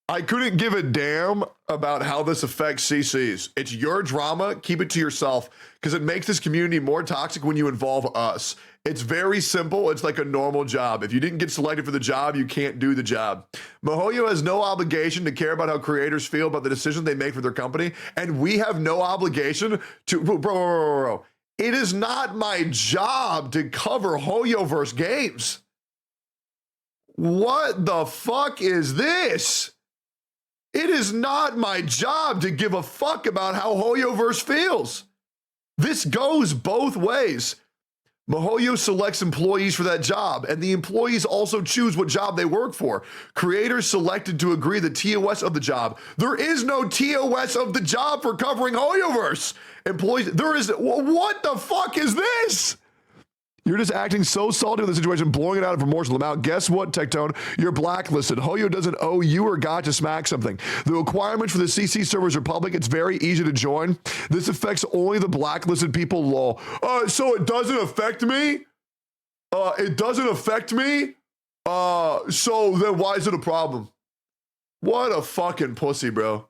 Speaker 1: I couldn't give a damn about how this affects CCs. It's your drama. Keep it to yourself because it makes this community more toxic when you involve us. It's very simple. It's like a normal job. If you didn't get selected for the job, you can't do the job. Mihoyo has no obligation to care about how creators feel about the decisions they make for their company, and we have no obligation to... Bro. It is not my job to cover Hoyoverse games. What the fuck is this? It is not my job to give a fuck about how Hoyoverse feels. This goes both ways. Mihoyo selects employees for that job, and the employees also choose what job they work for. Creators selected to agree the TOS of the job. There is no TOS of the job for covering Hoyoverse. Employees, there is, what the fuck is this? You're just acting so salty with the situation, blowing it out of a proportional amount. Guess what, Tectone? You're blacklisted. Hoyo doesn't owe you or Gacha smack something. The requirements for the CC servers are public. It's very easy to join. This affects only the blacklisted people, lol. So it doesn't affect me? It doesn't affect me? So then why is it a problem? What a fucking pussy, bro.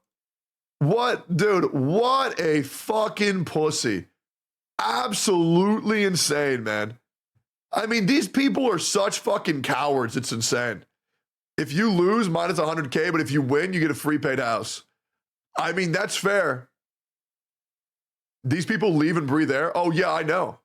Speaker 1: What, dude, what a fucking pussy. Absolutely insane, man. I mean, these people are such fucking cowards. It's insane. If you lose, minus 100K, but if you win, you get a free paid house. I mean, that's fair. These people leave and breathe air. Oh yeah, I know.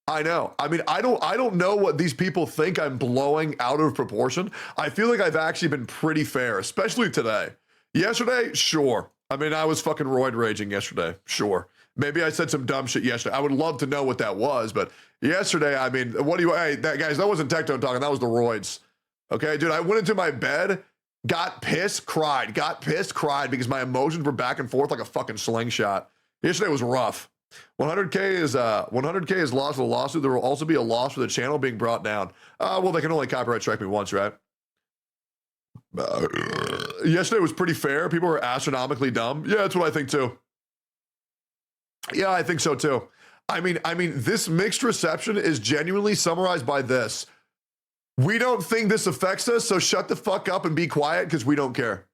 Speaker 1: I mean, I don't know what these people think I'm blowing out of proportion. I feel like I've actually been pretty fair, especially today. Yesterday, sure. I mean, I was fucking roid raging yesterday. Sure. Maybe I said some dumb shit yesterday. I would love to know what that was, but yesterday, I mean, hey, guys, that wasn't Tectone talking, that was the roids. Okay, dude, I went into my bed, got pissed, cried because my emotions were back and forth like a fucking slingshot. Yesterday was rough. 100K is lost for the lawsuit. There will also be a loss for the channel being brought down. Well, they can only copyright strike me once, right? Yesterday was pretty fair. People were astronomically dumb. Yeah, that's what I think too. Yeah, I think so too. I mean, this mixed reception is genuinely summarized by this. We don't think this affects us, so shut the fuck up and be quiet because we don't care.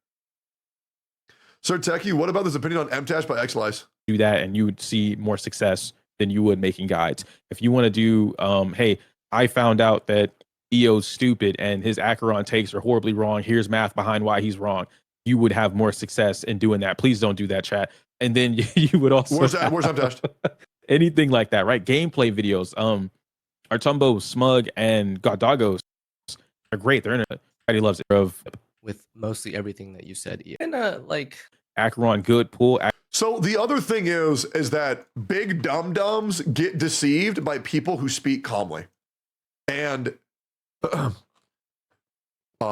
Speaker 1: Sir Techie, what about this opinion on MTash by Xlice?
Speaker 12: Do that and you would see more success than you would making guides. If you want to do, hey, I found out that EO's stupid and his Acheron takes are horribly wrong. Here's math behind why he's wrong. You would have more success in doing that. Please don't do that, chat. And then you would also
Speaker 1: Where's MTash?
Speaker 12: Anything like that, right? Gameplay videos. Artumbo, Smug, and Godagos are great. They're in it. Everybody loves it.
Speaker 13: With mostly everything that you said, Ian. And like
Speaker 12: Acheron, good pool.
Speaker 1: So the other thing is that big dum-dums get deceived by people who speak calmly. And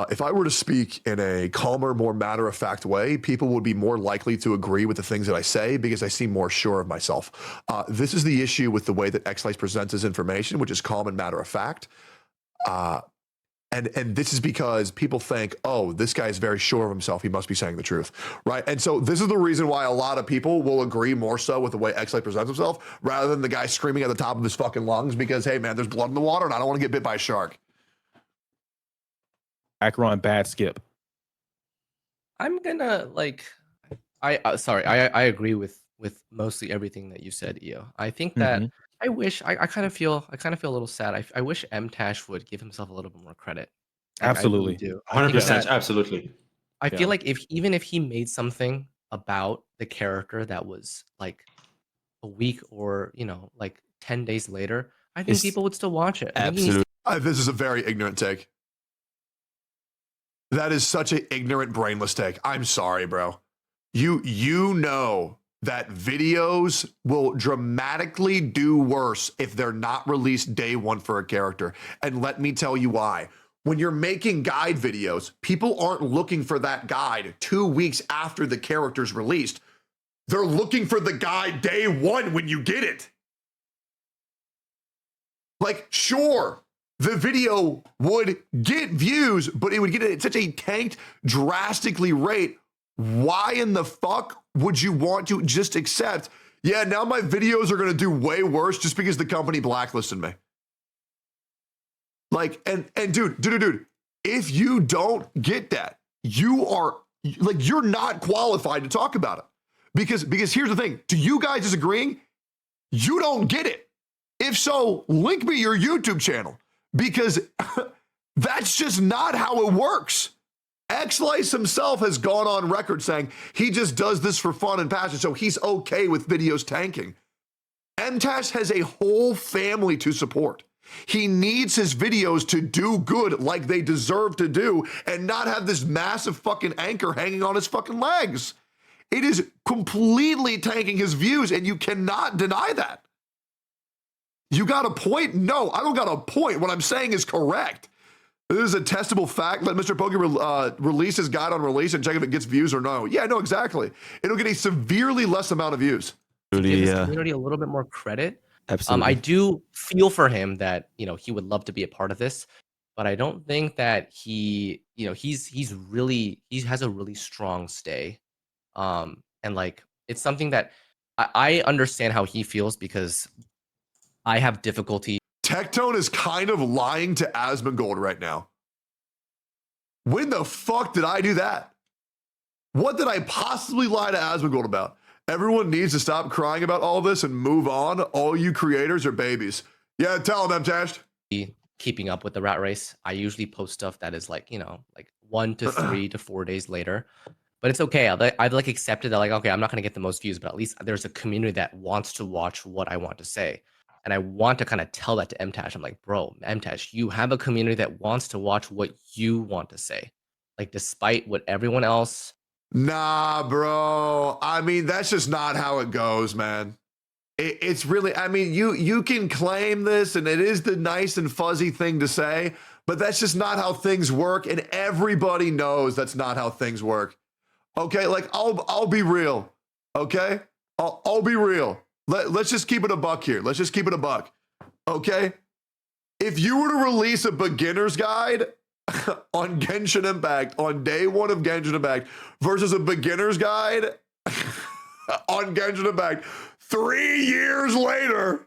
Speaker 1: if I were to speak in a calmer, more matter-of-fact way, people would be more likely to agree with the things that I say because I seem more sure of myself. This is the issue with the way that Xlice presents his information, which is calm and matter-of-fact. And this is because people think, oh, this guy is very sure of himself. He must be saying the truth, right? And so this is the reason why a lot of people will agree more so with the way Xlice presents himself rather than the guy screaming at the top of his fucking lungs because, hey, man, there's blood in the water and I don't want to get bit by a shark.
Speaker 12: Acheron, bad skip.
Speaker 13: I'm gonna I agree with mostly everything that you said, EO. I think that I wish I kind of feel a little sad. I wish MTash would give himself a little bit more credit.
Speaker 12: Absolutely.
Speaker 13: I really do.
Speaker 14: 100%, absolutely.
Speaker 13: I feel like even if he made something about the character that was like a week or like 10 days later, I think people would still watch it.
Speaker 1: Absolutely. This is a very ignorant take. That is such an ignorant, brainless take. I'm sorry, bro. You know that videos will dramatically do worse if they're not released day one for a character. And let me tell you why. when you're making guide videos, people aren't looking for that guide 2 weeks after the character's released. They're looking for the guide day one when you get it. Like, sure, the video would get views, but it would get it at such a tanked, drastically rate. Why in the fuck would you want to just accept, yeah, now my videos are going to do way worse just because the company blacklisted me? Like, and dude, if you don't get that, you are, like, you're not qualified to talk about it. Because here's the thing, to you guys disagreeing, you don't get it. If so, link me your YouTube channel, because that's just not how it works. X-Lice himself has gone on record saying he just does this for fun and passion, so he's okay with videos tanking. MTash has a whole family to support. He needs his videos to do good like they deserve to do and not have this massive fucking anchor hanging on his fucking legs. It is completely tanking his views, and you cannot deny that. You got a point? No, I don't got a point. What I'm saying is correct. This is a testable fact. Let Mr. Pokey release his guide on release and check if it gets views or no. Yeah, no, exactly. It'll get a severely less amount of views.
Speaker 13: Give his community a little bit more credit.
Speaker 3: Absolutely.
Speaker 13: I do feel for him that, you know, he would love to be a part of this, but I don't think that he, you know, he has a really strong stay. And like, it's something that I understand how he feels, because I have difficulty.
Speaker 1: Tectone is kind of lying to Asmongold right now. When the fuck did I do that? What did I possibly lie to Asmongold about? Everyone needs to stop crying about all this and move on. All you creators are babies. Yeah, tell them, MTash.
Speaker 13: Keeping up with the rat race, I usually post stuff that is like, you know, like 1 to 3 to 4 days later. But it's okay. I've like accepted that, like, okay, I'm not going to get the most views, but at least there's a community that wants to watch what I want to say. And I want to kind of tell that to MTash. I'm like, bro, MTash, you have a community that wants to watch what you want to say. Like, despite what everyone else.
Speaker 1: Nah, bro. I mean, that's just not how it goes, man. It's really, I mean, you can claim this, and it is the nice and fuzzy thing to say, but that's just not how things work. And everybody knows that's not how things work. Okay, like, I'll be real. Okay, I'll be real. Let's just keep it a buck here. Let's just keep it a buck. Okay? If you were to release a beginner's guide on Genshin Impact on day one of Genshin Impact versus a beginner's guide on Genshin Impact 3 years later,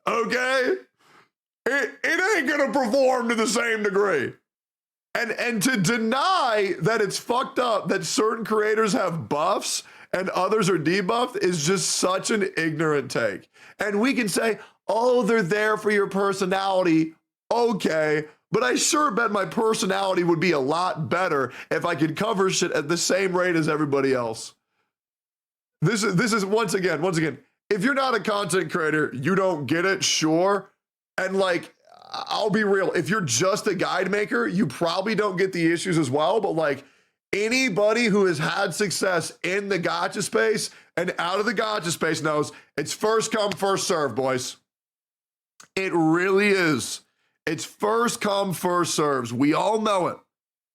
Speaker 1: okay? It ain't gonna perform to the same degree. And to deny that it's fucked up that certain creators have buffs and others are debuffed is just such an ignorant take. And we can say, oh, they're there for your personality. Okay, but I sure bet my personality would be a lot better if I could cover shit at the same rate as everybody else. This is once again, if you're not a content creator, you don't get it, sure. And like, I'll be real, if you're just a guide maker, you probably don't get the issues as well, but like, anybody who has had success in the gacha space and out of the gacha space knows it's first come, first serve, boys. It really is. It's first come, first serves. We all know it.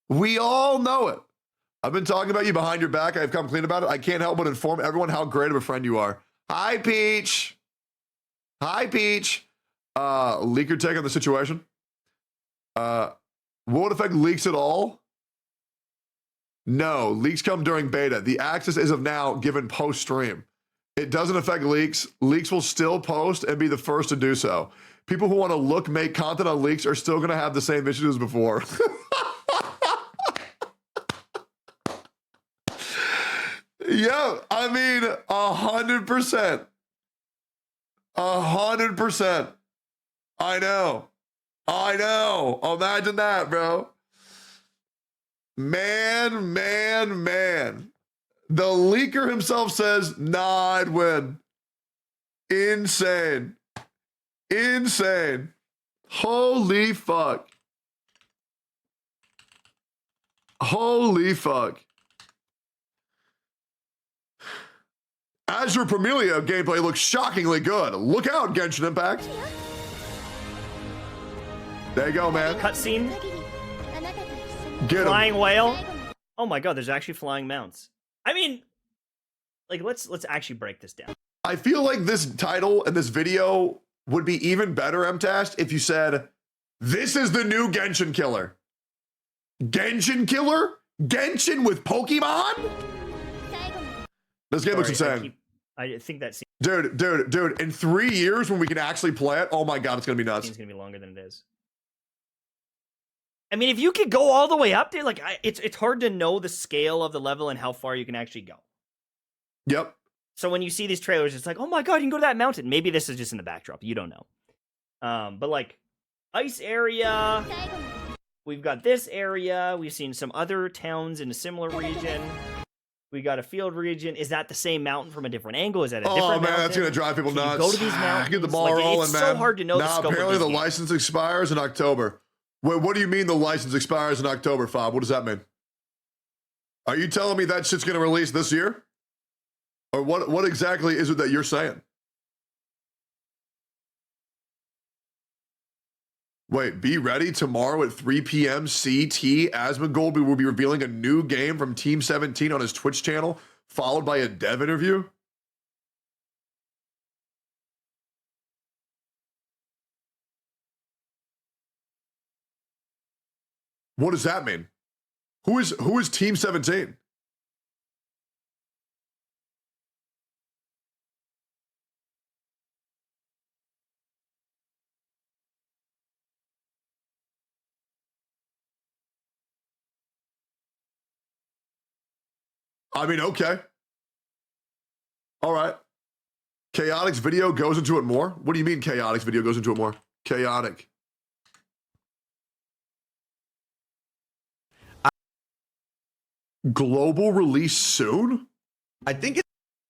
Speaker 1: We all know it. I've been talking about you behind your back. I've come clean about it. I can't help but inform everyone how great of a friend you are. Hi, Peach. Hi, Peach. Leaker take on the situation. Won't affect leaks at all. No, leaks come during beta. The access is of now given post-stream. It doesn't affect leaks. Leaks will still post and be the first to do so. People who want to make content on leaks are still going to have the same issues as before. Yeah, I mean, 100%. 100%. I know. Imagine that, bro. Man. The leaker himself says, nah, I'd win. Insane. Holy fuck. Azure Promelia gameplay looks shockingly good. Look out, Genshin Impact. There you go, man.
Speaker 14: Cutscene.
Speaker 1: Get 'em.
Speaker 14: Flying whale. Oh my god, there's actually flying mounts. I mean, like let's actually break this down.
Speaker 1: I feel like this title and this video would be even better, MTast, if you said, this is the new Genshin killer. Genshin killer? Genshin with Pokemon? This game looks insane.
Speaker 14: I think that seems
Speaker 1: Dude, in 3 years when we can actually play it, oh my god, it's gonna be nuts.
Speaker 14: It's gonna be longer than it is. I mean, if you could go all the way up there, like it's hard to know the scale of the level and how far you can actually go.
Speaker 1: Yep.
Speaker 14: So when you see these trailers, it's like, oh my god, you can go to that mountain. Maybe this is just in the backdrop. You don't know. But like, ice area. We've got this area. We've seen some other towns in a similar region. We got a field region. Is that the same mountain from a different angle? Is that a different mountain?
Speaker 1: Oh man, that's gonna drive people nuts.
Speaker 14: Go to these mountains.
Speaker 1: Get the ball rolling,
Speaker 14: it's
Speaker 1: man.
Speaker 14: so hard to know the scope
Speaker 1: apparently
Speaker 14: of
Speaker 1: the
Speaker 14: these games.
Speaker 1: license expires in October. Wait, what do you mean the license expires in October, Fob? What does that mean? Are you telling me that shit's gonna release this year? Or what exactly is it that you're saying? Wait, be ready tomorrow at 3 p.m. CT. Asmongold will be revealing a new game from Team 17 on his Twitch channel, followed by a dev interview. What does that mean? Who is Team 17? I mean, okay. All right. Chaotic's video goes into it more? What do you mean Chaotic's video goes into it more? Chaotic. Global release soon?
Speaker 3: I think it's...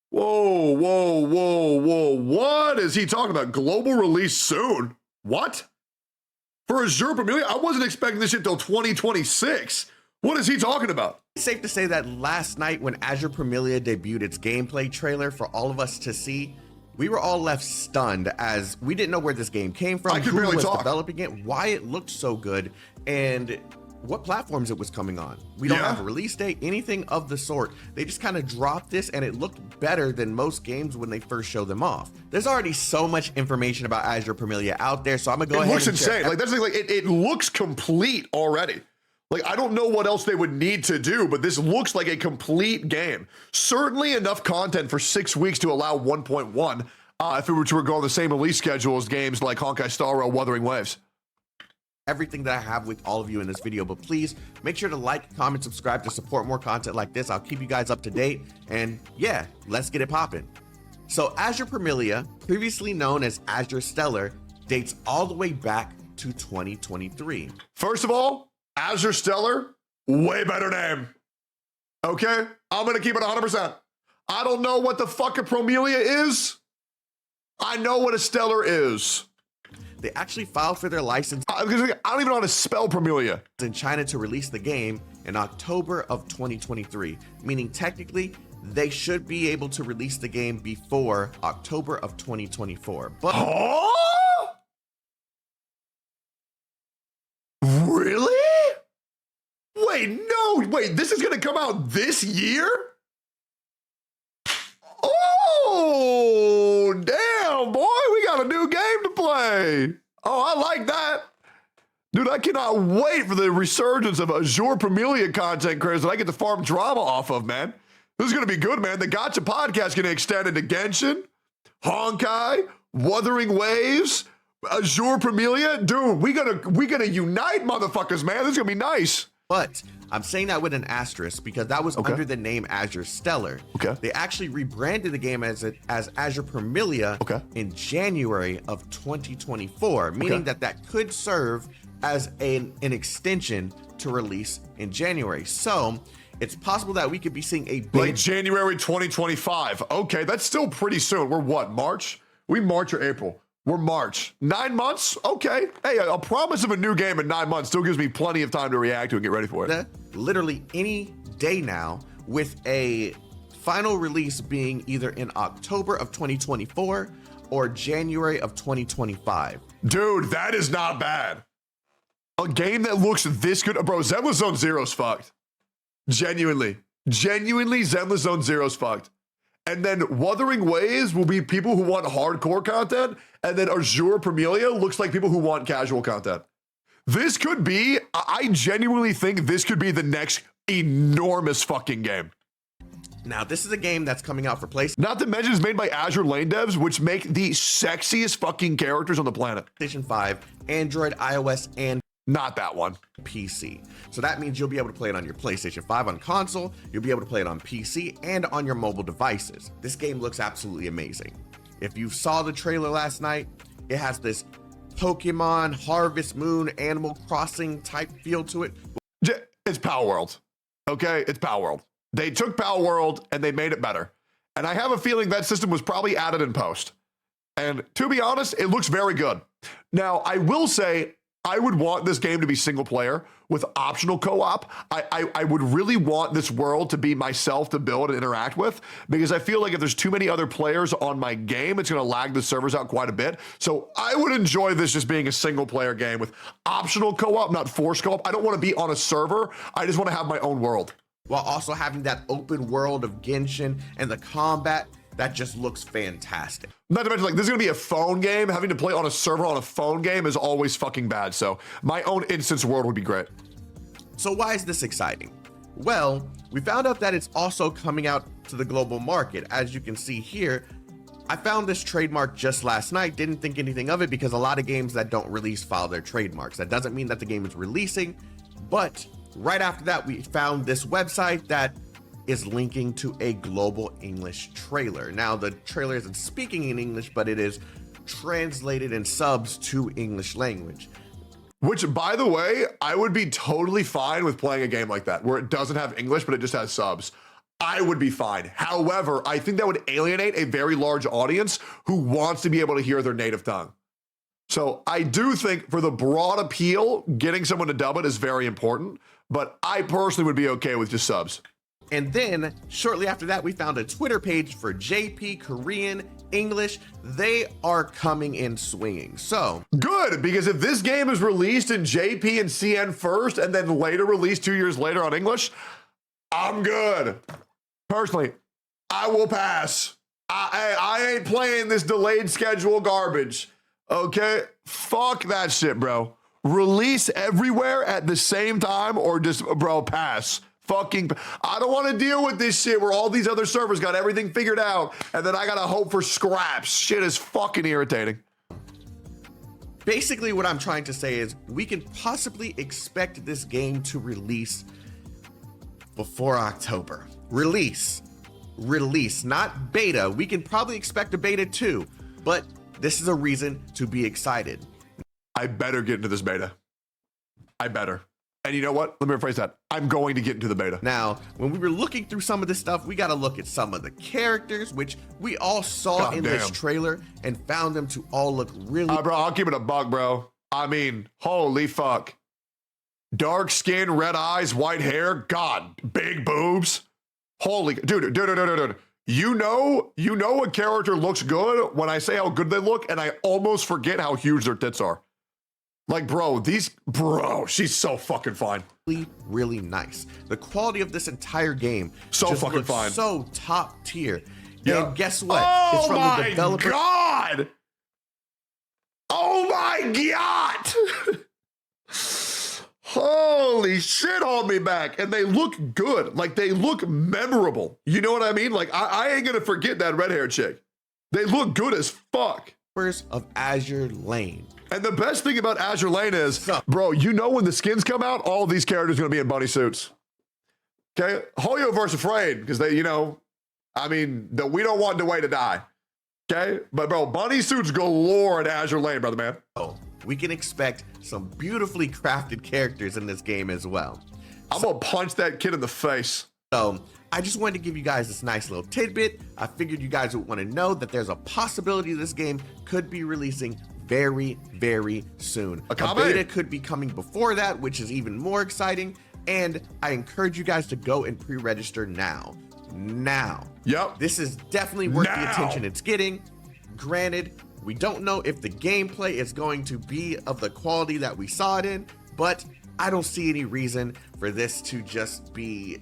Speaker 1: Whoa. What is he talking about? Global release soon? What? For Azure Promelia? I wasn't expecting this shit till 2026. What is he talking about?
Speaker 15: It's safe to say that last night when Azure Promelia debuted its gameplay trailer for all of us to see, we were all left stunned as we didn't know where this game came from, who was developing it, why it looked so good, and what platforms it was coming on. We don't have a release date, anything of the sort. They just kind of dropped this and it looked better than most games when they first show them off. There's already so much information about Azure Promelia out there, so I'm gonna go ahead and
Speaker 1: It looks insane. Like that's the thing, like it looks complete already. Like, I don't know what else they would need to do, but this looks like a complete game. Certainly enough content for 6 weeks to allow 1.1 if it were to go on the same release schedule as games like Honkai Star Rail Wuthering Waves.
Speaker 15: Everything that I have with all of you in this video, but please make sure to like, comment, subscribe to support more content like this. I'll keep you guys up to date, and yeah, let's get it popping. So Azure Promelia, previously known as Azure Stellar, dates all the way back to 2023.
Speaker 1: First of all, Azure Stellar, way better name. Okay? I'm gonna keep it 100%. I don't know what the fuck a Promelia is. I know what a Stellar is.
Speaker 15: They actually filed for their license.
Speaker 1: I don't even know how to spell Promelia.
Speaker 15: In China to release the game in October of 2023, meaning technically they should be able to release the game before October of 2024. But
Speaker 1: really? Wait, this is gonna come out this year? Oh, damn, boy, we got a new game to play. Oh, I like that. Dude, I cannot wait for the resurgence of Azure Promelia content creators that I get to farm drama off of, man. This is gonna be good, man. The Gacha podcast is gonna extend into Genshin, Honkai, Wuthering Waves, Azure Promelia. Dude, we gonna unite, motherfuckers, man. This is gonna be nice.
Speaker 15: But I'm saying that with an asterisk because that was under the name Azure Stellar.
Speaker 1: Okay.
Speaker 15: They actually rebranded the game as Azure Promelia in January of 2024, meaning that could serve as an extension to release in January. So it's possible that we could be seeing a big...
Speaker 1: Like January 2025. Okay, that's still pretty soon. We're what, March? We March or April? We're March. 9 months? Okay. Hey, a promise of a new game in 9 months still gives me plenty of time to react to and get ready for it.
Speaker 15: Literally any day now, with a final release being either in October of 2024 or January of 2025.
Speaker 1: Dude, that is not bad. A game that looks this good. Bro, Zenless Zone Zero's fucked. Genuinely, Zenless Zone Zero's fucked. And then Wuthering Waves will be people who want hardcore content. And then Azure Promelia looks like people who want casual content. This could be, I genuinely think this could be the next enormous fucking game.
Speaker 15: Now, this is a game that's coming out for PlayStation.
Speaker 1: Not to mention it's made by Azure Lane devs, which make the sexiest fucking characters on the planet.
Speaker 15: PlayStation 5, Android, iOS, and
Speaker 1: not that one.
Speaker 15: PC. So that means you'll be able to play it on your PlayStation 5 on console, you'll be able to play it on PC, and on your mobile devices. This game looks absolutely amazing. If you saw the trailer last night, it has this Pokemon, Harvest Moon, Animal Crossing type feel to it.
Speaker 1: It's Power World. Okay? It's Power World. They took Power World and they made it better. And I have a feeling that system was probably added in post. And to be honest, it looks very good. Now, I will say, I would want this game to be single player with optional co-op. I would really want this world to be myself to build and interact with, because I feel like if there's too many other players on my game, it's going to lag the servers out quite a bit. So I would enjoy this just being a single player game with optional co-op, not forced co-op. I don't want to be on a server. I just want to have my own world.
Speaker 15: While also having that open world of Genshin and the combat that just looks fantastic.
Speaker 1: Not to mention, like, this is gonna be a phone game. Having to play on a server on a phone game is always fucking bad. So my own instance world would be great.
Speaker 15: So why is this exciting? Well, we found out that it's also coming out to the global market. As you can see here, I found this trademark just last night, didn't think anything of it because a lot of games that don't release file their trademarks. That doesn't mean that the game is releasing, but right after that, we found this website that is linking to a global English trailer. Now, the trailer isn't speaking in English, but it is translated in subs to English language.
Speaker 1: Which, by the way, I would be totally fine with playing a game like that, where it doesn't have English, but it just has subs. I would be fine. However, I think that would alienate a very large audience who wants to be able to hear their native tongue. So I do think for the broad appeal, getting someone to dub it is very important, but I personally would be okay with just subs.
Speaker 15: And then shortly after that, we found a Twitter page for JP, Korean, English. They are coming in swinging. So
Speaker 1: good, because if this game is released in JP and CN first and then later released 2 years later on English, I'm good. Personally, I will pass. I ain't playing this delayed schedule garbage. Okay? Fuck that shit, bro. Release everywhere at the same time or just, bro, pass. Fucking, I don't want to deal with this shit where all these other servers got everything figured out and then I gotta hope for scraps. Shit is fucking irritating.
Speaker 15: Basically, what I'm trying to say is we can possibly expect this game to release before October. Release, not beta. We can probably expect a beta too, but this is a reason to be excited.
Speaker 1: I better get into this beta. I better. And you know what? Let me rephrase that. I'm going to get into the beta.
Speaker 15: Now, when we were looking through some of this stuff, we got to look at some of the characters, which we all saw in this trailer and found them to all look really...
Speaker 1: Bro, I'll keep it a buck, bro. I mean, holy fuck. Dark skin, red eyes, white hair. God, big boobs. Holy... Dude. You know a character looks good when I say how good they look, and I almost forget how huge their tits are. Like, bro, she's so fucking fine.
Speaker 15: Really nice. The quality of this entire game
Speaker 1: so
Speaker 15: just
Speaker 1: fucking
Speaker 15: looks
Speaker 1: fine.
Speaker 15: So top tier.
Speaker 1: Yeah.
Speaker 15: And guess what?
Speaker 1: Oh
Speaker 15: it's from
Speaker 1: my
Speaker 15: the developer.
Speaker 1: God! Oh my God! Holy shit, hold me back. And they look good. Like, they look memorable. You know what I mean? Like, I ain't gonna forget that red hair chick. They look good as fuck.
Speaker 15: Of Azure Lane.
Speaker 1: And the best thing about Azure Lane is, bro, you know when the skins come out, all these characters are going to be in bunny suits. Okay? Hoyoverse afraid, because they, we don't want the way to die. Okay? But, bro, bunny suits galore in Azure Lane, brother man.
Speaker 15: Oh, we can expect some beautifully crafted characters in this game as well.
Speaker 1: I'm going to punch that kid in the face.
Speaker 15: So, I just wanted to give you guys this nice little tidbit. I figured you guys would want to know that there's a possibility this game could be releasing very, very soon. A beta could be coming before that, which is even more exciting. And I encourage you guys to go and pre-register now.
Speaker 1: Yep.
Speaker 15: This is definitely worth the attention it's getting. Granted, we don't know if the gameplay is going to be of the quality that we saw it in, but I don't see any reason for this to just be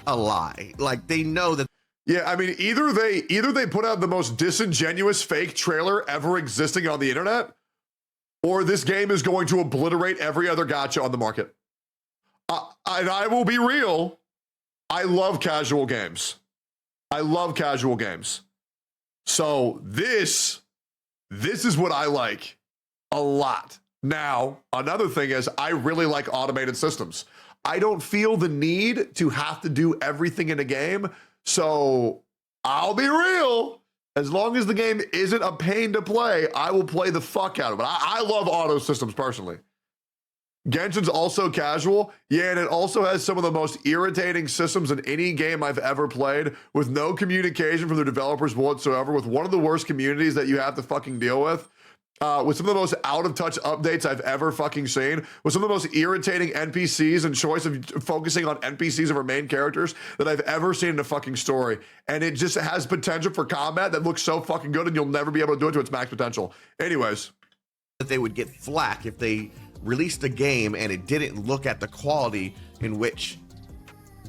Speaker 15: a lie. Like, they know that.
Speaker 1: Yeah, I mean, either they put out the most disingenuous fake trailer ever existing on the internet, or this game is going to obliterate every other gacha on the market. And I will be real, I love casual games. I love casual games. So this is what I like a lot. Now, another thing is I really like automated systems. I don't feel the need to have to do everything in a game. So I'll be real. As long as the game isn't a pain to play, I will play the fuck out of it. I love auto systems personally. Genshin's also casual. Yeah, and it also has some of the most irritating systems in any game I've ever played, with no communication from the developers whatsoever, with one of the worst communities that you have to fucking deal with some of the most out-of-touch updates I've ever fucking seen, with some of the most irritating NPCs and choice of focusing on NPCs over main characters that I've ever seen in a fucking story. And it just has potential for combat that looks so fucking good, and you'll never be able to do it to its max potential. Anyways.
Speaker 15: That they would get flack if they released a game and it didn't look at the quality in which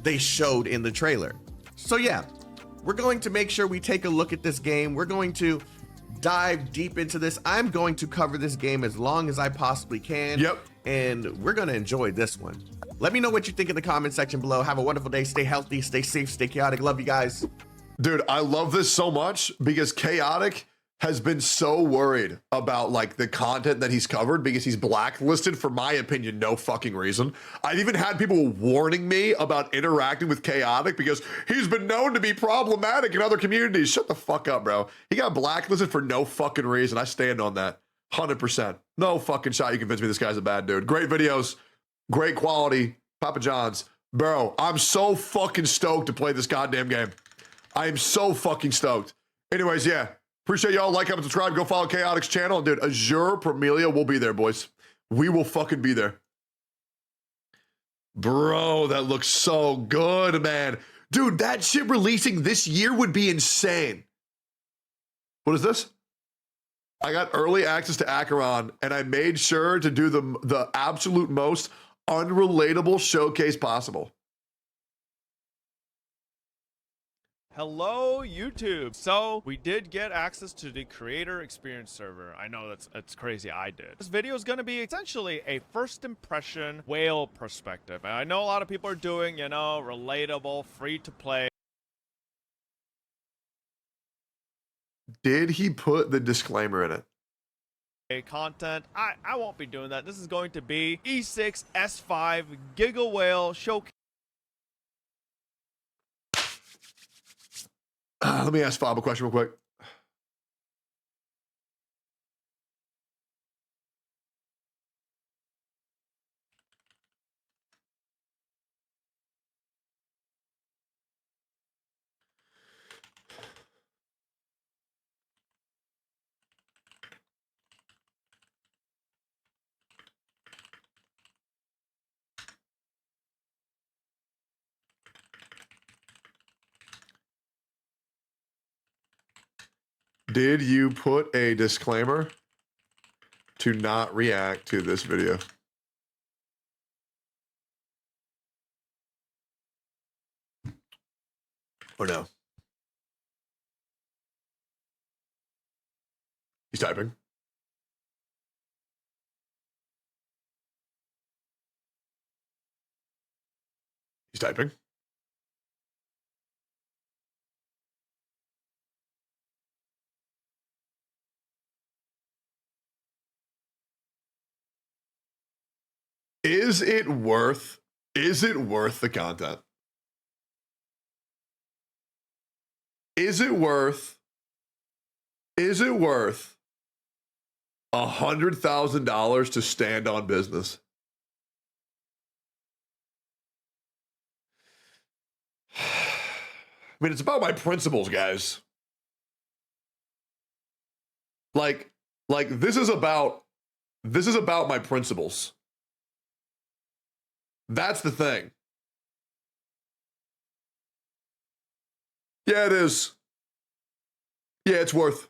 Speaker 15: they showed in the trailer. So yeah, we're going to make sure we take a look at this game. We're going to dive deep into this. I'm going to cover this game as long as I possibly can.
Speaker 1: Yep.
Speaker 15: And we're going to enjoy this one. Let me know what you think in the comment section below. Have a wonderful day. Stay healthy, stay safe, stay chaotic. Love you guys.
Speaker 1: Dude, I love this so much because Chaotic has been so worried about like the content that he's covered because he's blacklisted for my opinion no fucking reason. I've even had people warning me about interacting with Chaotic because he's been known to be problematic in other communities. Shut the fuck up, bro. He got blacklisted for no fucking reason. I stand on that 100%. No fucking shot you convince me this guy's a bad dude. Great videos, great quality, Papa John's. Bro, I'm so fucking stoked to play this goddamn game. I am so fucking stoked. Anyways, yeah. Appreciate y'all. Like, comment, subscribe. Go follow Chaotic's channel. Dude, Azure Promelia will be there, boys. We will fucking be there. Bro, that looks so good, man. Dude, that shit releasing this year would be insane. What is this? I got early access to Acheron, and I made sure to do the absolute most unrelatable showcase possible.
Speaker 16: Hello, YouTube. So we did get access to the creator experience server. I know that's crazy. I did. This video is going to be essentially a first impression whale perspective. And I know a lot of people are doing, you know, relatable, free to play.
Speaker 1: Did he put the disclaimer in it?
Speaker 16: Content. I won't be doing that. This is going to be E6 S5 Giga Whale Showcase.
Speaker 1: Let me ask Fob a question real quick. Did you put a disclaimer to not react to this video? Or no? He's typing. He's typing. Is it worth the content? Is it worth $100,000 to stand on business? I mean, it's about my principles, guys. Like this is about my principles. That's the thing. Yeah, it is. Yeah, it's worth.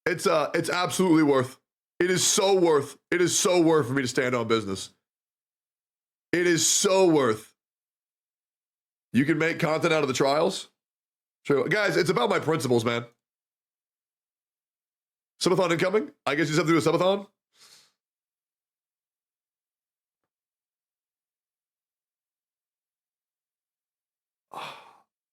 Speaker 1: It's absolutely worth. It is so worth for me to stand on business. It is so worth. You can make content out of the trials. Sure. Guys, it's about my principles, man. Subathon incoming? I guess you just have to do a subathon?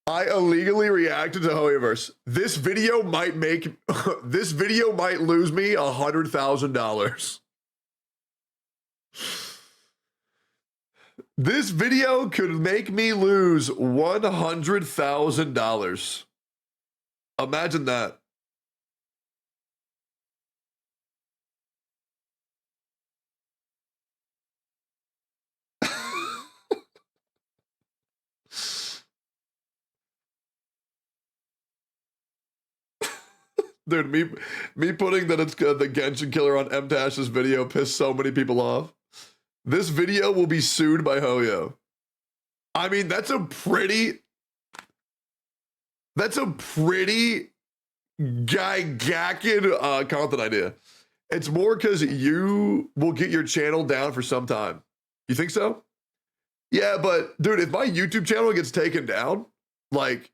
Speaker 1: I illegally reacted to Hoyoverse. This video might make this video might lose me $100,000. This video could make me lose $100,000. Imagine that. Dude, me putting that it's the Genshin killer on M-Tash's video pissed so many people off. This video will be sued by Hoyo. I mean, that's a pretty gigantic content idea. It's more because you will get your channel down for some time. You think so? Yeah, but dude, if my YouTube channel gets taken down, like,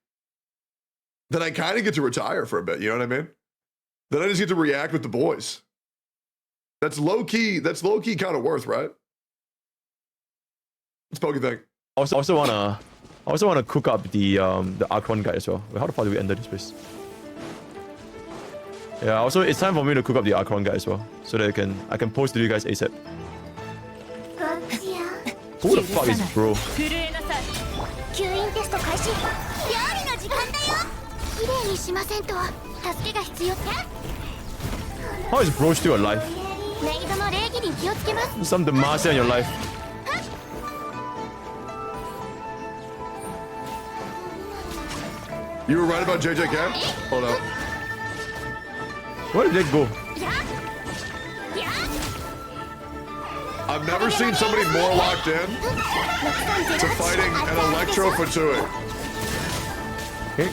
Speaker 1: then I kind of get to retire for a bit. You know what I mean? Then I just get to react with the boys. That's low key kind of worth, right? What's Pokey think?
Speaker 3: I also wanna cook up the Archon guy as well. Wait, how the fuck do we enter this place? Yeah, also it's time for me to cook up the Archon guy as well, so that I can post to you guys ASAP. Who the fuck is bro? How is bro still alive? Some Demacia in your life.
Speaker 1: You were right about JJK? Hold up.
Speaker 3: Where did they go?
Speaker 1: I've never seen somebody more locked in to fighting an Electro Fatui.
Speaker 3: Okay.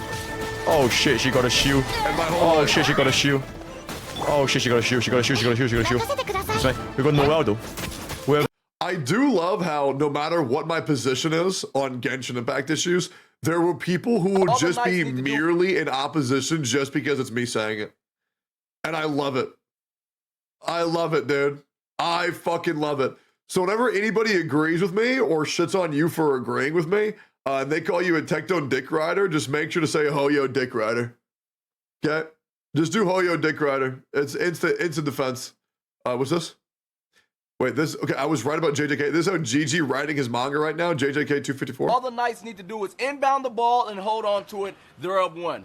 Speaker 3: Oh shit, she got a shield. Oh shit, she got a shield. Oh shit, she got a shield. She got a shield. It's fine. We got Noel though.
Speaker 1: I do love how no matter what my position is on Genshin Impact issues, there were people who will just be merely in opposition just because it's me saying it. And I love it. I love it, dude. I fucking love it. So whenever anybody agrees with me or shits on you for agreeing with me, and they call you a Tectone Dick Rider, just make sure to say Hoyo Dick Rider. Okay? Just do Hoyo Dick Rider. It's instant defense. What's this? Wait, this, okay, I was right about JJK. This is how GG writing his manga right now, JJK 254.
Speaker 17: All the Knights need to do is inbound the ball and hold on to it. They're up 1.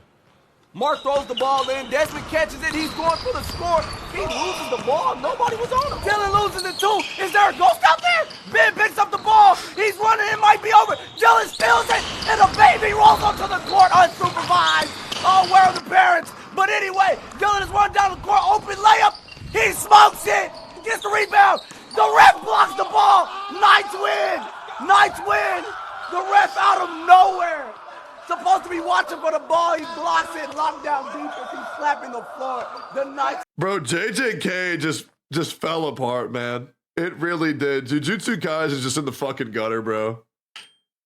Speaker 17: Mark throws the ball in. Desmond catches it. He's going for the score. He loses the ball. Nobody was on him. Dylan loses it too. Is there a ghost out there? Ben picks up the ball. He's running. It might be over. Dylan steals it. And a baby rolls onto the court unsupervised. Oh, where are the parents? But anyway, Dylan is running down the court. Open layup. He smokes it. Gets the rebound. The ref blocks the ball. Knights win. Knights win. The ref out of nowhere. Supposed to be watching for the ball. He blocks it. Lockdown defense. He's slapping the floor. The Knights.
Speaker 1: Bro, JJK just fell apart, man. It really did. Jujutsu Kaisen is just in the fucking gutter, bro.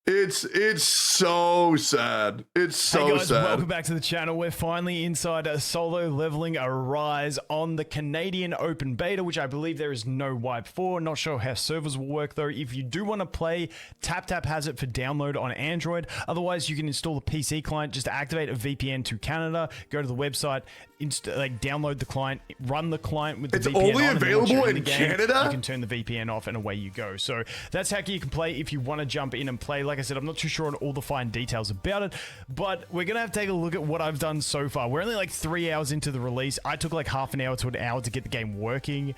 Speaker 1: It's so sad. It's so
Speaker 18: hey guys,
Speaker 1: sad.
Speaker 18: Welcome back to the channel. We're finally inside solo leveling Arise on the Canadian Open Beta, which I believe there is no wipe for. Not sure how servers will work though. If you do want to play, TapTap has it for download on Android. Otherwise, you can install the PC client. Just activate a VPN to Canada. Go to the website, download the client, run the client with the VPN on. It's only
Speaker 1: available in Canada?
Speaker 18: You can turn the VPN off and away you go. So that's how you can play if you want to jump in and play. Like I said, I'm not too sure on all the fine details about it, but we're going to have to take a look at what I've done so far. We're only like 3 hours into the release. I took like half an hour to an hour to get the game working.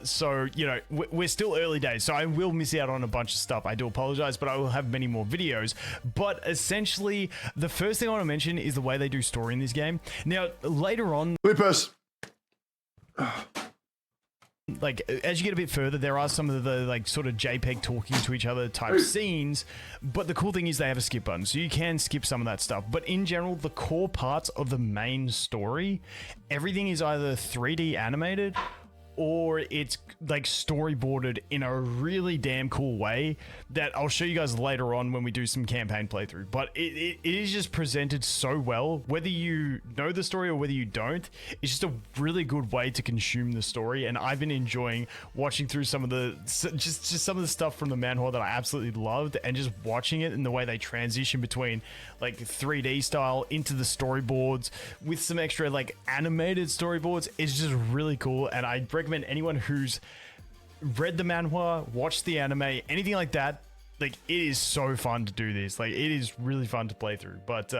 Speaker 18: So, you know, we're still early days, so I will miss out on a bunch of stuff. I do apologize, but I will have many more videos. But essentially, the first thing I want to mention is the way they do story in this game. Now, later on... Like, as you get a bit further, there are some of the, like, sort of JPEG talking to each other type scenes, but the cool thing is they have a skip button, so you can skip some of that stuff. But in general, the core parts of the main story, everything is either 3D animated or it's like storyboarded in a really damn cool way that I'll show you guys later on when we do some campaign playthrough. But it is just presented so well, whether you know the story or whether you don't. It's just a really good way to consume the story, and I've been enjoying watching through some of the just some of the stuff from the manhwa that I absolutely loved, and just watching it and the way they transition between like 3D style into the storyboards with some extra like animated storyboards is just really cool. And I recommend anyone who's read the manhwa, watched the anime, anything like that, like it is so fun to do this. Like it is really fun to play through. But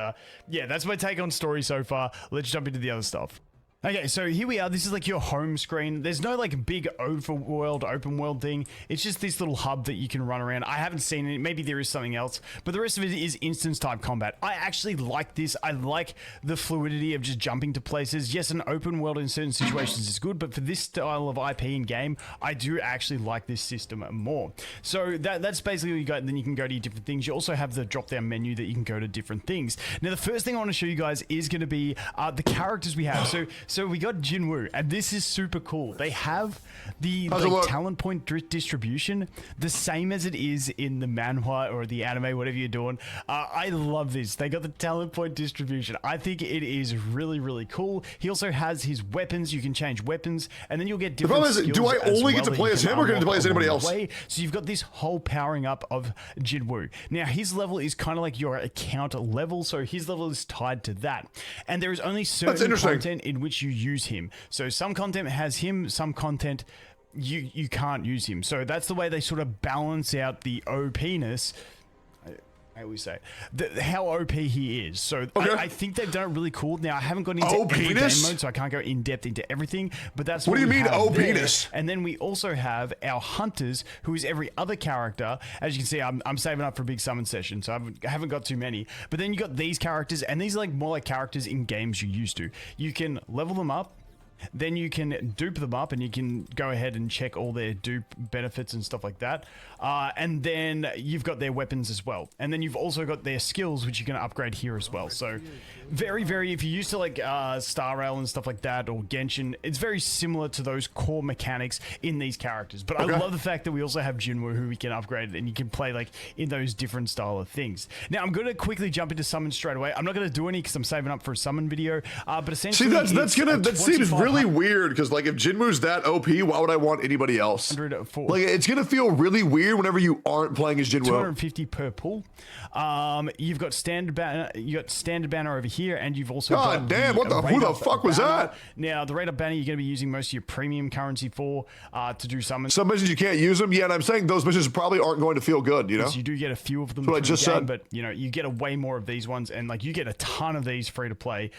Speaker 18: yeah, that's my take on story so far. Let's jump into the other stuff. Okay, so here we are. This is like your home screen. There's no like big open world thing. It's just this little hub that you can run around. I haven't seen it. Maybe there is something else, but the rest of it is instance type combat. I actually like this. I like the fluidity of just jumping to places. Yes, an open world in certain situations is good, but for this style of IP in game, I do actually like this system more. So that's basically what you got. And then you can go to your different things. You also have the drop down menu that you can go to different things. Now, the first thing I want to show you guys is going to be the characters we have. So we got Jinwoo, and this is super cool. They have the like, talent point distribution the same as it is in the manhwa or the anime, whatever you're doing. I love this. They got the talent point distribution. I think it is really, really cool. He also has his weapons. You can change weapons, and then you'll get different skills.
Speaker 1: Do I only get to play as him, or get to play as anybody else?
Speaker 18: So you've got this whole powering up of Jinwoo. Now, his level is kind of like your account level, so his level is tied to that. And there is only certain content in which you use him. So some content has him, some content you can't use him. So that's the way they sort of balance out the OP-ness. How we say how OP he is. So I think they've done it really cool. Now I haven't gone into every game mode, so I can't go in depth into everything. But that's what do you mean OP-ness? And then we also have our hunters, who is every other character. As you can see, I'm saving up for a big summon session, so I haven't got too many. But then you got these characters, and these are like more like characters in games you used to. You can level them up. Then you can dupe them up, and you can go ahead and check all their dupe benefits and stuff like that. And then you've got their weapons as well. And then you've also got their skills, which you can upgrade here as well. So very, very, if you're used to like Star Rail and stuff like that, or Genshin, it's very similar to those core mechanics in these characters. But I love the fact that we also have Jinwoo, who we can upgrade, and you can play like in those different style of things. Now I'm going to quickly jump into summons straight away. I'm not going to do any because I'm saving up for a summon video. But essentially,
Speaker 1: that seems really weird, because like if Jinwoo's that OP, why would I want anybody else? Like it's gonna feel really weird whenever you aren't playing as Jinwoo.
Speaker 18: 250 per pull. You've got standard banner. You got standard banner over here, and you've also got
Speaker 1: damn, who the fuck was that?
Speaker 18: Now the rate up banner you're gonna be using most of your premium currency for to do summons.
Speaker 1: Some missions you can't use them. Yeah, and I'm saying those missions probably aren't going to feel good. You know,
Speaker 18: you do get a few of them.
Speaker 1: That's what I just said.
Speaker 18: But you know, you get a way more of these ones, and like you get a ton of these free to play.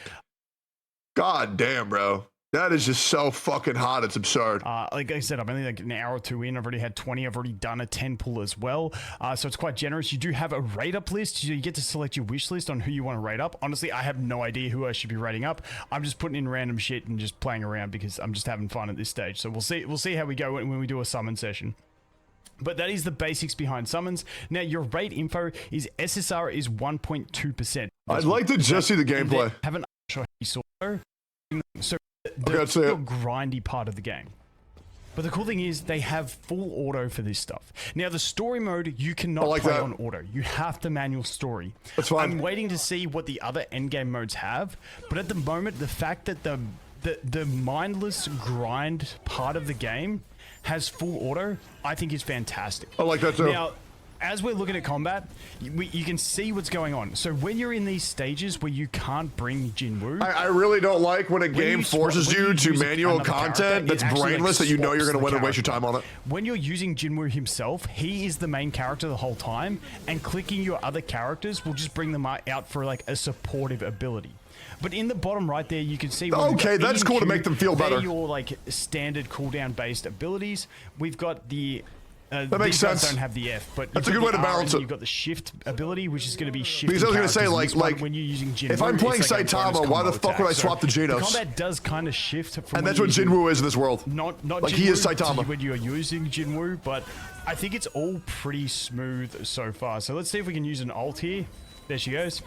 Speaker 1: God damn, bro. That is just so fucking hot. It's absurd.
Speaker 18: Like I said, I'm only like an hour or two in. I've already had 20. I've already done a 10 pull as well. So it's quite generous. You do have a rate up list. So you get to select your wish list on who you want to rate up. Honestly, I have no idea who I should be rating up. I'm just putting in random shit and just playing around because I'm just having fun at this stage. So we'll see how we go when we do a summon session. But that is the basics behind summons. Now, your rate info is SSR is 1.2%.
Speaker 1: I'd like to just see the gameplay.
Speaker 18: Haven't sure you saw. So the grindy part of the game. But the cool thing is they have full auto for this stuff. Now the story mode, you cannot play on auto. You have to manual story.
Speaker 1: That's fine.
Speaker 18: I'm waiting to see what the other endgame modes have. But at the moment, the fact that the mindless grind part of the game has full auto, I think is fantastic.
Speaker 1: I like that too.
Speaker 18: Now, as we're looking at combat, you can see what's going on. So when you're in these stages where you can't bring Jinwoo...
Speaker 1: I really don't like when a game forces you to manual content that's brainless that you know you're going to win and waste your time on it.
Speaker 18: When you're using Jinwoo himself, he is the main character the whole time, and clicking your other characters will just bring them out for like a supportive ability. But in the bottom right there, you can see...
Speaker 1: Okay, that's cool to make them feel better.
Speaker 18: They're your like standard cooldown-based abilities. We've got the...
Speaker 1: that makes sense.
Speaker 18: Don't have the F, but
Speaker 1: that's a good way to balance it.
Speaker 18: You've got the shift ability, which is going to be shift.
Speaker 1: Because I was going to say, like
Speaker 18: when you're using Jinwoo,
Speaker 1: if I'm playing Saitama, why the fuck would I swap the Genos?
Speaker 18: The combat does kind of shift, from
Speaker 1: and that's what Jinwoo is in this world.
Speaker 18: Not
Speaker 1: like
Speaker 18: Jinwoo,
Speaker 1: he is Saitama
Speaker 18: when you're using Jinwoo, but I think it's all pretty smooth so far. So let's see if we can use an ult here. There she goes.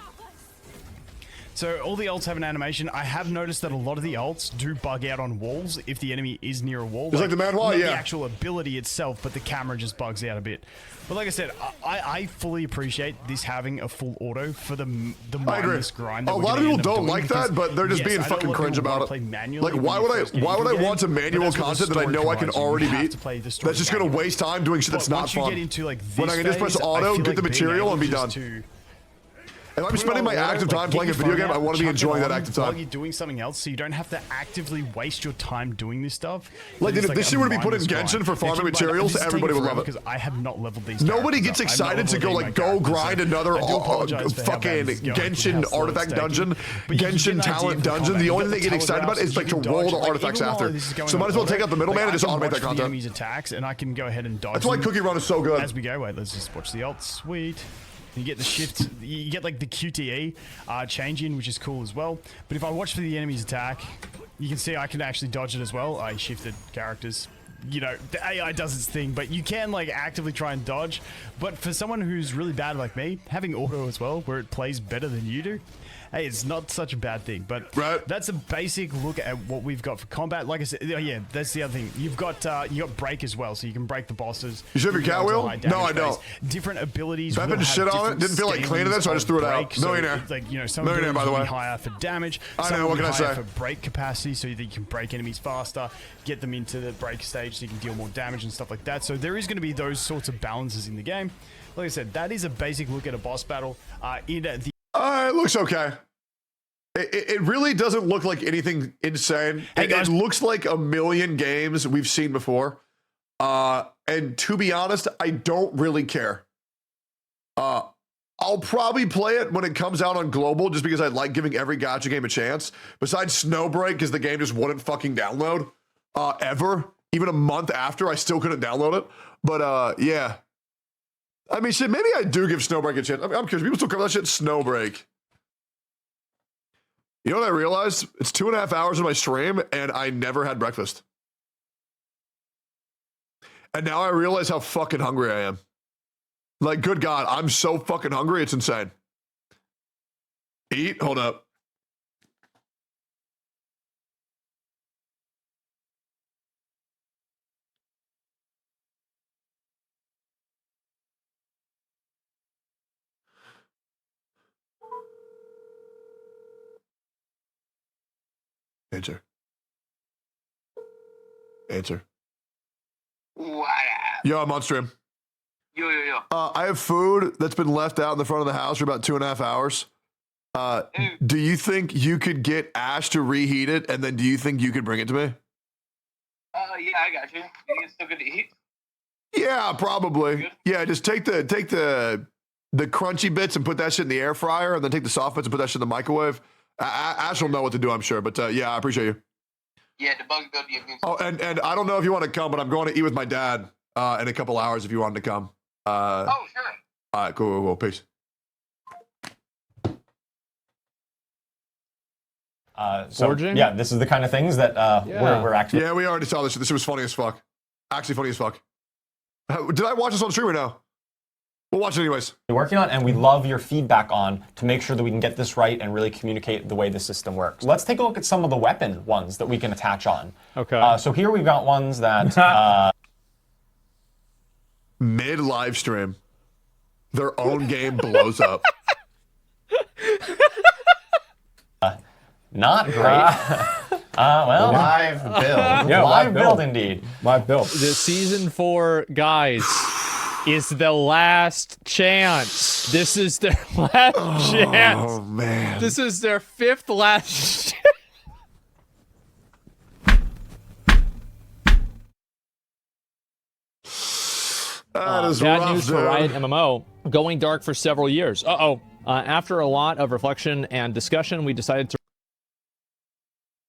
Speaker 18: So all the ults have an animation. I have noticed that a lot of the ults do bug out on walls if the enemy is near a wall.
Speaker 1: It's like the manhwa,
Speaker 18: not
Speaker 1: yeah.
Speaker 18: the actual ability itself, but the camera just bugs out a bit. But like I said, I fully appreciate this having a full auto for the mindless grind.
Speaker 1: A lot of people don't like that, but they're just being fucking cringe about it. Like, why would I want a manual content that I know I can already beat? That's just gonna waste time doing shit that's not fun. When I can just press auto, get the material, and be done. If I'm spending my active time playing a video game, I want to be enjoying that active time.
Speaker 18: While you're doing something else, so you don't have to actively waste your time doing this stuff.
Speaker 1: Like, if this shit were to be put in Genshin for farming materials, everybody would love it.
Speaker 18: Because I have not leveled these.
Speaker 1: Nobody gets excited to go grind another fucking Genshin artifact dungeon, Genshin talent dungeon. The only thing they get excited about is like to roll the artifacts after. So might as well take out the middleman and just automate that content.
Speaker 18: Enemies attacks, and I can go ahead and dodge.
Speaker 1: That's why Cookie Run is so good.
Speaker 18: As we go, wait, let's just watch the ult. Sweet. You get the shift, you get like the QTE change in, which is cool as well. But if I watch for the enemy's attack, you can see I can actually dodge it as well. I shifted characters. You know, the AI does its thing, but you can like actively try and dodge. But for someone who's really bad like me, having auto as well, where it plays better than you do, hey, it's not such a bad thing. But that's a basic look at what we've got for combat. Like I said, yeah, that's the other thing. You've got break as well, so you can break the bosses.
Speaker 1: You should have your cat wheel? No, I don't.
Speaker 18: Different abilities.
Speaker 1: I've been shit on it. Didn't feel like cleaning it, so I just threw it out. Millionaire.
Speaker 18: So, like, you know, some
Speaker 1: Millionaire, by the way.
Speaker 18: Higher for damage.
Speaker 1: I know. What can I say?
Speaker 18: For break capacity, so that you can break enemies faster, get them into the break stage, so you can deal more damage and stuff like that. So there is going to be those sorts of balances in the game. Like I said, that is a basic look at a boss battle. It
Speaker 1: looks okay. It really doesn't look like anything insane. It looks like a million games we've seen before. And to be honest, I don't really care. I'll probably play it when it comes out on global just because I like giving every gacha game a chance. Besides Snowbreak, because the game just wouldn't fucking download ever. Even a month after, I still couldn't download it. But yeah. I mean, shit, maybe I do give Snowbreak a chance. I'm curious. People still cover that shit Snowbreak. You know what I realized? It's 2.5 hours of my stream, and I never had breakfast. And now I realize how fucking hungry I am. Like, good God, I'm so fucking hungry, it's insane. Eat? Hold up. Answer. Yo, I'm on stream.
Speaker 11: Yo.
Speaker 1: I have food that's been left out in the front of the house for about 2.5 hours. Do you think you could get Ash to reheat it, and then do you think you could bring it to me?
Speaker 11: Yeah, I got you. You think it's still good to eat?
Speaker 1: Yeah, probably. Yeah, just take the crunchy bits and put that shit in the air fryer, and then take the soft bits and put that shit in the microwave. Ash will know what to do, I'm sure. But yeah, I appreciate you.
Speaker 11: Yeah, debug go to you.
Speaker 1: Oh, and I don't know if you want to come, but I'm going to eat with my dad in a couple hours if you wanted to come.
Speaker 11: Oh, sure.
Speaker 1: All right, cool. Peace.
Speaker 19: Yeah, this is the kind of things that we're actually.
Speaker 1: Yeah, we already saw this. This was funny as fuck. Actually funny as fuck. Did I watch this on stream or no? We'll watch it anyways.
Speaker 19: Working on, and we love your feedback on to make sure that we can get this right and really communicate the way the system works. Let's take a look at some of the weapon ones that we can attach on.
Speaker 12: Okay.
Speaker 19: So here we've got ones that
Speaker 1: mid live stream, their own game blows up.
Speaker 19: Not great. Well,
Speaker 20: live build.
Speaker 19: Yeah, live build indeed.
Speaker 20: Live build.
Speaker 21: The season 4 guys is the last chance. This is their last chance.
Speaker 1: Oh man.
Speaker 21: This is their 5th last chance.
Speaker 1: That
Speaker 21: bad news for Riot MMO. Going dark for several years. After a lot of reflection and discussion, we decided to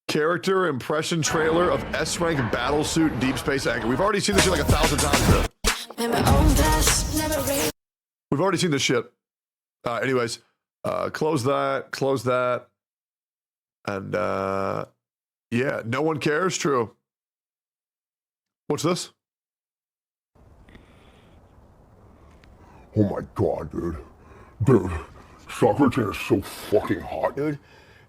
Speaker 1: character impression trailer of S-Rank Battlesuit Deep Space Anchor. We've already seen this shit like 1,000 times. We've already seen this shit. Anyways, close that. And yeah, no one cares. True. What's this?
Speaker 5: Oh my god, dude. Dude, Sakura-chan is so fucking hot.
Speaker 3: Dude,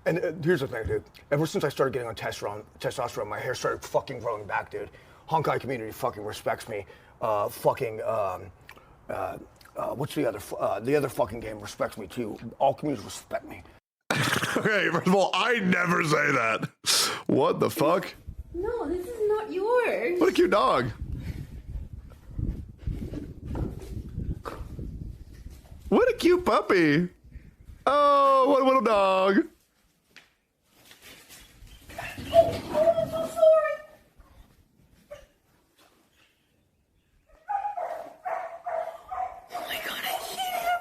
Speaker 20: And here's the thing, dude. Ever since I started getting on testosterone, my hair started fucking growing back, dude. Honkai community fucking respects me. What's the other fucking game respects me too. All communities respect me.
Speaker 1: Okay, first of all, I never say that. What the fuck?
Speaker 22: No, this is not yours.
Speaker 1: What a cute dog. What a cute puppy. Oh, what a little dog.
Speaker 22: Oh, I'm so sorry. Oh my god, I hate him.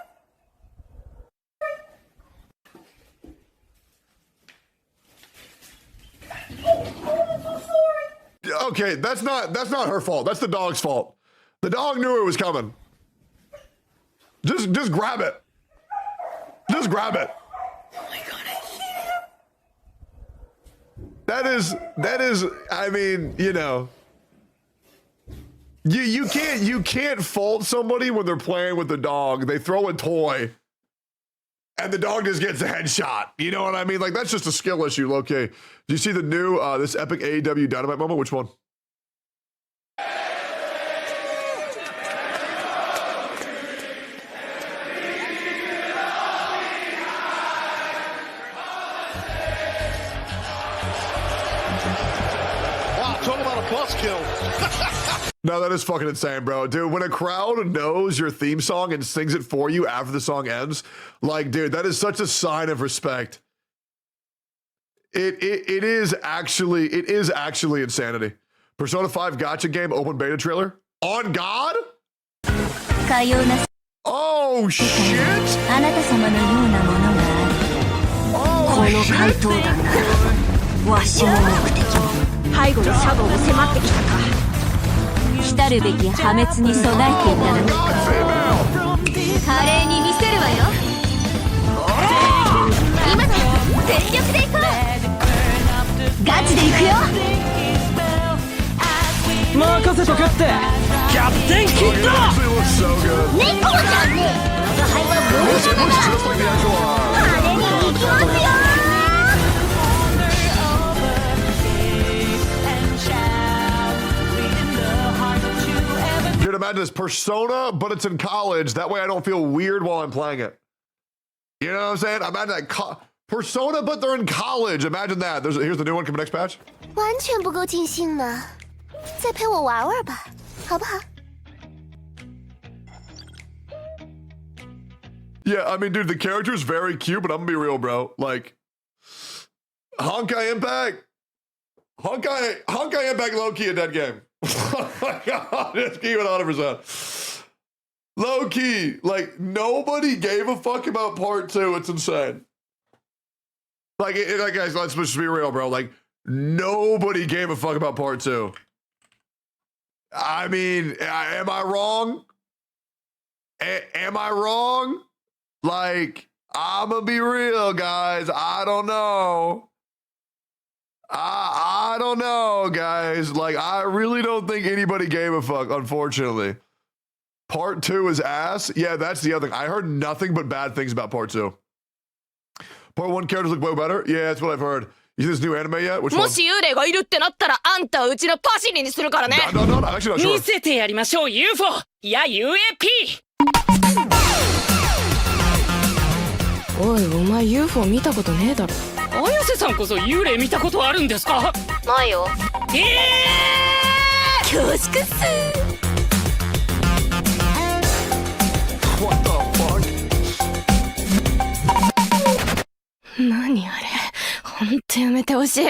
Speaker 22: Oh, I'm so sorry.
Speaker 1: Okay, that's not her fault. That's the dog's fault. The dog knew it was coming. Just grab it. Just grab it.
Speaker 22: Oh my god, I hate him.
Speaker 1: That is, I mean, you know. You can't fault somebody when they're playing with the dog. They throw a toy and the dog just gets a headshot. You know what I mean? Like, that's just a skill issue, okay. Do you see the new this epic AEW Dynamite moment? Which one?
Speaker 5: Talk about a bus kill.
Speaker 1: No, that is fucking insane, bro. Dude, when a crowd knows your theme song and sings it for you after the song ends, like, dude, that is such a sign of respect. It is actually insanity. Persona 5 Gacha game open beta trailer. On God? Oh shit! Oh shit!
Speaker 22: わしの目的も背後にシャドウも迫ってきたか来るべき破滅に備えていたの華麗に見せるわよ今だ全力でいこうガチでいくよ任せとけってキャプテンキッド猫ちゃんね我が輩はもうじゃない派手にいきますよ
Speaker 1: Dude, imagine this Persona, but it's in college. That way I don't feel weird while I'm playing it. You know what I'm saying? Imagine that Persona, but they're in college. Imagine that. Here's the new one coming next patch.
Speaker 22: 完全不够尽兴呢，再陪我玩玩吧，好不好？
Speaker 1: Yeah, I mean, dude, the character's very cute, but I'm gonna be real, bro. Like, Honkai Impact low-key a dead game. Oh my God, just keep it 100%. Low-key, like, nobody gave a fuck about part 2. It's insane. Like, guys, let's just be real, bro. Like, nobody gave a fuck about part 2. I mean, am I wrong? Am I wrong? Like, I'ma be real, guys. I don't know. I don't know, guys. Like, I really don't think anybody gave a fuck, unfortunately. Part 2 is ass. Yeah, that's the other thing. I heard nothing but bad things about part 2. Part 1 characters look way better. Yeah, that's what I've heard. You see this new anime yet? Which one?
Speaker 22: もし幽霊がいるってなったらあんたうちのパシリにするからね。
Speaker 1: No, actually not sure.
Speaker 22: 見せてやりましょう UFO いや UAP。おいお前 UFO 見たことねえだろ。綾瀬さんこそ幽霊見たことあるんですか？ないよ。恐縮っす。
Speaker 1: What the fuck?
Speaker 22: 何あれ？ほんとやめてほしい。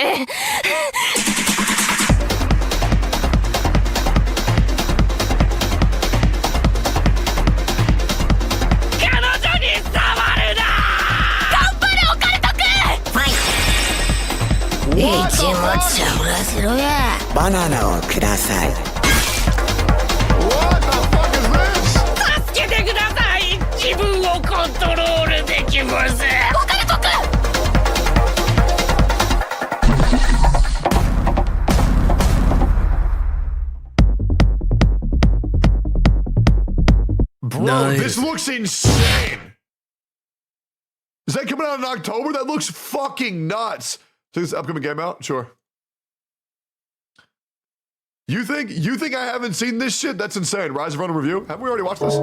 Speaker 22: 一物ちゃぶらせろや。バナナをください。助けてください。自分をコントロールできます。お金とく。
Speaker 1: Bro, this looks insane. Is that coming out in October? That looks fucking nuts. So this upcoming game out? Sure. You think I haven't seen this shit? That's insane. Rise of Ronin review? Haven't we already watched this?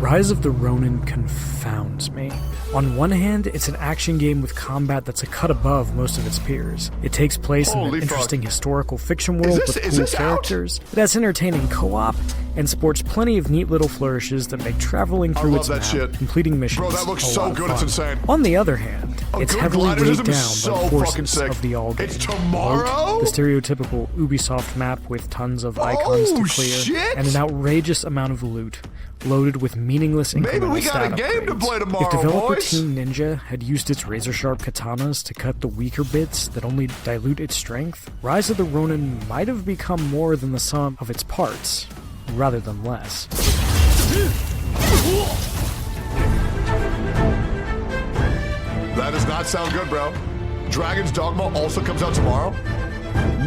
Speaker 2: Rise of the Ronin confounds me. On one hand, it's an action game with combat that's a cut above most of its peers. It takes place in an interesting historical fiction world with cool characters. It has entertaining co-op, and sports plenty of neat little flourishes that make traveling through its map, completing missions,
Speaker 1: Bro, that looks
Speaker 2: a
Speaker 1: so
Speaker 2: lot of
Speaker 1: good,
Speaker 2: fun.
Speaker 1: it's insane.
Speaker 2: On the other hand, it's heavily weighed down by the forces of the all game.
Speaker 1: It's tomorrow?
Speaker 2: The stereotypical Ubisoft map with tons of icons to clear, and an outrageous amount of loot, loaded with meaningless incremental
Speaker 1: Maybe we got a game to play tomorrow,
Speaker 2: If developer
Speaker 1: boys.
Speaker 2: Team Ninja had used its razor-sharp katanas to cut the weaker bits that only dilute its strength, Rise of the Ronin might have become more than the sum of its parts, rather than less.
Speaker 1: That does not sound good, bro. Dragon's Dogma also comes out tomorrow?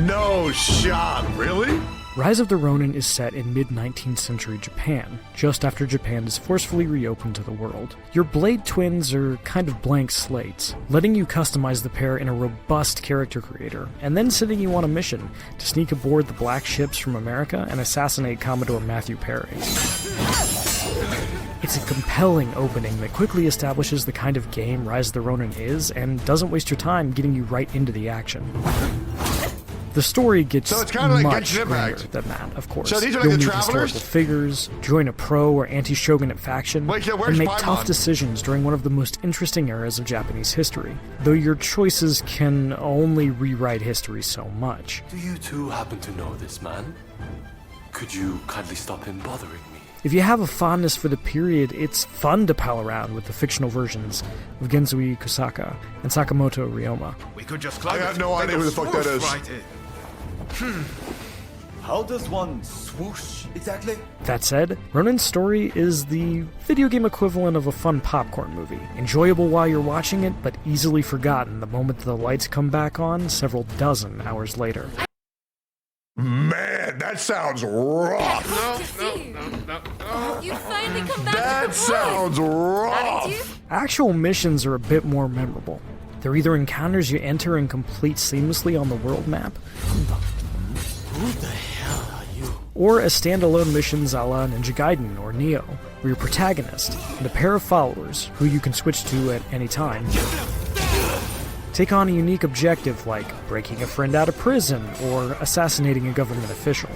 Speaker 1: No shot, really?
Speaker 2: Rise of the Ronin is set in mid-19th century Japan, just after Japan is forcefully reopened to the world. Your Blade twins are kind of blank slates, letting you customize the pair in a robust character creator, and then sending you on a mission to sneak aboard the black ships from America and assassinate Commodore Matthew Perry. It's a compelling opening that quickly establishes the kind of game Rise of the Ronin is, and doesn't waste your time getting you right into the action. The story gets
Speaker 1: So it's kind of like
Speaker 2: much
Speaker 1: Genshin
Speaker 2: grander
Speaker 1: Impact.
Speaker 2: than that, of course.
Speaker 1: So these are like
Speaker 2: You'll
Speaker 1: the
Speaker 2: meet
Speaker 1: Travelers?
Speaker 2: historical figures, join a pro or anti-shogunate faction,
Speaker 1: Wait, yeah,
Speaker 2: and
Speaker 1: where's
Speaker 2: make
Speaker 1: Paimon?
Speaker 2: tough decisions during one of the most interesting eras of Japanese history, though your choices can only rewrite history so much.
Speaker 4: Do you two happen to know this man? Could you kindly stop him bothering me?
Speaker 2: If you have a fondness for the period, it's fun to pal around with the fictional versions of Genzui Kusaka and Sakamoto Ryoma.
Speaker 4: We could just
Speaker 1: I have no idea who the fuck that is.
Speaker 4: How does one swoosh exactly?
Speaker 2: That said, Ronin's story is the video game equivalent of a fun popcorn movie. Enjoyable while you're watching it, but easily forgotten the moment the lights come back on several dozen hours later.
Speaker 1: Man, that sounds rough.
Speaker 22: You finally come back.
Speaker 1: That sounds rough.
Speaker 2: Actual missions are a bit more memorable. They're either encounters you enter and complete seamlessly on the world map,
Speaker 4: Who the hell are you?
Speaker 2: or as standalone missions a la Ninja Gaiden or Neo, where your protagonist and a pair of followers, who you can switch to at any time, take on a unique objective like breaking a friend out of prison or assassinating a government official.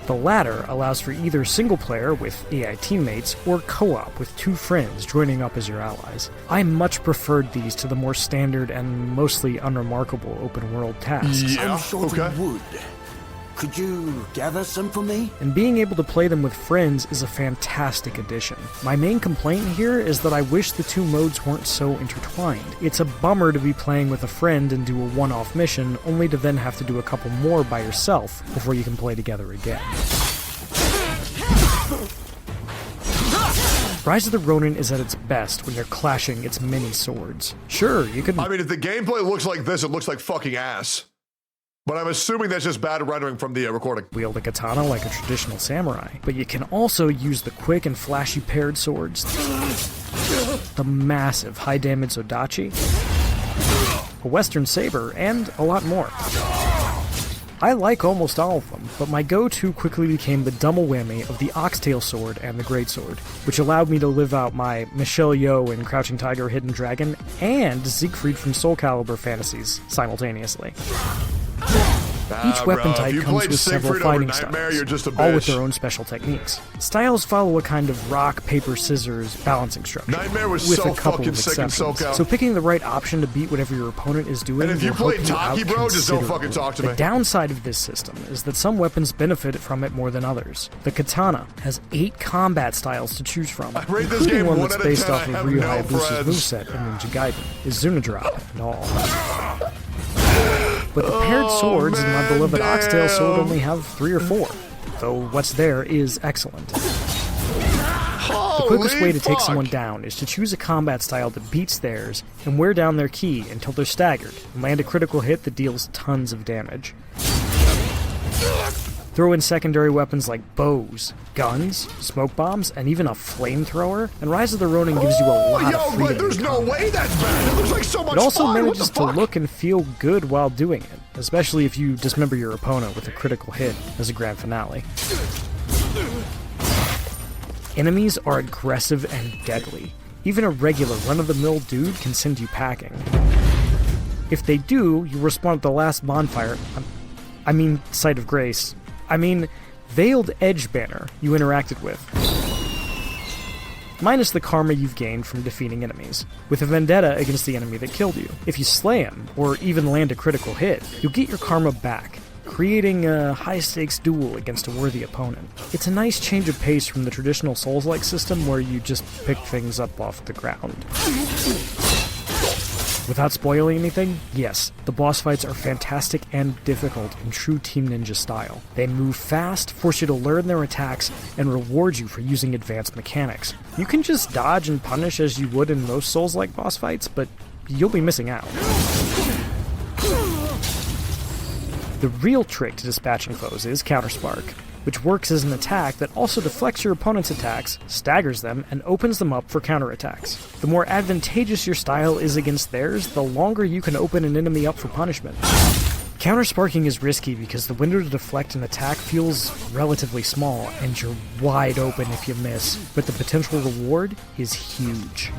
Speaker 2: The latter allows for either single player with AI teammates or co-op with two friends joining up as your allies. I much preferred these to the more standard and mostly unremarkable open world tasks.
Speaker 4: I'm short of wood. Could you gather some for me?
Speaker 2: And being able to play them with friends is a fantastic addition. My main complaint here is that I wish the two modes weren't so intertwined. It's a bummer to be playing with a friend and do a one-off mission, only to then have to do a couple more by yourself before you can play together again. Rise of the Ronin is at its best when you're clashing its many swords. Sure, you could...
Speaker 1: I mean, if the gameplay looks like this, it looks like fucking ass. But I'm assuming that's just bad rendering from the recording.
Speaker 2: Wield a katana like a traditional samurai, but you can also use the quick and flashy paired swords, the massive high damage Odachi, a western saber, and a lot more. I like almost all of them, but my go-to quickly became the double whammy of the Oxtail Sword and the Greatsword, which allowed me to live out my Michelle Yeoh in Crouching Tiger, Hidden Dragon, and Siegfried from Soul Calibur fantasies simultaneously. Each weapon type comes with several fighting styles, all with their own special techniques. Styles follow a kind of rock, paper, scissors balancing structure,
Speaker 1: Nightmare was
Speaker 2: with
Speaker 1: so
Speaker 2: a couple
Speaker 1: fucking
Speaker 2: of
Speaker 1: sick in
Speaker 2: exceptions.
Speaker 1: SoCal.
Speaker 2: So picking the right option to beat whatever your opponent is doing
Speaker 1: And if you
Speaker 2: will help
Speaker 1: play Taki,
Speaker 2: out
Speaker 1: bro, just don't
Speaker 2: considerably.
Speaker 1: fucking talk to
Speaker 2: The
Speaker 1: me.
Speaker 2: downside of this system is that some weapons benefit from it more than others. The katana has 8 combat styles to choose from,
Speaker 1: rate this
Speaker 2: including
Speaker 1: game
Speaker 2: one
Speaker 1: 1
Speaker 2: that's
Speaker 1: out of
Speaker 2: based
Speaker 1: 10.
Speaker 2: off
Speaker 1: I
Speaker 2: of
Speaker 1: have
Speaker 2: Ryu
Speaker 1: no
Speaker 2: Hayabusa's
Speaker 1: friends.
Speaker 2: moveset in Ninja Gaiden, is Zunadrop and all. But the paired swords in my beloved Oxtail Sword only have 3 or 4, though what's there is excellent. The quickest way to take someone down is to choose a combat style that beats theirs and wear down their ki until they're staggered and land a critical hit that deals tons of damage. Throw in secondary weapons like bows, guns, smoke bombs, and even a flamethrower, and Rise of the Ronin gives you a lot of freedom.
Speaker 1: There's no way that's bad. It looks like so much
Speaker 2: It also
Speaker 1: fun.
Speaker 2: manages to look and feel good while doing it, especially if you dismember your opponent with a critical hit as a grand finale. Enemies are aggressive and deadly. Even a regular run-of-the-mill dude can send you packing. If they do, you respawn at the last bonfire. Site of Grace. Veiled Edge banner you interacted with. Minus the karma you've gained from defeating enemies, with a vendetta against the enemy that killed you. If you slay him, or even land a critical hit, you'll get your karma back, creating a high-stakes duel against a worthy opponent. It's a nice change of pace from the traditional Souls-like system where you just pick things up off the ground. Without spoiling anything, yes, the boss fights are fantastic and difficult in true Team Ninja style. They move fast, force you to learn their attacks, and reward you for using advanced mechanics. You can just dodge and punish as you would in most Souls-like boss fights, but you'll be missing out. The real trick to dispatching foes is Counterspark, which works as an attack that also deflects your opponent's attacks, staggers them, and opens them up for counterattacks. The more advantageous your style is against theirs, the longer you can open an enemy up for punishment. Countersparking is risky because the window to deflect an attack feels relatively small, and you're wide open if you miss, but the potential reward is huge.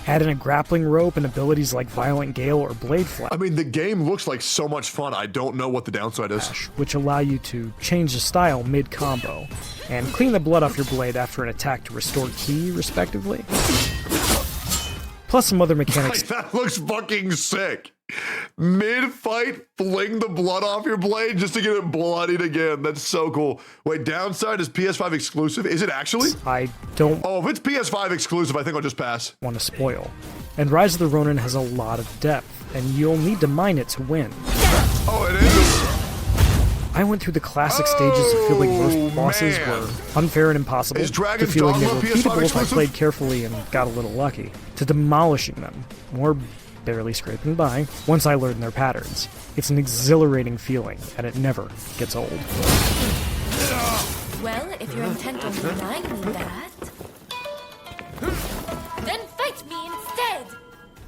Speaker 2: Add in a grappling rope and abilities like Violent Gale or Blade Flash.
Speaker 1: The game looks like so much fun. I don't know what the downside is.
Speaker 2: Which allow you to change the style mid-combo, and clean the blood off your blade after an attack to restore ki, respectively. Plus some other mechanics.
Speaker 1: That looks fucking sick. Mid-fight, fling the blood off your blade just to get it bloodied again. That's so cool. Wait, downside is PS5 exclusive? Is it actually?
Speaker 2: I don't...
Speaker 1: Oh, if it's PS5 exclusive, I think I'll just pass.
Speaker 2: Want to spoil. And Rise of the Ronin has a lot of depth, and you'll need to mine it to win.
Speaker 1: Oh, it is?
Speaker 2: I went through the classic stages of feeling most bosses were unfair and impossible, to feeling they were beatable if I played carefully and got a little lucky, to demolishing them, or barely scraping by, once I learned their patterns. It's an exhilarating feeling, and it never gets old.
Speaker 22: Well, if you're intent on denying me that, then fight me instead!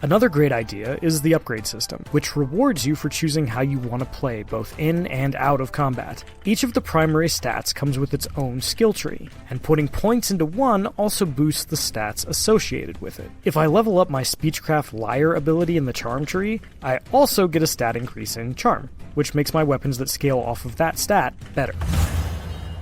Speaker 2: Another great idea is the upgrade system, which rewards you for choosing how you want to play both in and out of combat. Each of the primary stats comes with its own skill tree, and putting points into one also boosts the stats associated with it. If I level up my Speechcraft Liar ability in the Charm tree, I also get a stat increase in Charm, which makes my weapons that scale off of that stat better.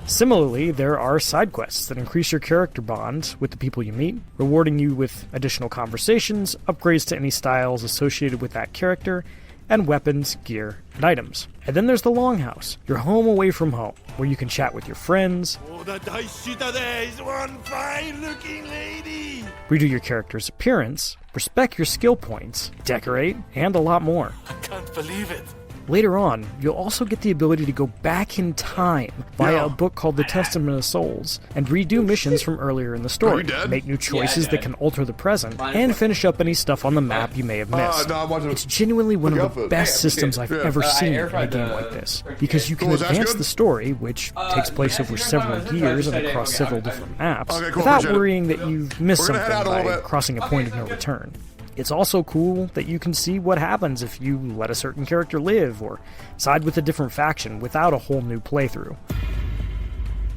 Speaker 2: Similarly, there are side quests that increase your character bond with the people you meet, rewarding you with additional conversations, upgrades to any styles associated with that character, and weapons, gear, and items. And then there's the Longhouse, your home away from home, where you can chat with your friends,
Speaker 8: There is one fine-looking lady.
Speaker 2: redo your character's appearance, respec your skill points, decorate, and a lot more.
Speaker 8: I can't believe it.
Speaker 2: Later on, you'll also get the ability to go back in time via a book called The Testament of Souls and redo missions from earlier in the story, make new choices that can alter the present, and finish up any stuff on the map you may have missed. It's genuinely one of the best systems I've ever seen in a game like this, because you can advance the story, which takes place over several years and across several different maps, without worrying that you've missed something by crossing a point of no return. It's also cool that you can see what happens if you let a certain character live or side with a different faction without a whole new playthrough.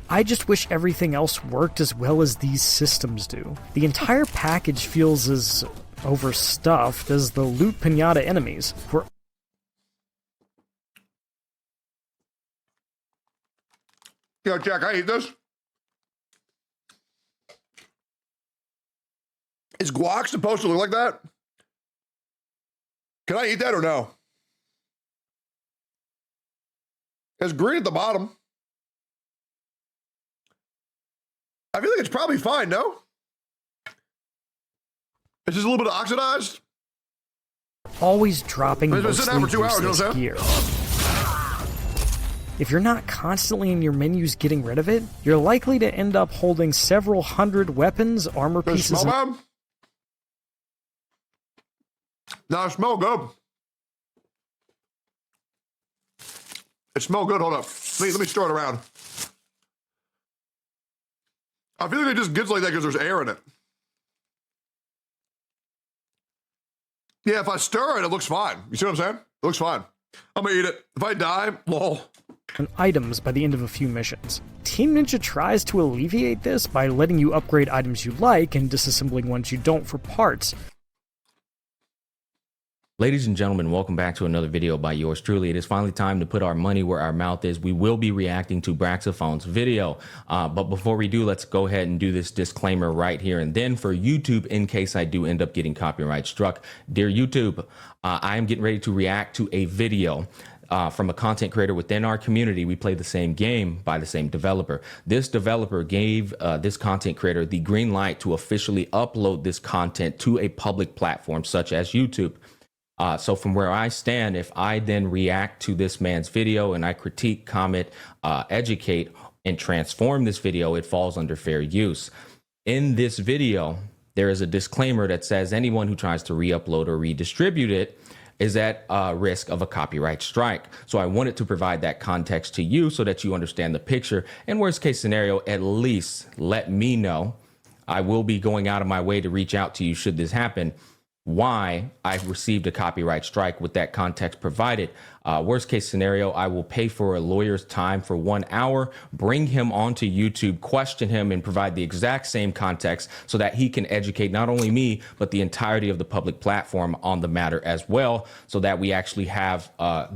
Speaker 2: I just wish everything else worked as well as these systems do. The entire package feels as overstuffed as the Loot Pinata enemies.
Speaker 1: Yo, Jack, I eat this. Is guac supposed to look like that? Can I eat that or no? It's green at the bottom. I feel like it's probably fine, no? It's just a little bit oxidized.
Speaker 2: Always dropping mostly
Speaker 1: for 2 hours,
Speaker 2: useless gear. If you're not constantly in your menus getting rid of it, you're likely to end up holding several hundred weapons, armor pieces.
Speaker 1: No, it smells good. It smells good. Hold up. Let me stir it around. I feel like it just gets like that because there's air in it. Yeah, if I stir it, it looks fine. You see what I'm saying? It looks fine. I'm gonna eat it. If I die, lol.
Speaker 2: And items by the end of a few missions. Team Ninja tries to alleviate this by letting you upgrade items you like and disassembling ones you don't for parts.
Speaker 6: Ladies and gentlemen, welcome back to another video by yours truly. It is finally time to put our money where our mouth is. We will be reacting to Braxophone's video. But before we do, let's go ahead and do this disclaimer right here and then for YouTube in case I do end up getting copyright struck. Dear YouTube, I am getting ready to react to a video from a content creator within our community. We play the same game by the same developer. This developer gave this content creator the green light to officially upload this content to a public platform such as YouTube. So from where I stand, if I then react to this man's video and I critique, comment, educate, and transform this video, it falls under fair use. In this video, there is a disclaimer that says anyone who tries to re-upload or redistribute it is at risk of a copyright strike. So I wanted to provide that context to you so that you understand the picture. And worst case scenario, at least let me know. I will be going out of my way to reach out to you should this happen. Why I've received a copyright strike with that context provided. Worst case scenario, I will pay for a lawyer's time for 1 hour, bring him onto YouTube, question him, and provide the exact same context so that he can educate not only me, but the entirety of the public platform on the matter as well, so that we actually have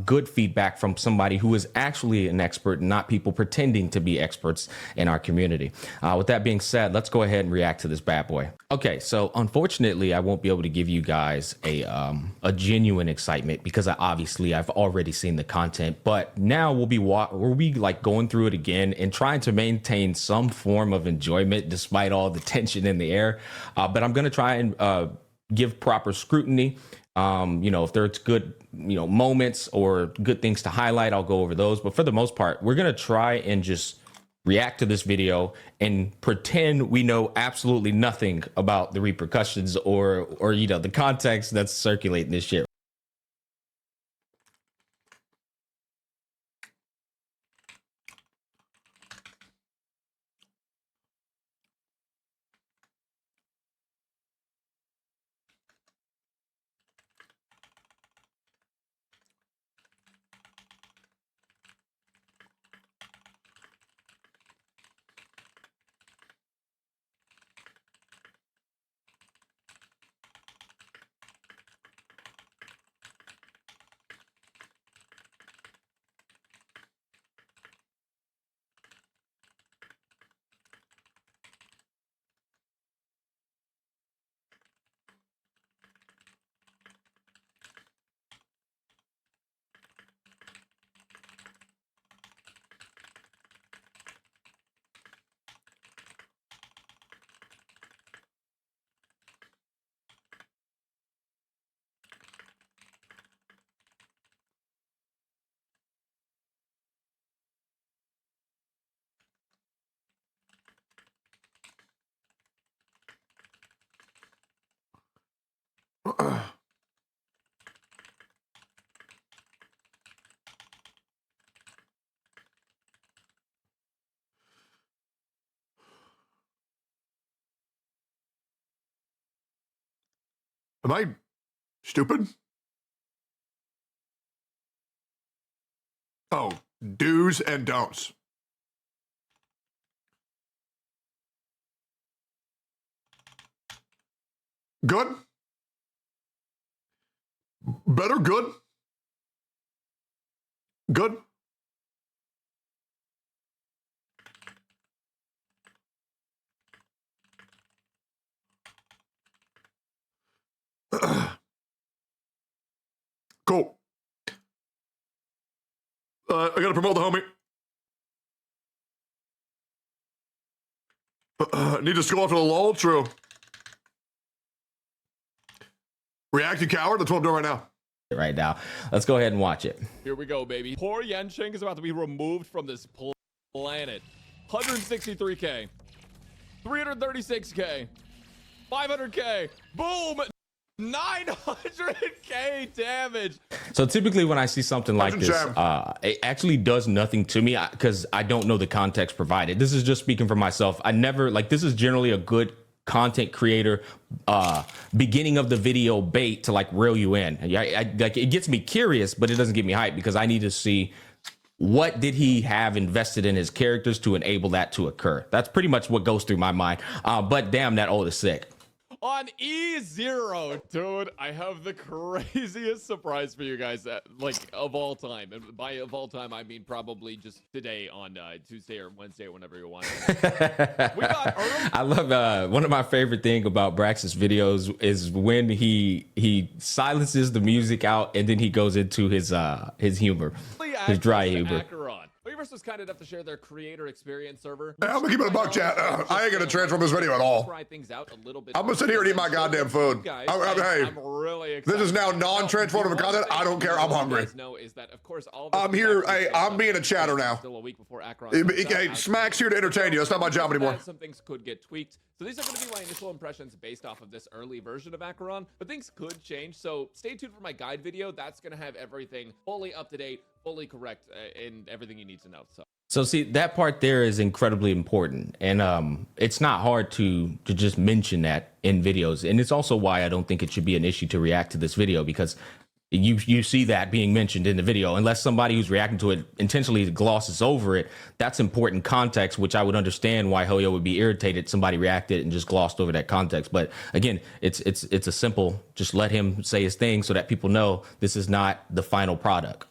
Speaker 6: good feedback from somebody who is actually an expert, not people pretending to be experts in our community. With that being said, let's go ahead and react to this bad boy. Okay, so unfortunately, I won't be able to give you guys a genuine excitement because I've already seen the content, but now we'll be like going through it again and trying to maintain some form of enjoyment despite all the tension in the air. But I'm going to try and give proper scrutiny. If there's good, moments or good things to highlight, I'll go over those. But for the most part, we're going to try and just react to this video and pretend we know absolutely nothing about the repercussions or the context that's circulating this shit.
Speaker 1: Am I stupid? Oh, do's and don'ts. Good? Better? Good? Good? Cool. I gotta promote the homie. Need to scroll after the lull? True. React, you coward. That's what I'm doing right now.
Speaker 6: Right now. Let's go ahead and watch it.
Speaker 7: Here we go, baby. Poor Yenching is about to be removed from this planet. 163K. 336K. 500K. Boom! 900k damage.
Speaker 6: So typically when I see something like this, it actually does nothing to me because I don't know the context provided. This is just speaking for myself. I never like, this is generally a good content creator beginning of the video bait to like reel you in. Like it gets me curious, but it doesn't get me hyped because I need to see what did he have invested in his characters to enable that to occur. That's pretty much what goes through my mind. But damn, that ult is sick.
Speaker 7: On E0, dude, I have the craziest surprise for you guys, like, of all time. And by of all time, I mean probably just today on Tuesday or Wednesday, whenever you want. We got
Speaker 6: I love one of my favorite thing about Brax's videos is when he silences the music out and then he goes into his humor, his dry humor.
Speaker 7: Hoyoverse was kind enough to share their creator experience server.
Speaker 1: Hey, I'm gonna keep it a buck, chat. I ain't gonna transform this video at all.
Speaker 7: Try things out a little bit.
Speaker 1: I'm gonna sit here and eat my goddamn food. Hey,
Speaker 7: I'm really excited.
Speaker 1: this is now non-transformative content. I don't care. I'm hungry. I'm here. Hey, I'm being a chatter now. Hey, Smack's here to entertain you. That's not my job anymore.
Speaker 7: Some things could get tweaked. So these are going to be my initial impressions based off of this early version of Acheron, but things could change. So stay tuned for my guide video. That's going to have everything fully up to date, fully correct, and everything you need to know.
Speaker 6: So see, that part there is incredibly important, and it's not hard to just mention that in videos, and it's also why I don't think it should be an issue to react to this video, because you see that being mentioned in the video. Unless somebody who's reacting to it intentionally glosses over it, that's important context, which I would understand why Hoyo would be irritated somebody reacted and just glossed over that context. But again, it's a simple, just let him say his thing so that people know this is not the final product.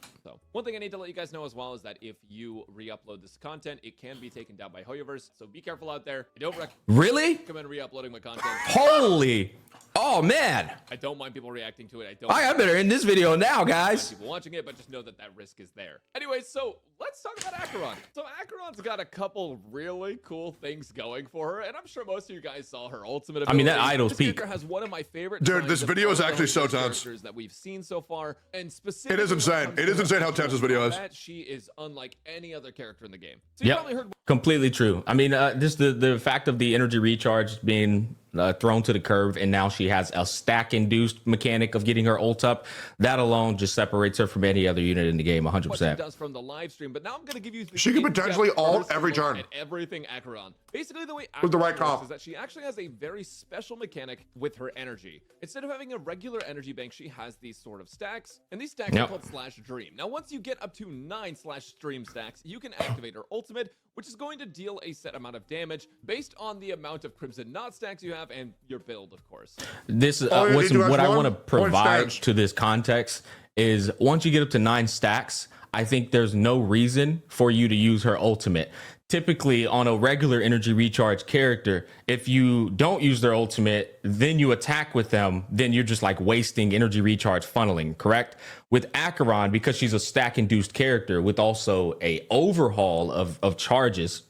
Speaker 7: One thing I need to let you guys know as well is that if you re-upload this content, it can be taken down by Hoyoverse. So be careful out there. I don't recommend re-uploading my content.
Speaker 6: Holy! Oh man!
Speaker 7: I don't mind people reacting to it.
Speaker 6: I better end this video now, guys.
Speaker 7: People watching it, but just know that that risk is there. Anyway, so let's talk about Acheron. So Acheron's got a couple really cool things going for her, and I'm sure most of you guys saw her ultimate ability.
Speaker 6: I mean, that idol's peak.
Speaker 7: This has one of my favorite.
Speaker 1: Dude, this video is actually so tense.
Speaker 7: That we've seen so far, and specifically,
Speaker 1: it is insane. It is insane how tense this video is.
Speaker 7: She is unlike any other character in the game. So you probably heard.
Speaker 6: Completely true. I mean, just the fact of the energy recharge being thrown to the curve, and now she has a stack-induced mechanic of getting her ult up. That alone just separates her from any other unit in the game, 100%.
Speaker 7: What she does from the live stream, but now I'm going to give you.
Speaker 1: She can potentially ult every turn.
Speaker 7: At everything Acheron. Basically, the way
Speaker 1: with the right
Speaker 7: Acheron
Speaker 1: comp
Speaker 7: works is that she actually has a very special mechanic with her energy. Instead of having a regular energy bank, she has these sort of stacks, and these stacks are called /dream. Now, once you get up to 9 /dream stacks, you can activate her ultimate, which is going to deal a set amount of damage based on the amount of Crimson Knot stacks you have and your build, of course.
Speaker 6: This what I want to provide to this context is once you get up to 9 stacks, I think there's no reason for you to use her ultimate. Typically on a regular energy recharge character, if you don't use their ultimate, then you attack with them, then you're just like wasting energy recharge funneling, correct? With Acheron, because she's a stack induced character with also a overhaul of charges,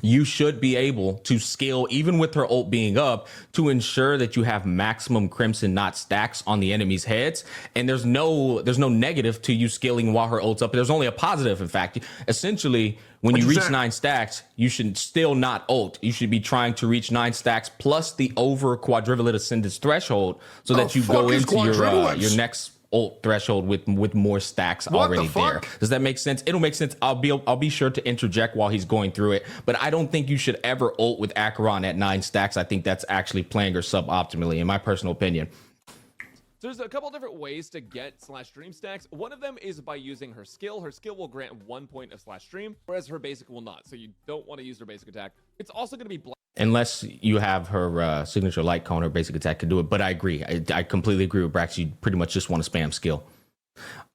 Speaker 6: you should be able to scale even with her ult being up to ensure that you have maximum Crimson Knot stacks on the enemy's heads. And there's no negative to you scaling while her ult's up. There's only a positive. In fact, essentially, when you reach 9 stacks, you should still not ult. You should be trying to reach 9 stacks plus the over quadrivalent ascendance threshold so that you go into your next ult threshold with more stacks already there. Does that make sense? It'll make sense. I'll be sure to interject while he's going through it, but I don't think you should ever ult with Acheron at 9 stacks. I think that's actually playing her suboptimally, in my personal opinion.
Speaker 7: So there's a couple different ways to get /dream stacks. One of them is by using her skill. Her skill will grant 1 point of /dream, whereas her basic will not. So you don't want to use her basic attack. It's also going to be
Speaker 6: unless you have her signature light cone, her basic attack can do it. But I agree. I completely agree with Brax. You pretty much just want to spam skill.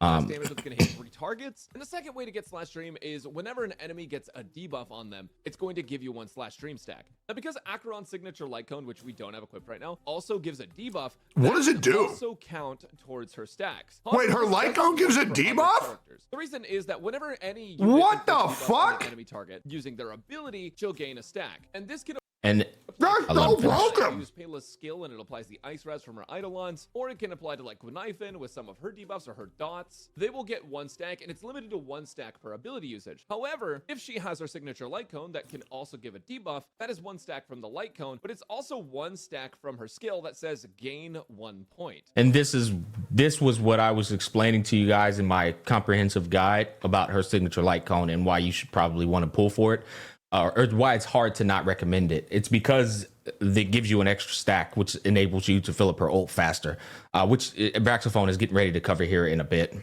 Speaker 7: Damage that's going to hit 3 targets. And the second way to get /dream is whenever an enemy gets a debuff on them, it's going to give you 1 /dream stack. Now, because Acheron's signature light cone, which we don't have equipped right now, also gives a debuff.
Speaker 1: What does it do?
Speaker 7: Also count towards her stacks.
Speaker 1: Wait, her light cone gives a debuff?
Speaker 7: The reason is that whenever any
Speaker 1: what the fuck
Speaker 7: enemy target using their ability, she'll gain a stack, and this can.
Speaker 6: And
Speaker 7: Use Payla's skill and it applies the ice res from her Eidolons, or it can apply to like Knifen with some of her debuffs or her dots. They will get 1 stack, and it's limited to 1 stack per ability usage. However, if she has her signature light cone that can also give a debuff, that is 1 stack from the light cone, but it's also 1 stack from her skill that says gain 1 point.
Speaker 6: And this was what I was explaining to you guys in my comprehensive guide about her signature light cone and why you should probably want to pull for it, or why it's hard to not recommend it. It's because it gives you an extra stack, which enables you to fill up her ult faster, which Braxophone is getting ready to cover here in a bit.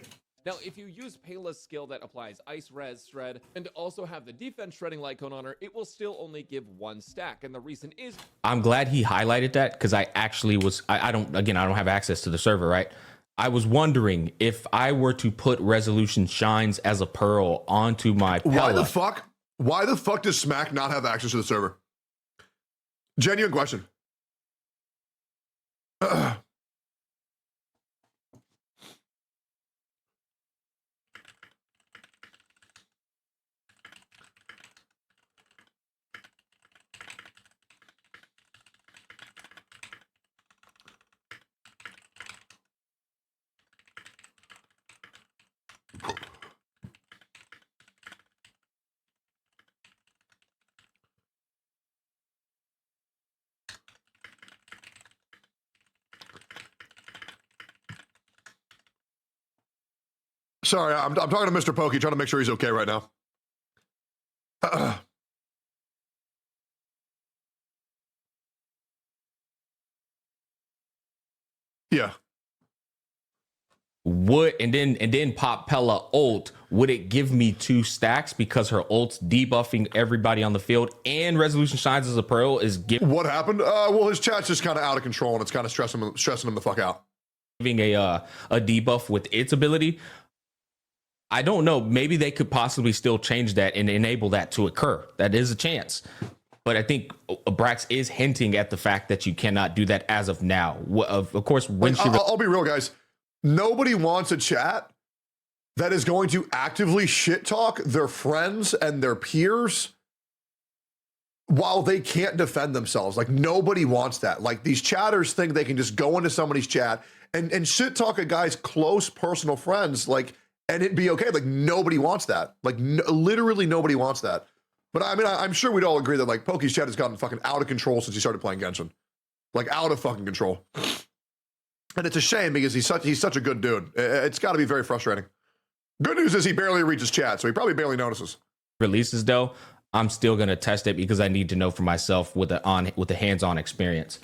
Speaker 7: Now, if you use Payla's skill that applies Ice Res Shred and also have the defense shredding light cone on her, it will still only give 1 stack. And the reason is,
Speaker 6: I'm glad he highlighted that, because I actually was, I don't have access to the server, right? I was wondering if I were to put Resolution Shines as a pearl onto my Pella.
Speaker 1: Why the fuck does Smack not have access to the server? Genuine question. Sorry, I'm talking to Mr. Pokey, trying to make sure he's okay right now. Yeah.
Speaker 6: And then pop Pella ult, would it give me 2 stacks because her ult's debuffing everybody on the field and Resolution Shines as a pearl is giving?
Speaker 1: What happened? Well, his chat's just kind of out of control and it's kind of stressing him the fuck out.
Speaker 6: Giving a debuff with its ability. I don't know. Maybe they could possibly still change that and enable that to occur. That is a chance. But I think Brax is hinting at the fact that you cannot do that as of now. Of course, when
Speaker 1: I'll be real, guys. Nobody wants a chat that is going to actively shit talk their friends and their peers while they can't defend themselves. Like, nobody wants that. Like, these chatters think they can just go into somebody's chat and shit talk a guy's close personal friends, like, and it'd be okay. Like, nobody wants that. Like, literally nobody wants that. But I mean, I'm sure we'd all agree that like Pokey's chat has gotten fucking out of control since he started playing Genshin. Like, out of fucking control. And it's a shame because he's such a good dude. It's got to be very frustrating. Good news is he barely reads chat, so he probably barely notices.
Speaker 6: Releases though, I'm still gonna test it because I need to know for myself with the hands-on experience.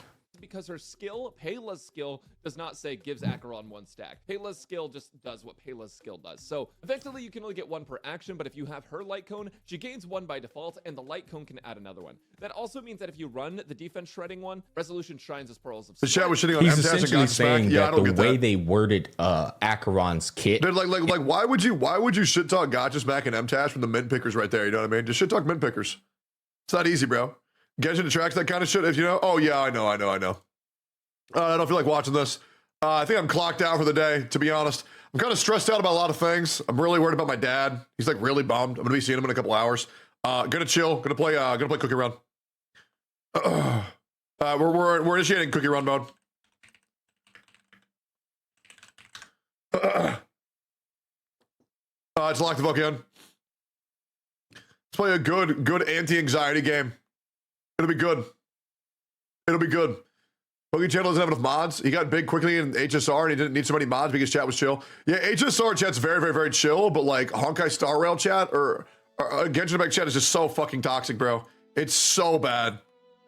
Speaker 7: because her skill, Payla's skill, does not say gives Acheron 1 stack. Payla's skill just does what Payla's skill does. So effectively, you can only get 1 per action, but if you have her light cone, she gains 1 by default, and the light cone can add another one. That also means that if you run the defense shredding one, Resolution Shines as Pearls of
Speaker 1: the chat was shitting on
Speaker 6: He's
Speaker 1: MTAS and
Speaker 6: essentially
Speaker 1: Gacha
Speaker 6: saying
Speaker 1: Smack.
Speaker 6: that the way they worded Acheron's kit.
Speaker 1: Dude, like, why would you shit talk Gacha Smack and MTAS from the mint pickers right there? You know what I mean? Just shit talk mint pickers. It's not easy, bro. Genshin attracts that kind of shit. If you know, oh yeah, I know. I don't feel like watching this. I think I'm clocked out for the day, to be honest. I'm kind of stressed out about a lot of things. I'm really worried about my dad. He's like really bummed. I'm gonna be seeing him in a couple hours. Gonna chill. Gonna play cookie run. We're initiating cookie run mode. It's locked the fuck in. Let's play a good anti-anxiety game. It'll be good. Pokey Channel doesn't have enough mods. He got big quickly in HSR and he didn't need so many mods because chat was chill. Yeah, HSR chat's very, very, very chill, but like Honkai Star Rail chat or Genshin Impact chat is just so fucking toxic, bro. It's so bad.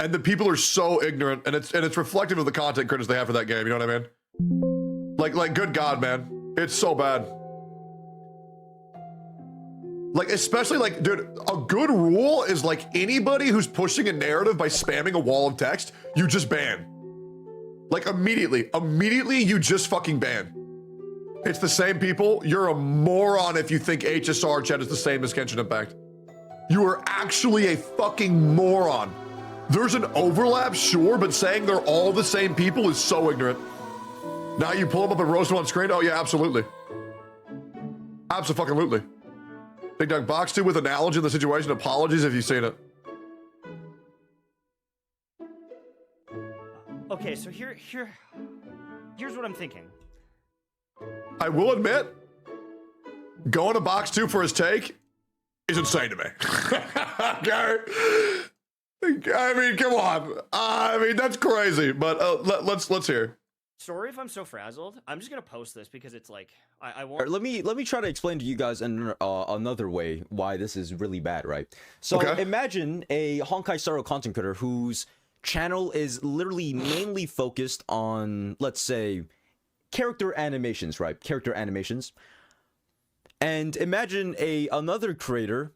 Speaker 1: And the people are so ignorant, and it's reflective of the content critics they have for that game, you know what I mean? Like good God, man. It's so bad. Like, especially like, dude, a good rule is like anybody who's pushing a narrative by spamming a wall of text, you just ban. Like immediately you just fucking ban. It's the same people. You're a moron if you think HSR chat is the same as Genshin Impact. You are actually a fucking moron. There's an overlap, sure, but saying they're all the same people is so ignorant. Now you pull them up and roast them on screen? Oh yeah, absolutely. Absolutely. Big Dog Box 2 with analogy of the situation. Apologies if you've seen it.
Speaker 14: Okay, so here's what I'm thinking.
Speaker 1: I will admit, going to box 2 for his take is insane to me. I mean, come on. I mean, that's crazy. But let's hear.
Speaker 14: Sorry if I'm so frazzled. I'm just gonna post this because it's like I won't.
Speaker 9: Let me try to explain to you guys in another way why this is really bad, right? So imagine a Honkai Star content creator whose channel is literally mainly focused on, let's say, character animations, right? Character animations. And imagine another creator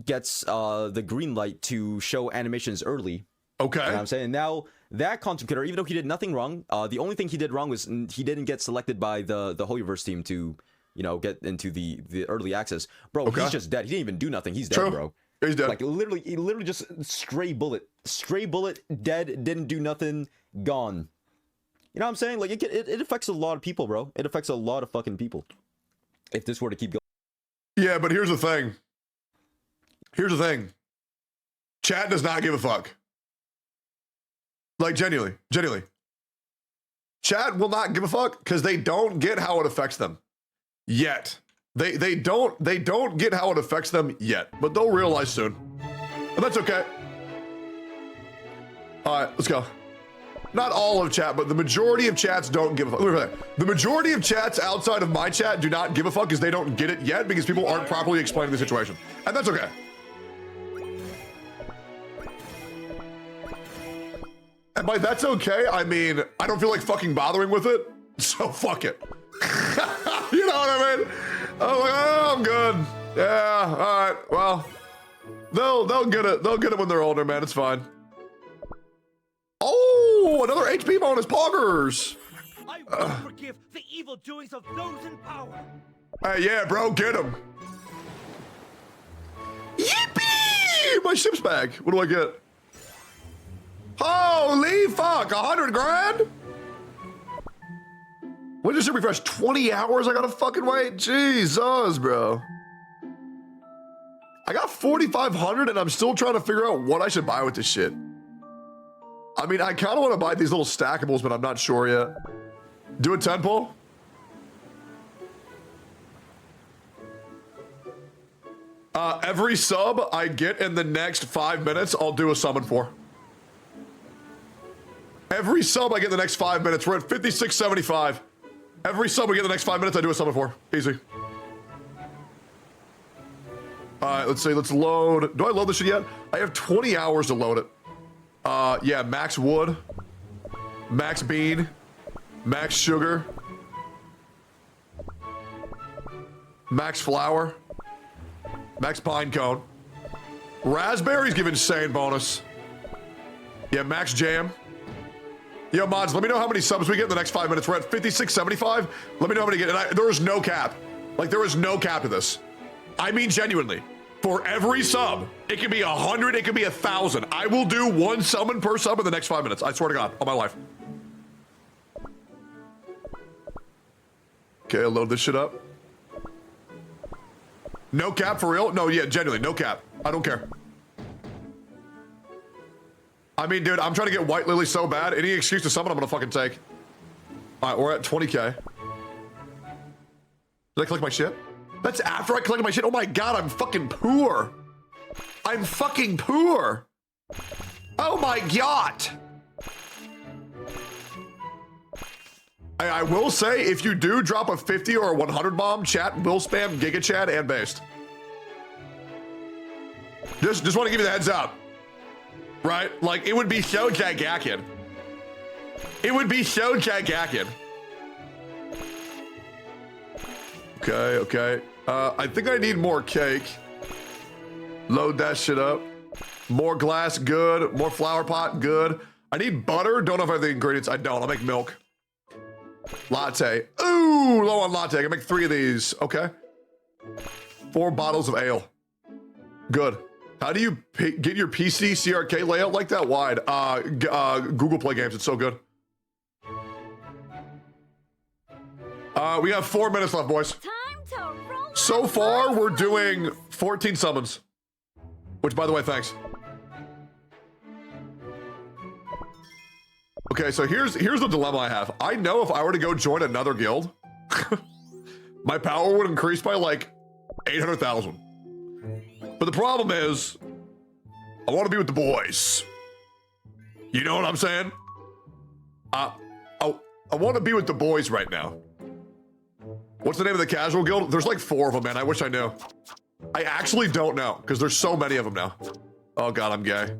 Speaker 9: gets the green light to show animations early.
Speaker 1: Okay.
Speaker 9: You know what I'm saying? Now, that content creator, even though he did nothing wrong, the only thing he did wrong was he didn't get selected by the Hoyoverse team to, you know, get into the early access. Bro, he's just dead. He didn't even do nothing. He's dead, bro.
Speaker 1: He's dead.
Speaker 9: Like, literally just stray bullet, dead, didn't do nothing, gone. You know what I'm saying? Like, it affects a lot of people, bro. It affects a lot of fucking people. If this were to keep going. Yeah,
Speaker 1: but here's the thing. Chat does not give a fuck. Like, genuinely. Chat will not give a fuck because they don't get how it affects them yet. They don't get how it affects them yet, but they'll realize soon. And that's okay. All right, let's go. Not all of chat, but the majority of chats don't give a fuck. The majority of chats outside of my chat do not give a fuck because they don't get it yet because people aren't properly explaining the situation. And that's okay. And by that's okay, I mean, I don't feel like fucking bothering with it, so fuck it. You know what I mean? I'm like, oh, I'm good. Yeah, all right, well, they'll get it. They'll get it when they're older, man. It's fine. Oh, another HP bonus, poggers.
Speaker 10: I won't forgive the evil doings of those in power.
Speaker 1: Hey, yeah, bro, get him. Yippee! My ship's back. What do I get? Holy fuck, 100 grand? When does it refresh? 20 hours I gotta fucking wait? Jesus, bro. I got 4,500 and I'm still trying to figure out what I should buy with this shit. I mean, I kind of want to buy these little stackables, but I'm not sure yet. Do a 10 pull? Every sub I get in the next 5 minutes, I'll do a summon for. Every sub I get in the next 5 minutes, we're at 56.75. Every sub we get in the next 5 minutes, I do a summon for. Easy. All right, let's see, let's load. Do I load this shit yet? I have 20 hours to load it. Yeah, max wood, max bean, max sugar, max flour, max pine cone. Raspberries give insane bonus. Yeah, max jam. Yo, mods, let me know how many subs we get in the next 5 minutes. We're at 56.75. Let me know how many get. And there is no cap. Like, there is no cap to this. I mean, genuinely. For every sub, it can be 100, it can be 1,000. I will do one summon per sub in the next 5 minutes. I swear to God, on my life. Okay, I'll load this shit up. No cap for real? No, yeah, genuinely, no cap. I don't care. I mean, dude, I'm trying to get White Lily so bad. Any excuse to summon, I'm gonna fucking take. All right, we're at 20K. Did I collect my shit? That's after I collected my shit. Oh my God, I'm fucking poor. I'm fucking poor. Oh my God. I will say, if you do drop a 50 or a 100 bomb, chat will spam Giga Chat and Based. Just want to give you the heads up. Right? Like, it would be so gigantic. It would be so gigantic. Okay. I think I need more cake. Load that shit up. More glass, good. More flower pot, good. I need butter. Don't know if I have the ingredients. I don't. I'll make milk. Latte. Ooh, low on latte. I can make 3 of these. Okay. 4 bottles of ale. Good. How do you get your PC CRK layout like that wide? Google Play Games. It's so good. We have 4 minutes left, boys. So far, we're doing 14 summons. Which, by the way, thanks. Okay, so here's the dilemma I have. I know if I were to go join another guild, my power would increase by like 800,000. But the problem is, I want to be with the boys. You know what I'm saying? I want to be with the boys right now. What's the name of the casual guild? There's like 4 of them, man. I wish I knew. I actually don't know, because there's so many of them now. Oh god, I'm gay.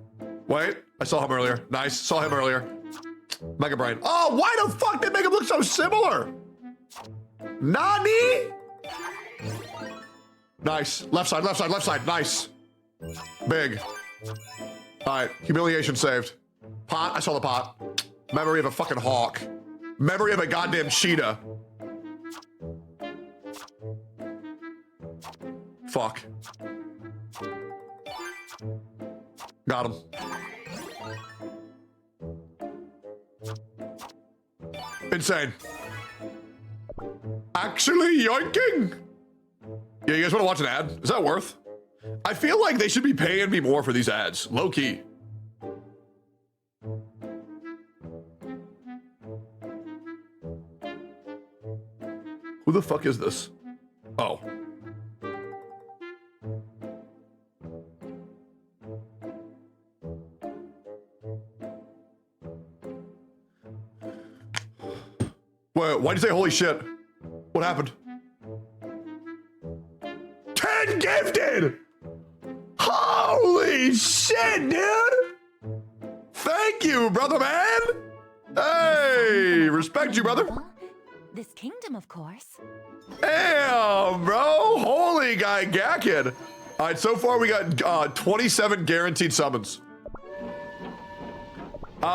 Speaker 1: Wait, I saw him earlier. Nice, saw him earlier. Mega Brain. Oh, why the fuck did they make him look so similar? Nani? Nice. Left side, left side, left side. Nice. Big. All right, humiliation saved. Pot, I saw the pot. Memory of a fucking hawk. Memory of a goddamn cheetah. Fuck. Got him. Insane. Actually yoinking. Yeah, you guys want to watch an ad? Is that worth? I feel like they should be paying me more for these ads. Low key. Who the fuck is this? Oh. Wait, why'd you say holy shit? What happened? 10 gifted! Holy shit, dude! Thank you, brother man! Hey, respect you, brother.
Speaker 22: This kingdom, of course.
Speaker 1: Damn, bro! Holy guy, Gacha. All right, so far we got 27 guaranteed summons.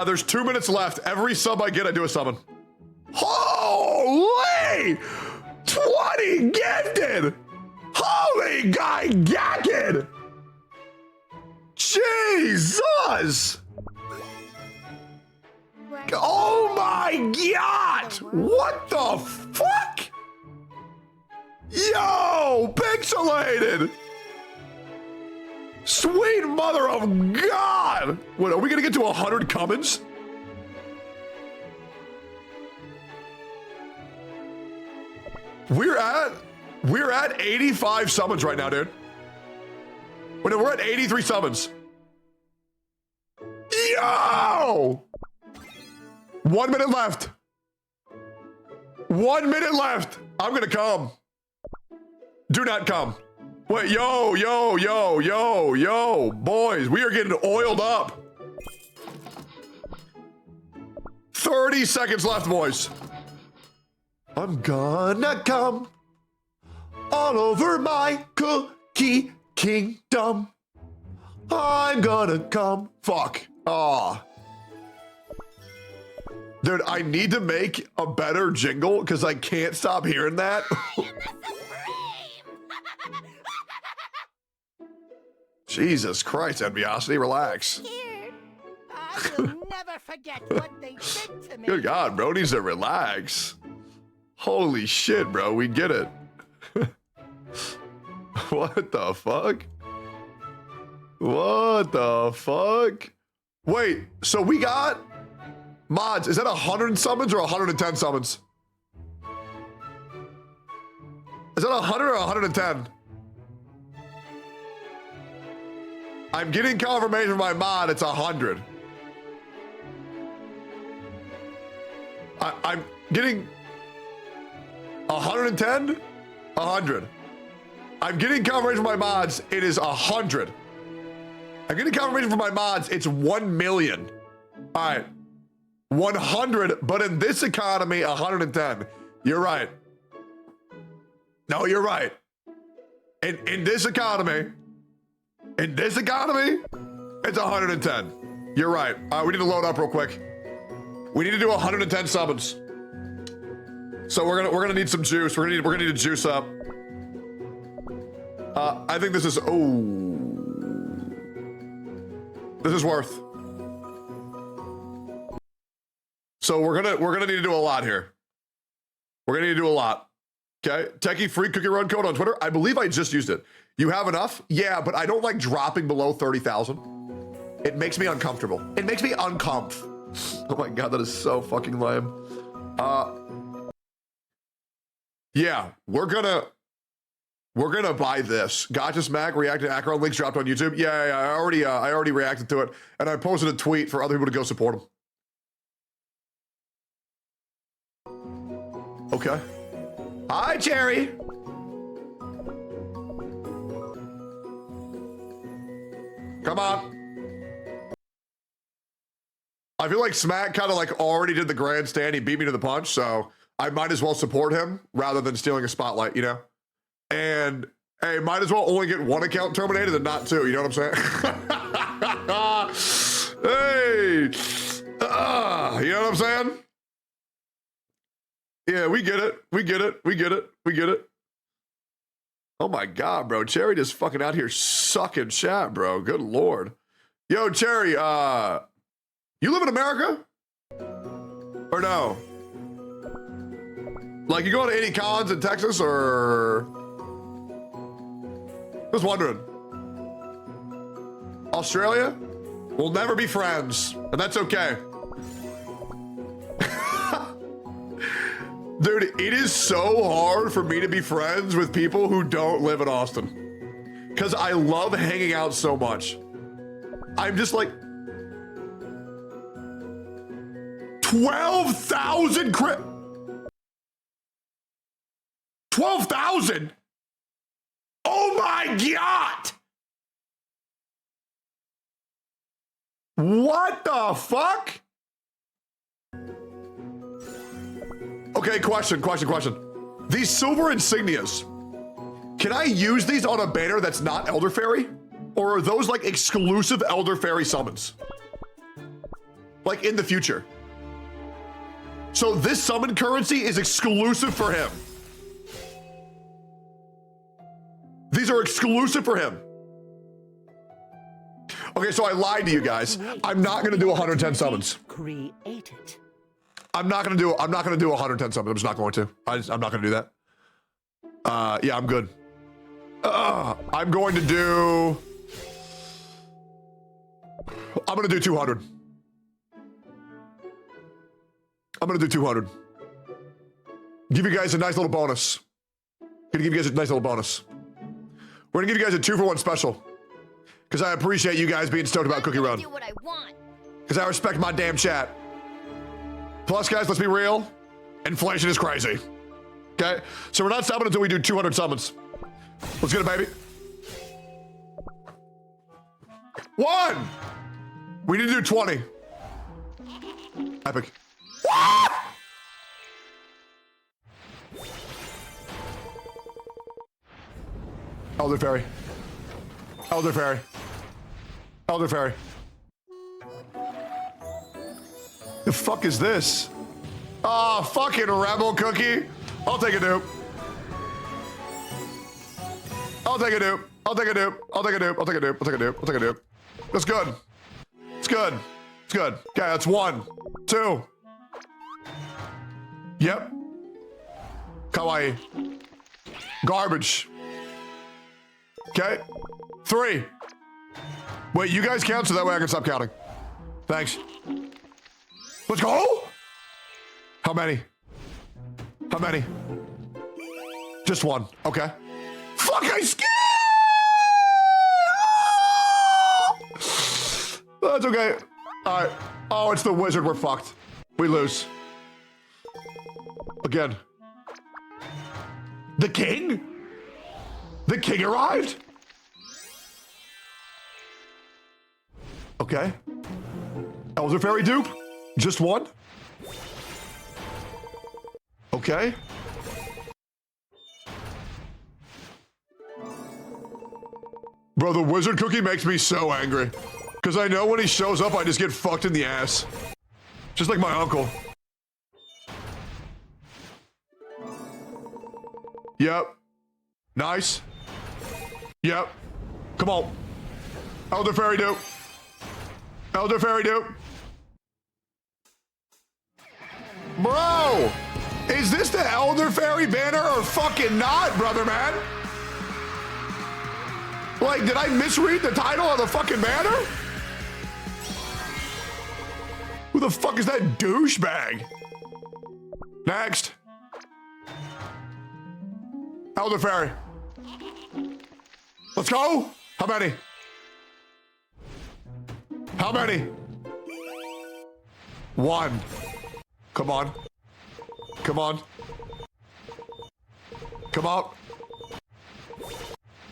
Speaker 1: There's 2 minutes left. Every sub I get, I do a summon. Holy! 20 gifted! Holy guy, Gacha! Jesus! Oh my god! What the fuck? Yo, pixelated! Sweet mother of God! What, are we gonna get to 100 Cummins? We're at 85 summons right now, dude. We're at 83 summons. Yo! 1 minute left. 1 minute left. I'm gonna come. Do not come. Wait, yo, boys, we are getting oiled up. 30 seconds left, boys. I'm gonna come all over my cookie kingdom. I'm gonna come. Fuck. Aw. Dude, I need to make a better jingle because I can't stop hearing that. Jesus Christ, Enviosity, relax.
Speaker 10: I will never forget what they did to me.
Speaker 1: Good God, bro needs to relax. Holy shit, bro, we get it. What the fuck? What the fuck? Wait, so we got mods. Is that 100 summons or 110 summons? Is that 100 or 110? I'm getting confirmation from my mod, it's 100. I'm getting 110? 100. I'm getting confirmation from my mods, it is 100. I'm getting confirmation from my mods, it's 1 million. All right, 100, but in this economy, 110. You're right. No, you're right. In this economy, it's 110. You're right. We need to load up real quick. We need to do 110 summons. So we're gonna need some juice. We're gonna need to juice up. I think this is this is worth. So we're gonna need to do a lot here. We're gonna need to do a lot. Okay, Techie Free Cookie Run code on Twitter. I believe I just used it. You have enough? Yeah, but I don't like dropping below 30,000. It makes me uncomfortable. It makes me uncomf. Oh my god, that is so fucking lame. Yeah, we're gonna buy this. Gacha Smack reacted to Acheron links dropped on YouTube. Yeah, I already reacted to it, and I posted a tweet for other people to go support him. Okay. Hi, Cherry. Come on. I feel like Smack kind of like already did the grandstand. He beat me to the punch, so I might as well support him rather than stealing a spotlight, you know? And hey, might as well only get one account terminated and not two, you know what I'm saying? Hey, you know what I'm saying? Yeah, we get it. We get it. We get it. We get it. Oh my God, bro. Cherry just fucking out here sucking chat, bro. Good Lord. Yo, Cherry, you live in America? Or no? Like, you going to any cons in Texas or? Just wondering. Australia? We'll never be friends, and that's okay. Dude, it is so hard for me to be friends with people who don't live in Austin. Because I love hanging out so much. I'm just like, 12,000 12,000? Oh my God! What the fuck? Okay, question. These silver insignias, can I use these on a banner that's not Elder Fairy? Or are those like exclusive Elder Fairy summons? Like in the future? So this summon currency is exclusive for him. These are exclusive for him. Okay, so I lied to you guys. I'm not gonna do 110 summons.
Speaker 10: Created.
Speaker 1: I'm not gonna do 110 summons. I'm just not going to. I'm not gonna do that. Yeah, I'm good. I'm gonna do 200. I'm gonna do 200. Give you guys a nice little bonus. Gonna give you guys a nice little bonus. We're gonna give you guys a 2-for-1 special. Because I appreciate you guys being stoked about Cookie Run.
Speaker 22: Do what I want.
Speaker 1: Because I respect my damn chat. Plus, guys, let's be real. Inflation is crazy. Okay? So we're not stopping until we do 200 summons. Let's get it, baby. 1! We need to do 20. Epic. Elder Fairy. Elder Fairy. Elder Fairy. The fuck is this? Oh, fucking Rebel Cookie. I'll take a dupe. I'll take a dupe. I'll take a dupe. I'll take a dupe. I'll take a dupe. I'll take a dupe. I'll take a dupe. That's good. It's good. It's good. Okay, that's 1, 2. Yep. Kawaii. Garbage. Okay. 3. Wait, you guys count so that way I can stop counting. Thanks. Let's go. How many? How many? Just 1. Okay. Fuck, I scared! That's okay. All right. Oh, it's the wizard. We're fucked. We lose. Again. The king? The king arrived? Okay. Elder Fairy dupe? Just 1? Okay. Bro, the wizard cookie makes me so angry. Because I know when he shows up, I just get fucked in the ass. Just like my uncle. Yep. Nice. Yep. Come on. Elder Fairy dupe. Elder Fairy dupe. Bro! Is this the Elder Fairy banner or fucking not, brother man? Like, did I misread the title of the fucking banner? Who the fuck is that douchebag? Next. Elder Fairy. Let's go. How many? How many? 1. Come on. Come on. Come out.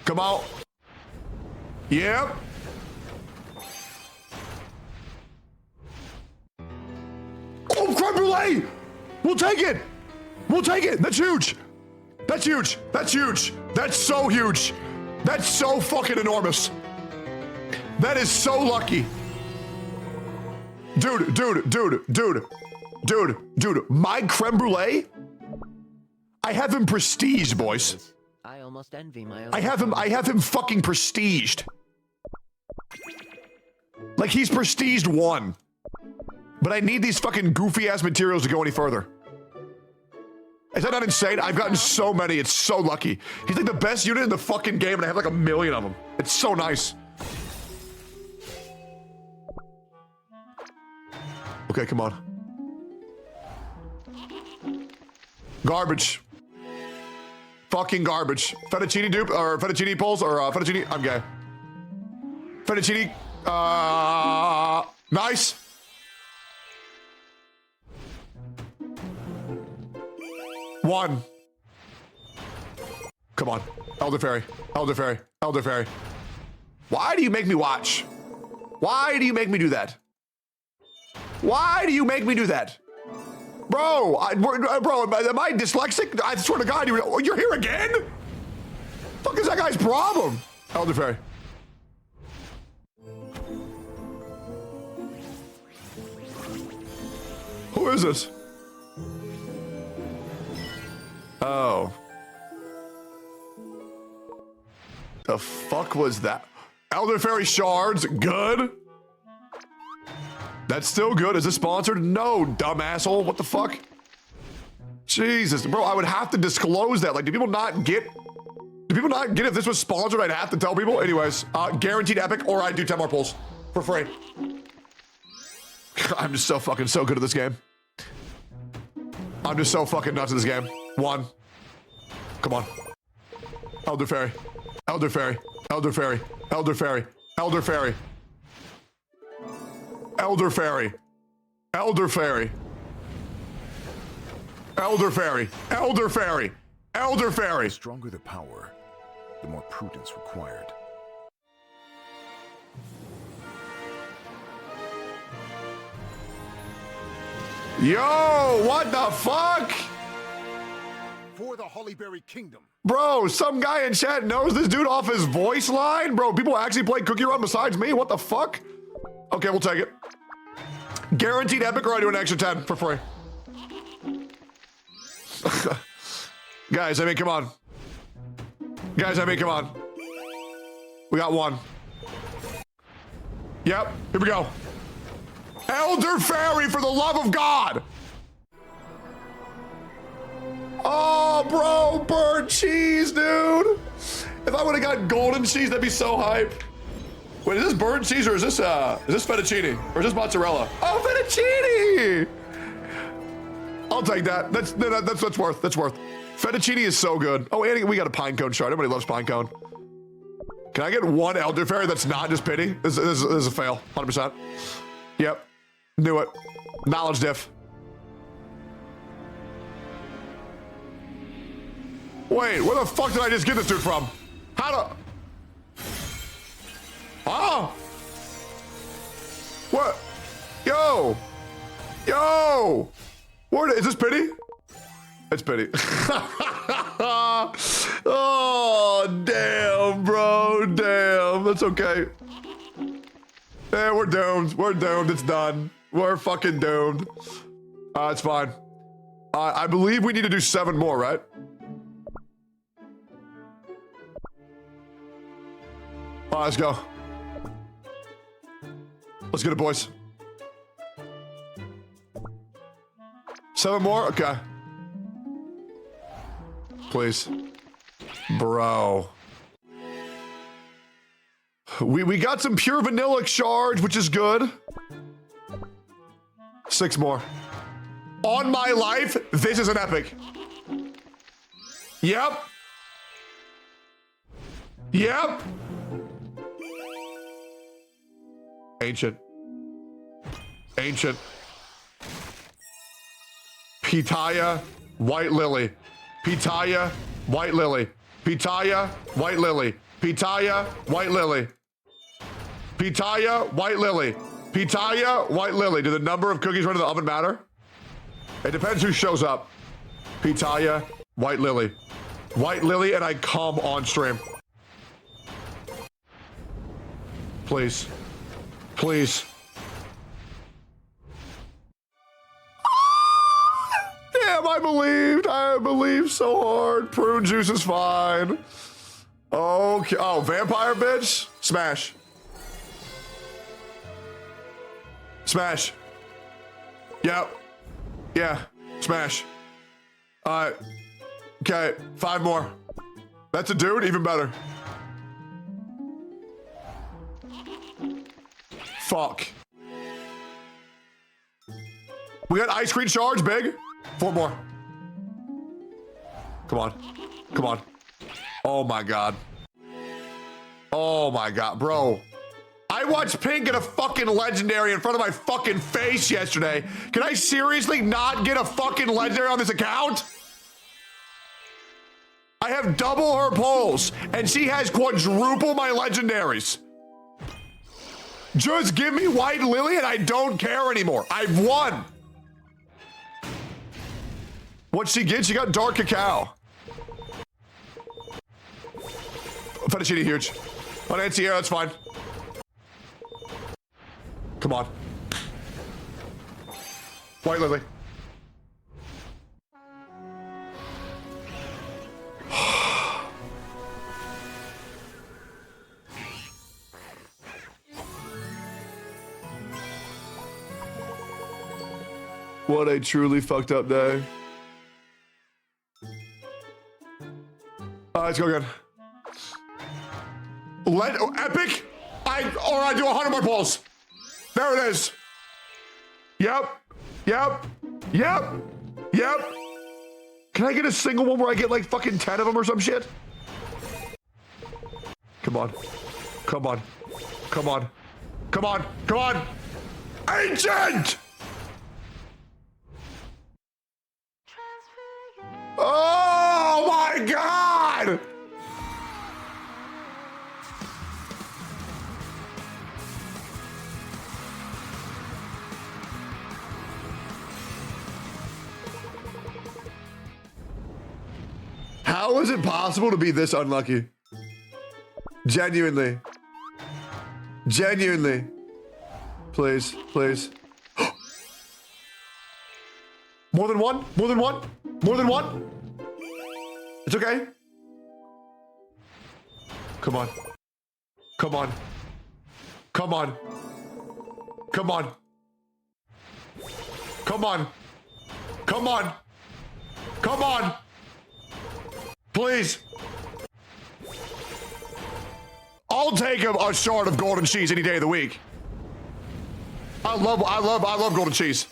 Speaker 1: Come out. Yep. Oh, creme brulee! We'll take it! We'll take it! That's huge! That's huge! That's huge! That's so huge! That's so fucking enormous! That is so lucky! Dude, my creme brulee? I have him prestiged, boys.
Speaker 13: I almost envy my own.
Speaker 1: I have him fucking prestiged. Like he's prestiged 1. But I need these fucking goofy ass materials to go any further. Is that not insane? I've gotten so many, it's so lucky. He's like the best unit in the fucking game and I have like 1 million of them. It's so nice. Okay, come on. Garbage. Fucking garbage. Fettuccine dupe, or fettuccine pulls, or fettuccine, I'm gay. Fettuccine, nice. One. Come on. Elder Fairy. Elder Fairy. Elder Fairy. Why do you make me watch? Why do you make me do that? Why do you make me do that? Bro, bro, am I dyslexic? I swear to God, you're here again? Fuck is that guy's problem? Elder Fairy. Who is this? Oh. The fuck was that? Elder Fairy shards, good. That's still good. Is this sponsored? No, dumb asshole. What the fuck? Jesus, bro, I would have to disclose that. Like, do people not get if this was sponsored? I'd have to tell people. Anyways, guaranteed epic, or I'd do 10 more pulls for free. I'm just so good at this game. I'm just so fucking nuts at this game. 1. Come on. Elder Fairy. Elder Fairy. Elder Fairy. Elder Fairy. Elder Fairy. Elder Fairy. Elder Fairy. Elder Fairy. Elder Fairy. Elder Fairy.
Speaker 15: The stronger the power, the more prudence required.
Speaker 1: Yo, what the fuck?
Speaker 15: For the Hollyberry Kingdom.
Speaker 1: Bro, some guy in chat knows this dude off his voice line? Bro, people actually play Cookie Run besides me? What the fuck? Okay, we'll take it. Guaranteed epic, or I do an extra 10 for free. Guys, I mean, come on. Guys, I mean, come on. We got 1. Yep, here we go. Elder Fairy, for the love of God! Oh, bro, burnt cheese, dude! If I would've got golden cheese, that'd be so hype. Wait, is this burnt cheese, or is this fettuccine? Or is this mozzarella? Oh, fettuccine! I'll take that. That's worth. That's worth. Fettuccine is so good. Oh, and we got a pine cone shard. Everybody loves pine cone. Can I get 1 Elder Fairy that's not just pity? This is a fail, 100%. Yep, knew it. Knowledge diff. Wait, where the fuck did I just get this dude from? How to... Oh! What? Yo! Yo! Where is this pity? It's pity. Oh, damn, bro. Damn. That's okay. Yeah, we're doomed. We're doomed. It's done. We're fucking doomed. It's fine. I believe we need to do 7 more, right? Let's go. Let's get it, boys. 7 more? Okay. Please. Bro. We got some pure vanilla shards, which is good. 6 more. On my life, this is an epic. Yep. Yep. Ancient. Ancient. Pitaya, White Lily. Pitaya, White Lily. Pitaya, White Lily. Pitaya, White Lily. Pitaya, White Lily. Pitaya, White Lily. Do the number of cookies run in the oven matter? It depends who shows up. Pitaya, White Lily. White Lily, and I come on stream. Please. Please. Damn, I believed. I believed so hard. Prune juice is fine. Okay. Oh, vampire bitch? Smash. Smash. Yep. Yeah. Smash. Alright. Okay. 5 more. That's a dude? Even better. Fuck. We got ice cream charge, big. 4 more. Come on. Come on. Oh my god. Oh my god, bro. I watched Pink get a fucking legendary in front of my fucking face yesterday. Can I seriously not get a fucking legendary on this account? I have double her pulls, and she has quadruple my legendaries. Just give me White Lily and I don't care anymore. I've won. What'd she get? She got Dark Cacao. Fettuccine huge. Financier, that's fine. Come on. White Lily. What a truly fucked up day. Let's go again. Epic. I do 100 more pulls. There it is. Yep. Yep. Yep. Yep. Can I get a single one where I get like fucking 10 of them or some shit? Come on. Come on. Come on. Come on. Come on. Ancient! Oh my god! How is it possible to be this unlucky? Genuinely. Genuinely. Please, please. More than one? More than one? More than one? It's okay. Come on. Come on. Come on. Come on. Come on. Come on. Come on. Please. I'll take a shard of golden cheese any day of the week. I love golden cheese.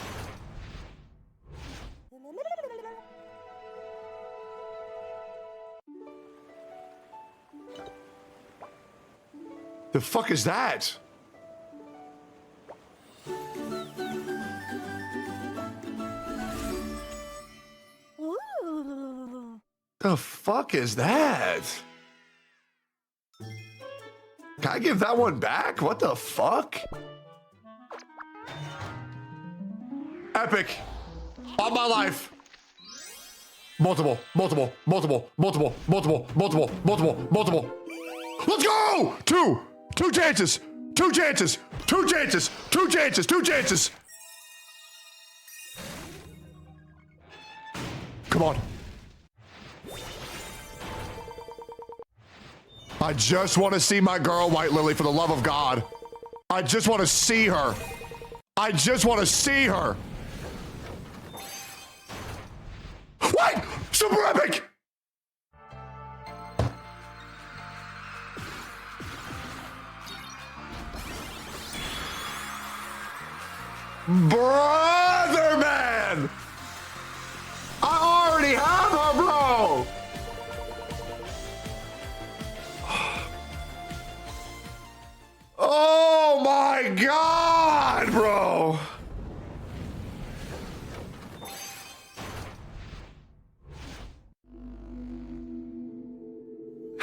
Speaker 1: The fuck is that? The fuck is that? Can I give that one back? What the fuck? Epic. On my life. Multiple, multiple, multiple, multiple, multiple, multiple, multiple, multiple. Let's go! Two chances. 2 chances. 2 chances. 2 chances. 2 chances. Come on. I just want to see my girl, White Lily, for the love of God. I just want to see her. I just want to see her. What? Super epic! Bro!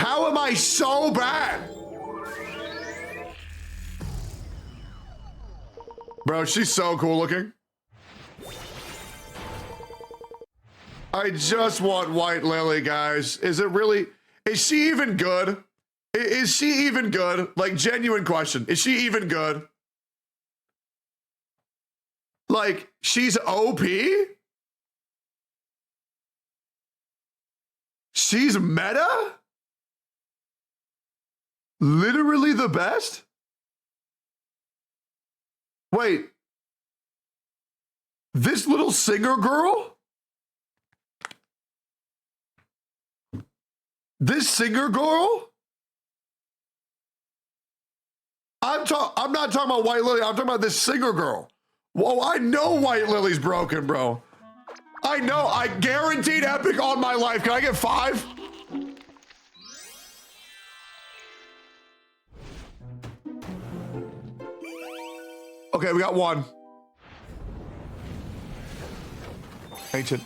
Speaker 1: How am I so bad? Bro, she's so cool looking. I just want White Lily, guys. Is it really? Is she even good? Is she even good? Like, genuine question. Is she even good? Like, she's OP? She's meta? Literally the best? Wait. This little singer girl? This singer girl? I'm not talking about White Lily. I'm talking about this singer girl. Whoa, I know White Lily's broken, bro. I know. I guaranteed epic on my life. Can I get 5? Okay, we got 1. Ancient.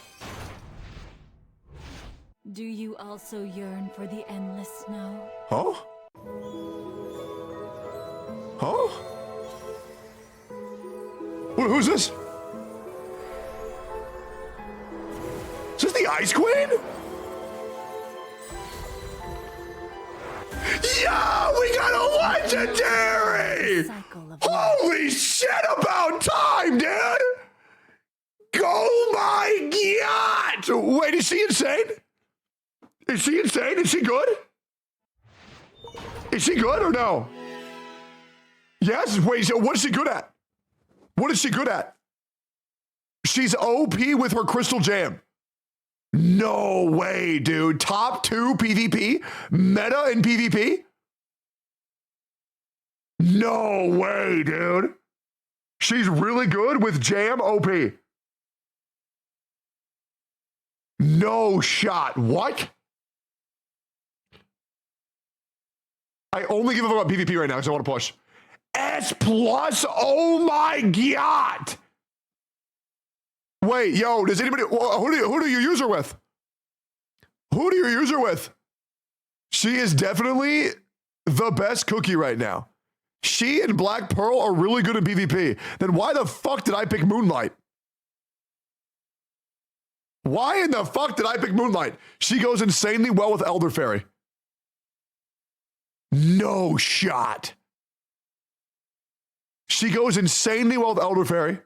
Speaker 22: Do you also yearn for the endless snow?
Speaker 1: Huh? Huh? Who's this? Is this the Ice Queen? Yeah, we got a legendary! Holy shit, about time, dude! Oh my god! Wait, is she insane? Is she insane? Is she good? Is she good or no? Yes? Wait, what is she good at? What is she good at? She's OP with her Crystal Jam. No way, dude. Top 2 PvP? Meta in PvP? No way, dude. She's really good with Jam OP. No shot. What? I only give a fuck about PvP right now because I want to push. S+? Oh my god! Wait, yo, does anybody... Who do you use her with? Who do you use her with? She is definitely the best cookie right now. She and Black Pearl are really good at PvP. Then why the fuck did I pick Moonlight? Why in the fuck did I pick Moonlight? She goes insanely well with Elder Fairy. No shot. She goes insanely well with Elder Fairy.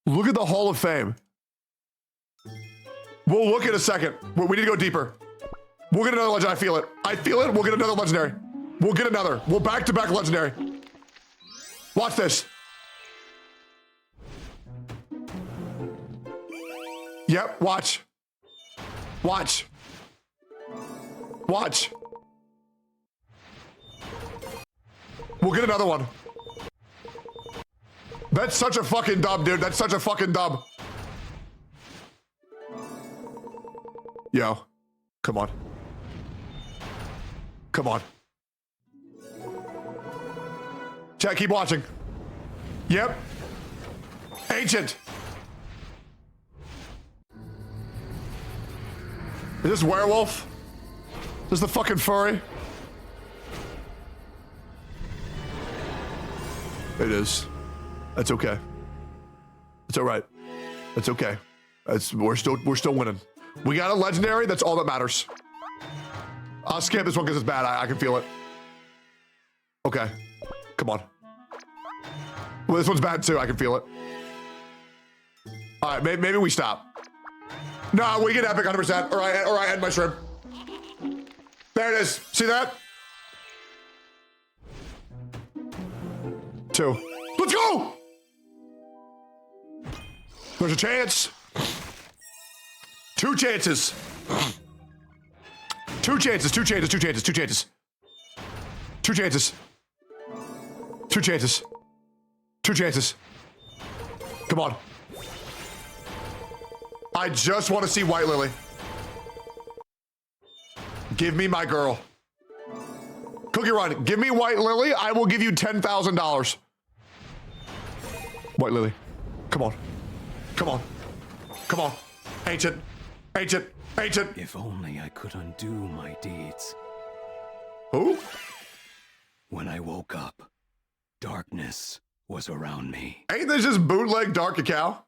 Speaker 1: Look at the Hall of Fame. We'll look in a second. We need to go deeper. We'll get another legendary. I feel it. I feel it. We'll get another legendary. We'll get another. We'll back-to-back legendary. Watch this. Yep, watch. Watch. Watch. We'll get another one. That's such a fucking dub, dude. That's such a fucking dub. Yo, come on. Come on. Chat, keep watching. Yep. Ancient. Is this werewolf? Is this the fucking furry? It is. That's okay. It's all right. That's okay. We're still winning. We got a legendary. That's all that matters. I'll skip this one because it's bad. I can feel it. Okay. Come on. Well, this one's bad too. I can feel it. All right. Maybe we stop. No, we get epic 100%. Or I end my shrimp. There it is. See that? 2. Let's go! There's a chance. 2 chances. 2 chances, 2 chances, 2 chances, 2 chances. 2 chances. 2 chances. 2 chances. Come on. I just want to see White Lily. Give me my girl. Cookie Run, give me White Lily. I will give you $10,000. White Lily. Come on. Come on. Come on. Ancient. Ancient. Ancient.
Speaker 15: If only I could undo my deeds.
Speaker 1: Who?
Speaker 15: When I woke up, darkness was around me.
Speaker 1: Ain't this just bootleg Dark Cacao?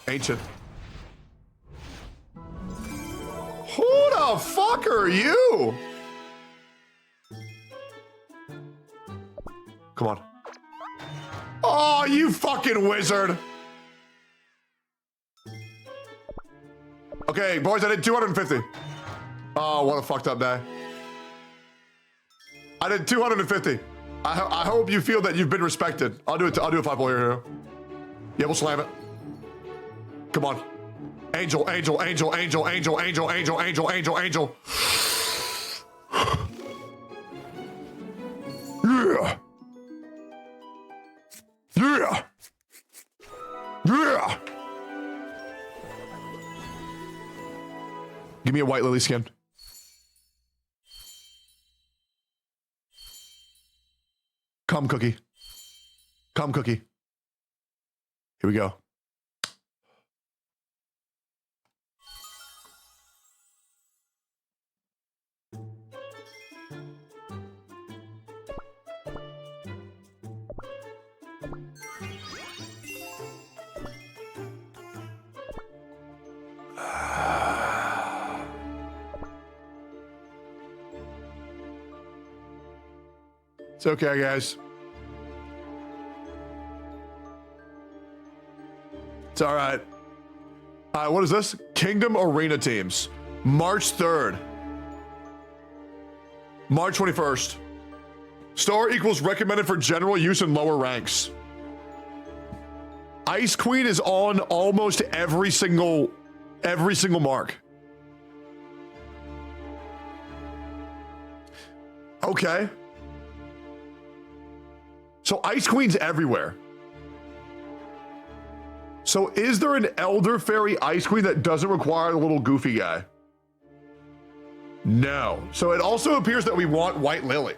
Speaker 1: Ancient. Who the fuck are you? Come on. Oh, you fucking wizard. Okay, boys, I did 250. Oh, what a fucked up day. I did 250. I hope you feel that you've been respected. I'll do it. I'll do a 5-ball here. Yeah, we'll slam it. Come on. Angel, angel, angel, angel, angel, angel, angel, angel, angel, angel. Yeah. Yeah. Yeah. Give me a white lily skin. Come, cookie. Come, cookie. Here we go. It's okay, guys. It's all right. What is this? Kingdom Arena teams. March 3rd. March 21st. Star equals recommended for general use in lower ranks. Ice Queen is on almost every single mark. Okay. So Ice Queen's everywhere. So is there an Elder Fairy Ice Queen that doesn't require the little goofy guy? No. So it also appears that we want White Lily,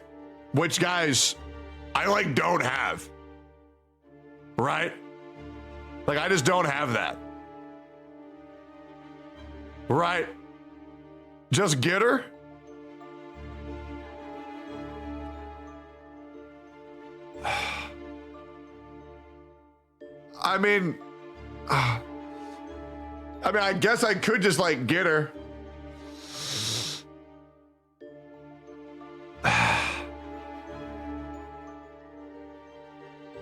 Speaker 1: which, guys, I don't have. Right? I just don't have that. Right? Just get her? I guess I could just get her.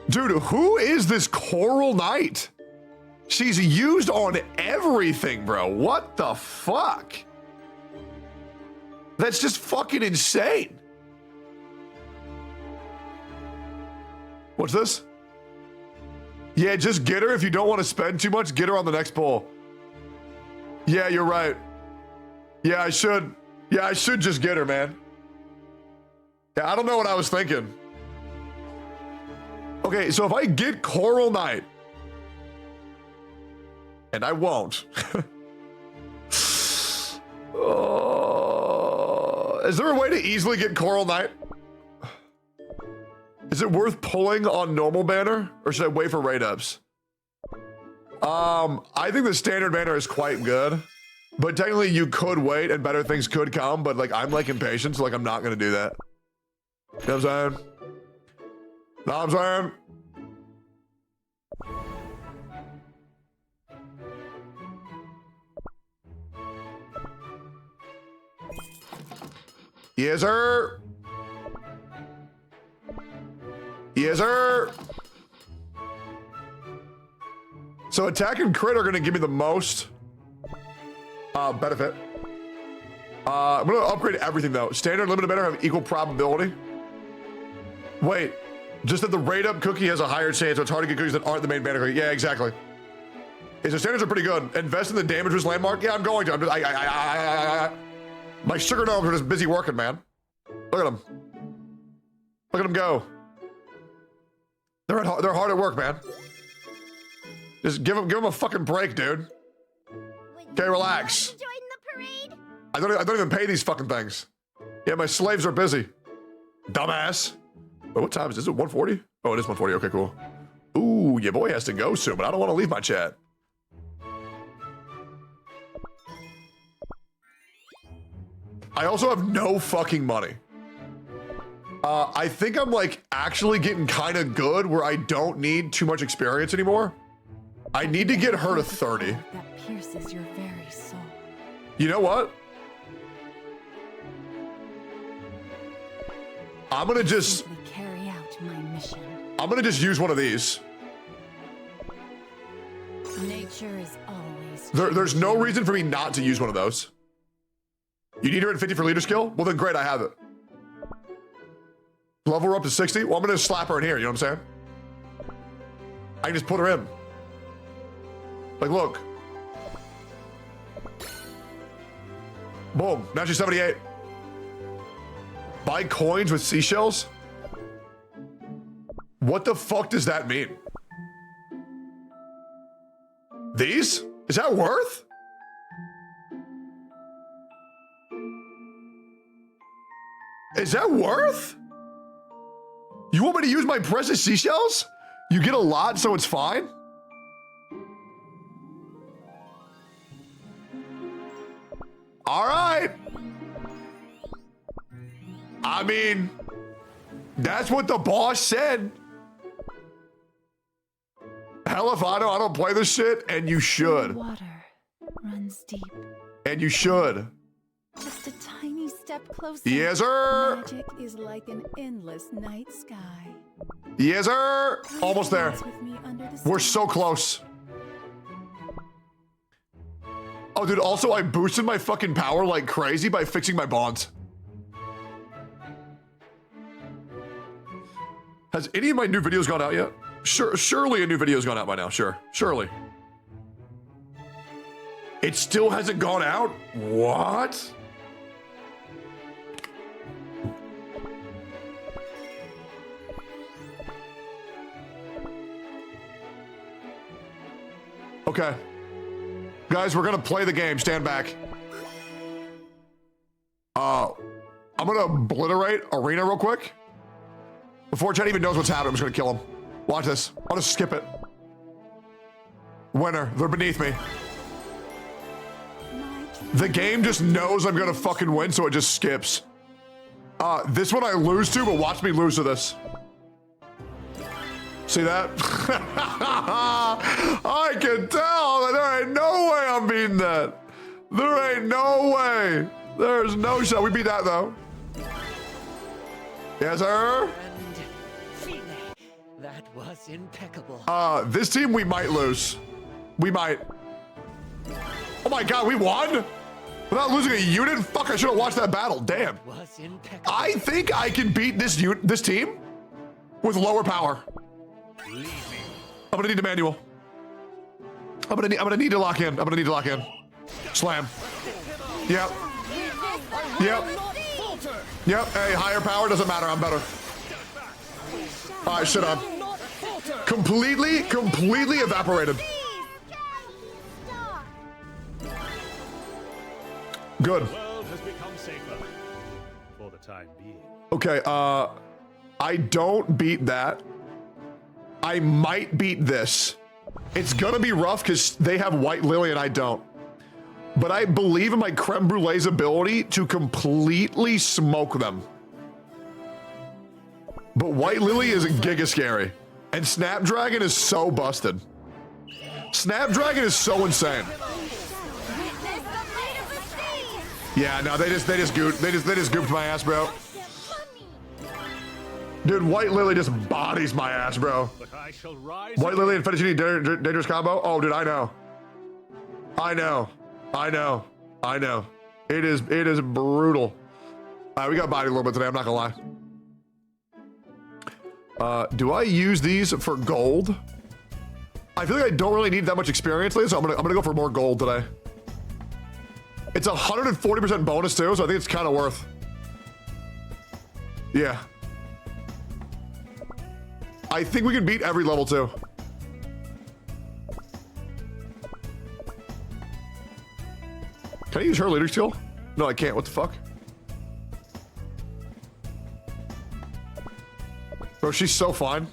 Speaker 1: Dude, who is this Coral Knight? She's used on everything, bro. What the fuck? That's just fucking insane. What's this? Yeah, just get her. If you don't want to spend too much, get her on the next pull. Yeah, you're right. Yeah, I should. Yeah, I should just get her, man. Yeah, I don't know what I was thinking. Okay, so if I get Coral Knight, and I won't. Is there a way to easily get Coral Knight? Is it worth pulling on normal banner, or should I wait for raid ups? I think the standard banner is quite good, but technically you could wait and better things could come, but I'm impatient, so I'm not gonna do that. You know what I'm saying? Know what I'm saying? Yes, sir. Yes, sir. So attack and crit are going to give me the most benefit. I'm going to upgrade everything, though. Standard, limited banner have equal probability. Wait, just that the raid up cookie has a higher chance, so it's hard to get cookies that aren't the main banner cookie. Yeah, exactly. Yeah, so standards are pretty good. Invest in the damage risk landmark. Yeah, I'm going to. I'm just, my sugar gnomes are just busy working, man. Look at them. Look at them go. They're hard at work, man. Just give them a fucking break, dude. Okay, relax. I don't even pay these fucking things. Yeah, my slaves are busy. Dumbass. Wait, what time is this? Is it 1:40? Oh, it is 1:40. Okay, cool. Ooh, your boy has to go soon, but I don't want to leave my chat. I also have no fucking money. I think I'm like actually getting kind of good where I don't need too much experience anymore. I need to get her to 30.
Speaker 13: That pierces your very soul.
Speaker 1: You know what? I'm gonna just
Speaker 13: Simply carry out my mission.
Speaker 1: I'm gonna just use one of these.
Speaker 13: Nature is always
Speaker 1: There's no reason for me not to use one of those. You need her at 50 for leader skill? Well then great, I have it. Level her up to 60? Well, I'm gonna slap her in here, you know what I'm saying? I can just put her in. Like, look. Boom, now she's 78. Buy coins with seashells? What the fuck does that mean? These? Is that worth? Is that worth? You want me to use my precious seashells? You get a lot, so it's fine? All right. I mean, that's what the boss said. Hell if I don't play this shit, and you should.
Speaker 13: Water runs deep.
Speaker 1: And you should.
Speaker 13: Just a tiny step closer.
Speaker 1: Yes, sir.
Speaker 13: Magic is like an endless night sky.
Speaker 1: Yes, sir. Almost there. We're so close. Oh, dude, also, I boosted my fucking power like crazy by fixing my bonds. Has any of my new videos gone out yet? Surely a new video's gone out by now. Surely. It still hasn't gone out? What? Okay. Guys, we're gonna play the game. Stand back. I'm gonna obliterate Arena real quick. Before Chad even knows what's happening, I'm just gonna kill him. Watch this. I'll just skip it. Winner. They're beneath me. The game just knows I'm gonna fucking win, so it just skips. This one I lose to, but watch me lose to this. See that? I can tell that there ain't no way I'm beating that. There ain't no way. There's no shot. We beat that though. Yes, sir.
Speaker 10: That was impeccable.
Speaker 1: This team we might lose. We might. Oh my god, we won? Without losing a unit? Fuck, I should have watched that battle. Damn. I think I can beat this team with lower power. I'm gonna need a manual. I'm gonna need to lock in. I'm gonna need to lock in. Slam. Yep. Yep. Yep. Hey, higher power doesn't matter. I'm better. All right, shut up. Completely evaporated. Good.
Speaker 5: The world has become safer for the time being.
Speaker 1: Okay, I don't beat that. I might beat this. It's gonna be rough because they have White Lily and I don't. But I believe in my Creme Brulee's ability to completely smoke them. But White Lily is giga scary. And Snapdragon is so busted. Snapdragon is so insane. Yeah, no, they just gooped my ass, bro. Dude, White Lily just bodies my ass, bro. White Lily and Fettuccine dangerous combo? Oh, dude, I know. It is brutal. All right, we got bodied a little bit today, I'm not gonna lie. Do I use these for gold? I feel like I don't really need that much experience lately, so I'm gonna go for more gold today. It's 140% bonus too, so I think it's kind of worth. Yeah. I think we can beat every level too. Can I use her leader skill? No, I can't. What the fuck? Bro, she's so fine.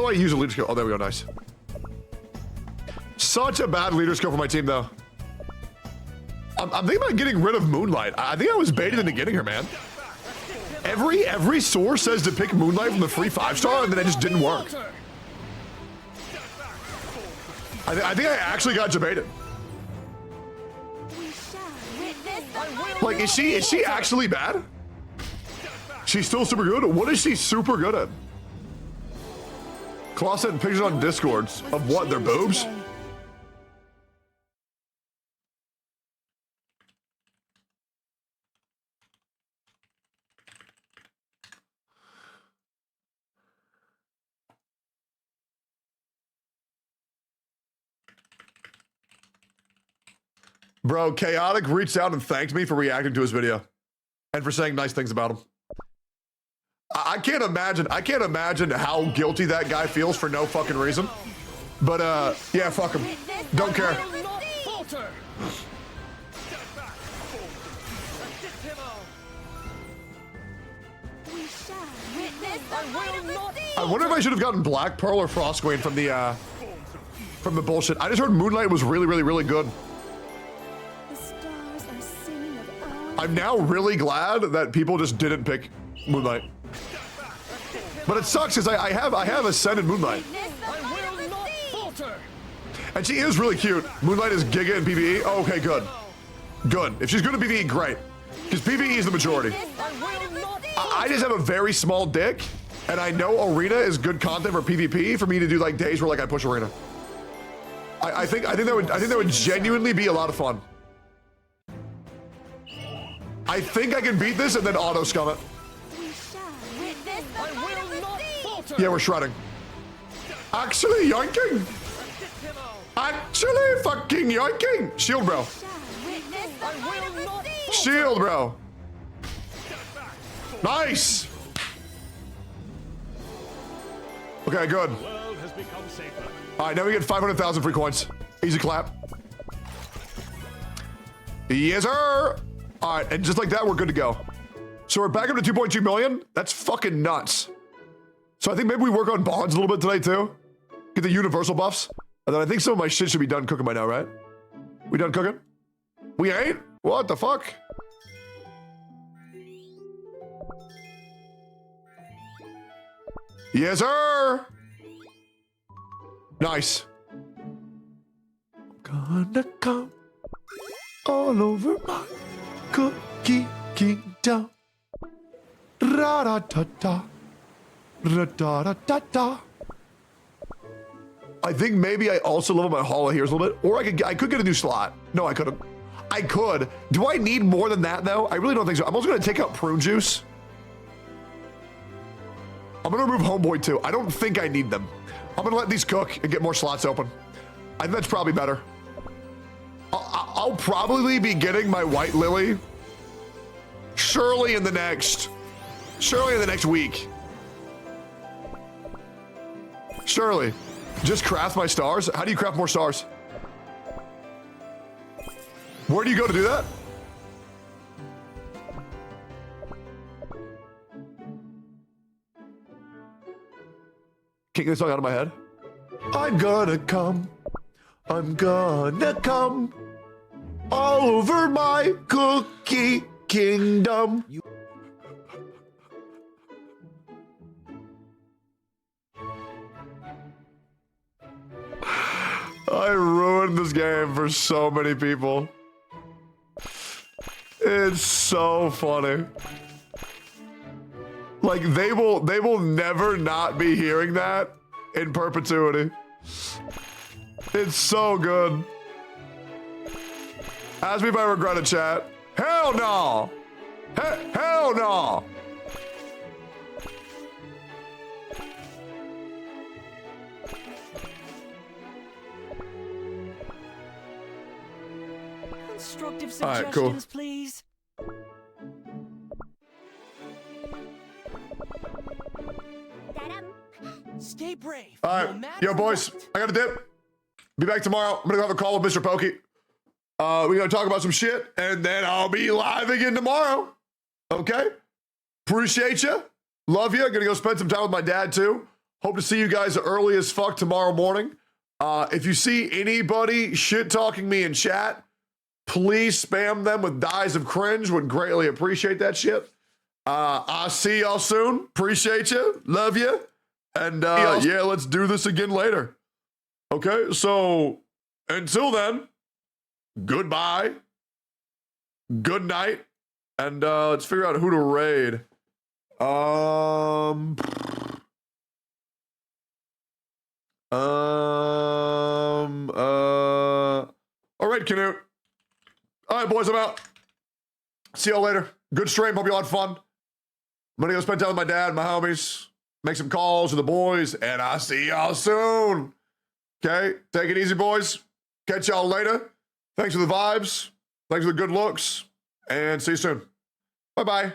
Speaker 1: do I use a leader skill? Oh, there we go. Nice. Such a bad leader skill for my team, though. I'm thinking about getting rid of Moonlight. I think I was baited into getting her, man. Every source says to pick Moonlight from the free 5-star, and then it just didn't work. I think I actually got debated. Like, is she actually bad? She's still super good? What is she super good at? Claw sent pictures on Discords of what? Their boobs? Bro, Chaotic reached out and thanked me for reacting to his video and for saying nice things about him. I can't imagine how guilty that guy feels for no fucking reason. But yeah, fuck him. Don't care. I wonder if I should have gotten Black Pearl or Frostqueen from the bullshit. I just heard Moonlight was really good. I'm now really glad that people just didn't pick Moonlight. But it sucks because I have Ascended Moonlight. And she is really cute. Moonlight is Giga in PvE. Oh, okay, good. Good. If she's good at PvE, great. Because PvE is the majority. I just have a very small dick, and I know Arena is good content for PvP for me to do like days where like I push Arena. I think that would genuinely be a lot of fun. I think I can beat this and then auto scum it. Yeah, we're shredding. Actually yoinking. Actually fucking yoinking. Shield, bro. Shield, bro. Nice. Okay, good. All right, now we get 500,000 free coins. Easy clap. Yes, sir. All right, and just like that, we're good to go. So we're back up to 2.2 million. That's fucking nuts. So I think maybe we work on bonds a little bit today too. Get the universal buffs. And then I think some of my shit should be done cooking by now, right? We done cooking? We ain't? What the fuck? Yes, sir. Nice. Gonna come all over my cookie kingdom. Ra-da-da-da. Ra-da-da-da-da. I think maybe I also level my Hollow Heroes a little bit. Or I could get a new slot. No, I couldn't. I could. Do I need more than that, though? I really don't think so. I'm also going to take out Prune Juice. I'm going to remove Homeboy, too. I don't think I need them. I'm going to let these cook and get more slots open. I think that's probably better. I'll probably be getting my White Lily surely in the next week. Surely. Just craft my stars? How do you craft more stars? Where do you go to do that? Can't get this song out of my head. I'm gonna come all over my cookie kingdom. I ruined this game for so many people. It's so funny. Like they will never not be hearing that in perpetuity. It's so good. Ask me if I regret it, chat. Hell no! Hell no!
Speaker 10: Constructive
Speaker 1: All right,
Speaker 10: suggestions,
Speaker 1: cool.
Speaker 10: please. Stay brave.
Speaker 1: All right, yo, boys, I got a dip. Be back tomorrow. I'm gonna go have a call with Mr. Pokey. We're gonna talk about some shit, and then I'll be live again tomorrow. Okay? Appreciate you. Love you. Gonna go spend some time with my dad, too. Hope to see you guys early as fuck tomorrow morning. If you see anybody shit talking me in chat, please spam them with dies of cringe. Would greatly appreciate that shit. I'll see y'all soon. Appreciate you. Love you. And yeah, let's do this again later. Okay, so until then, goodbye, good night, and let's figure out who to raid. All right, Canute. All right, boys, I'm out. See y'all later. Good stream. Hope you all had fun. I'm gonna go spend time with my dad, my homies, make some calls with the boys, and I'll see y'all soon. Okay, take it easy, boys. Catch y'all later. Thanks for the vibes. Thanks for the good looks. And see you soon. Bye-bye.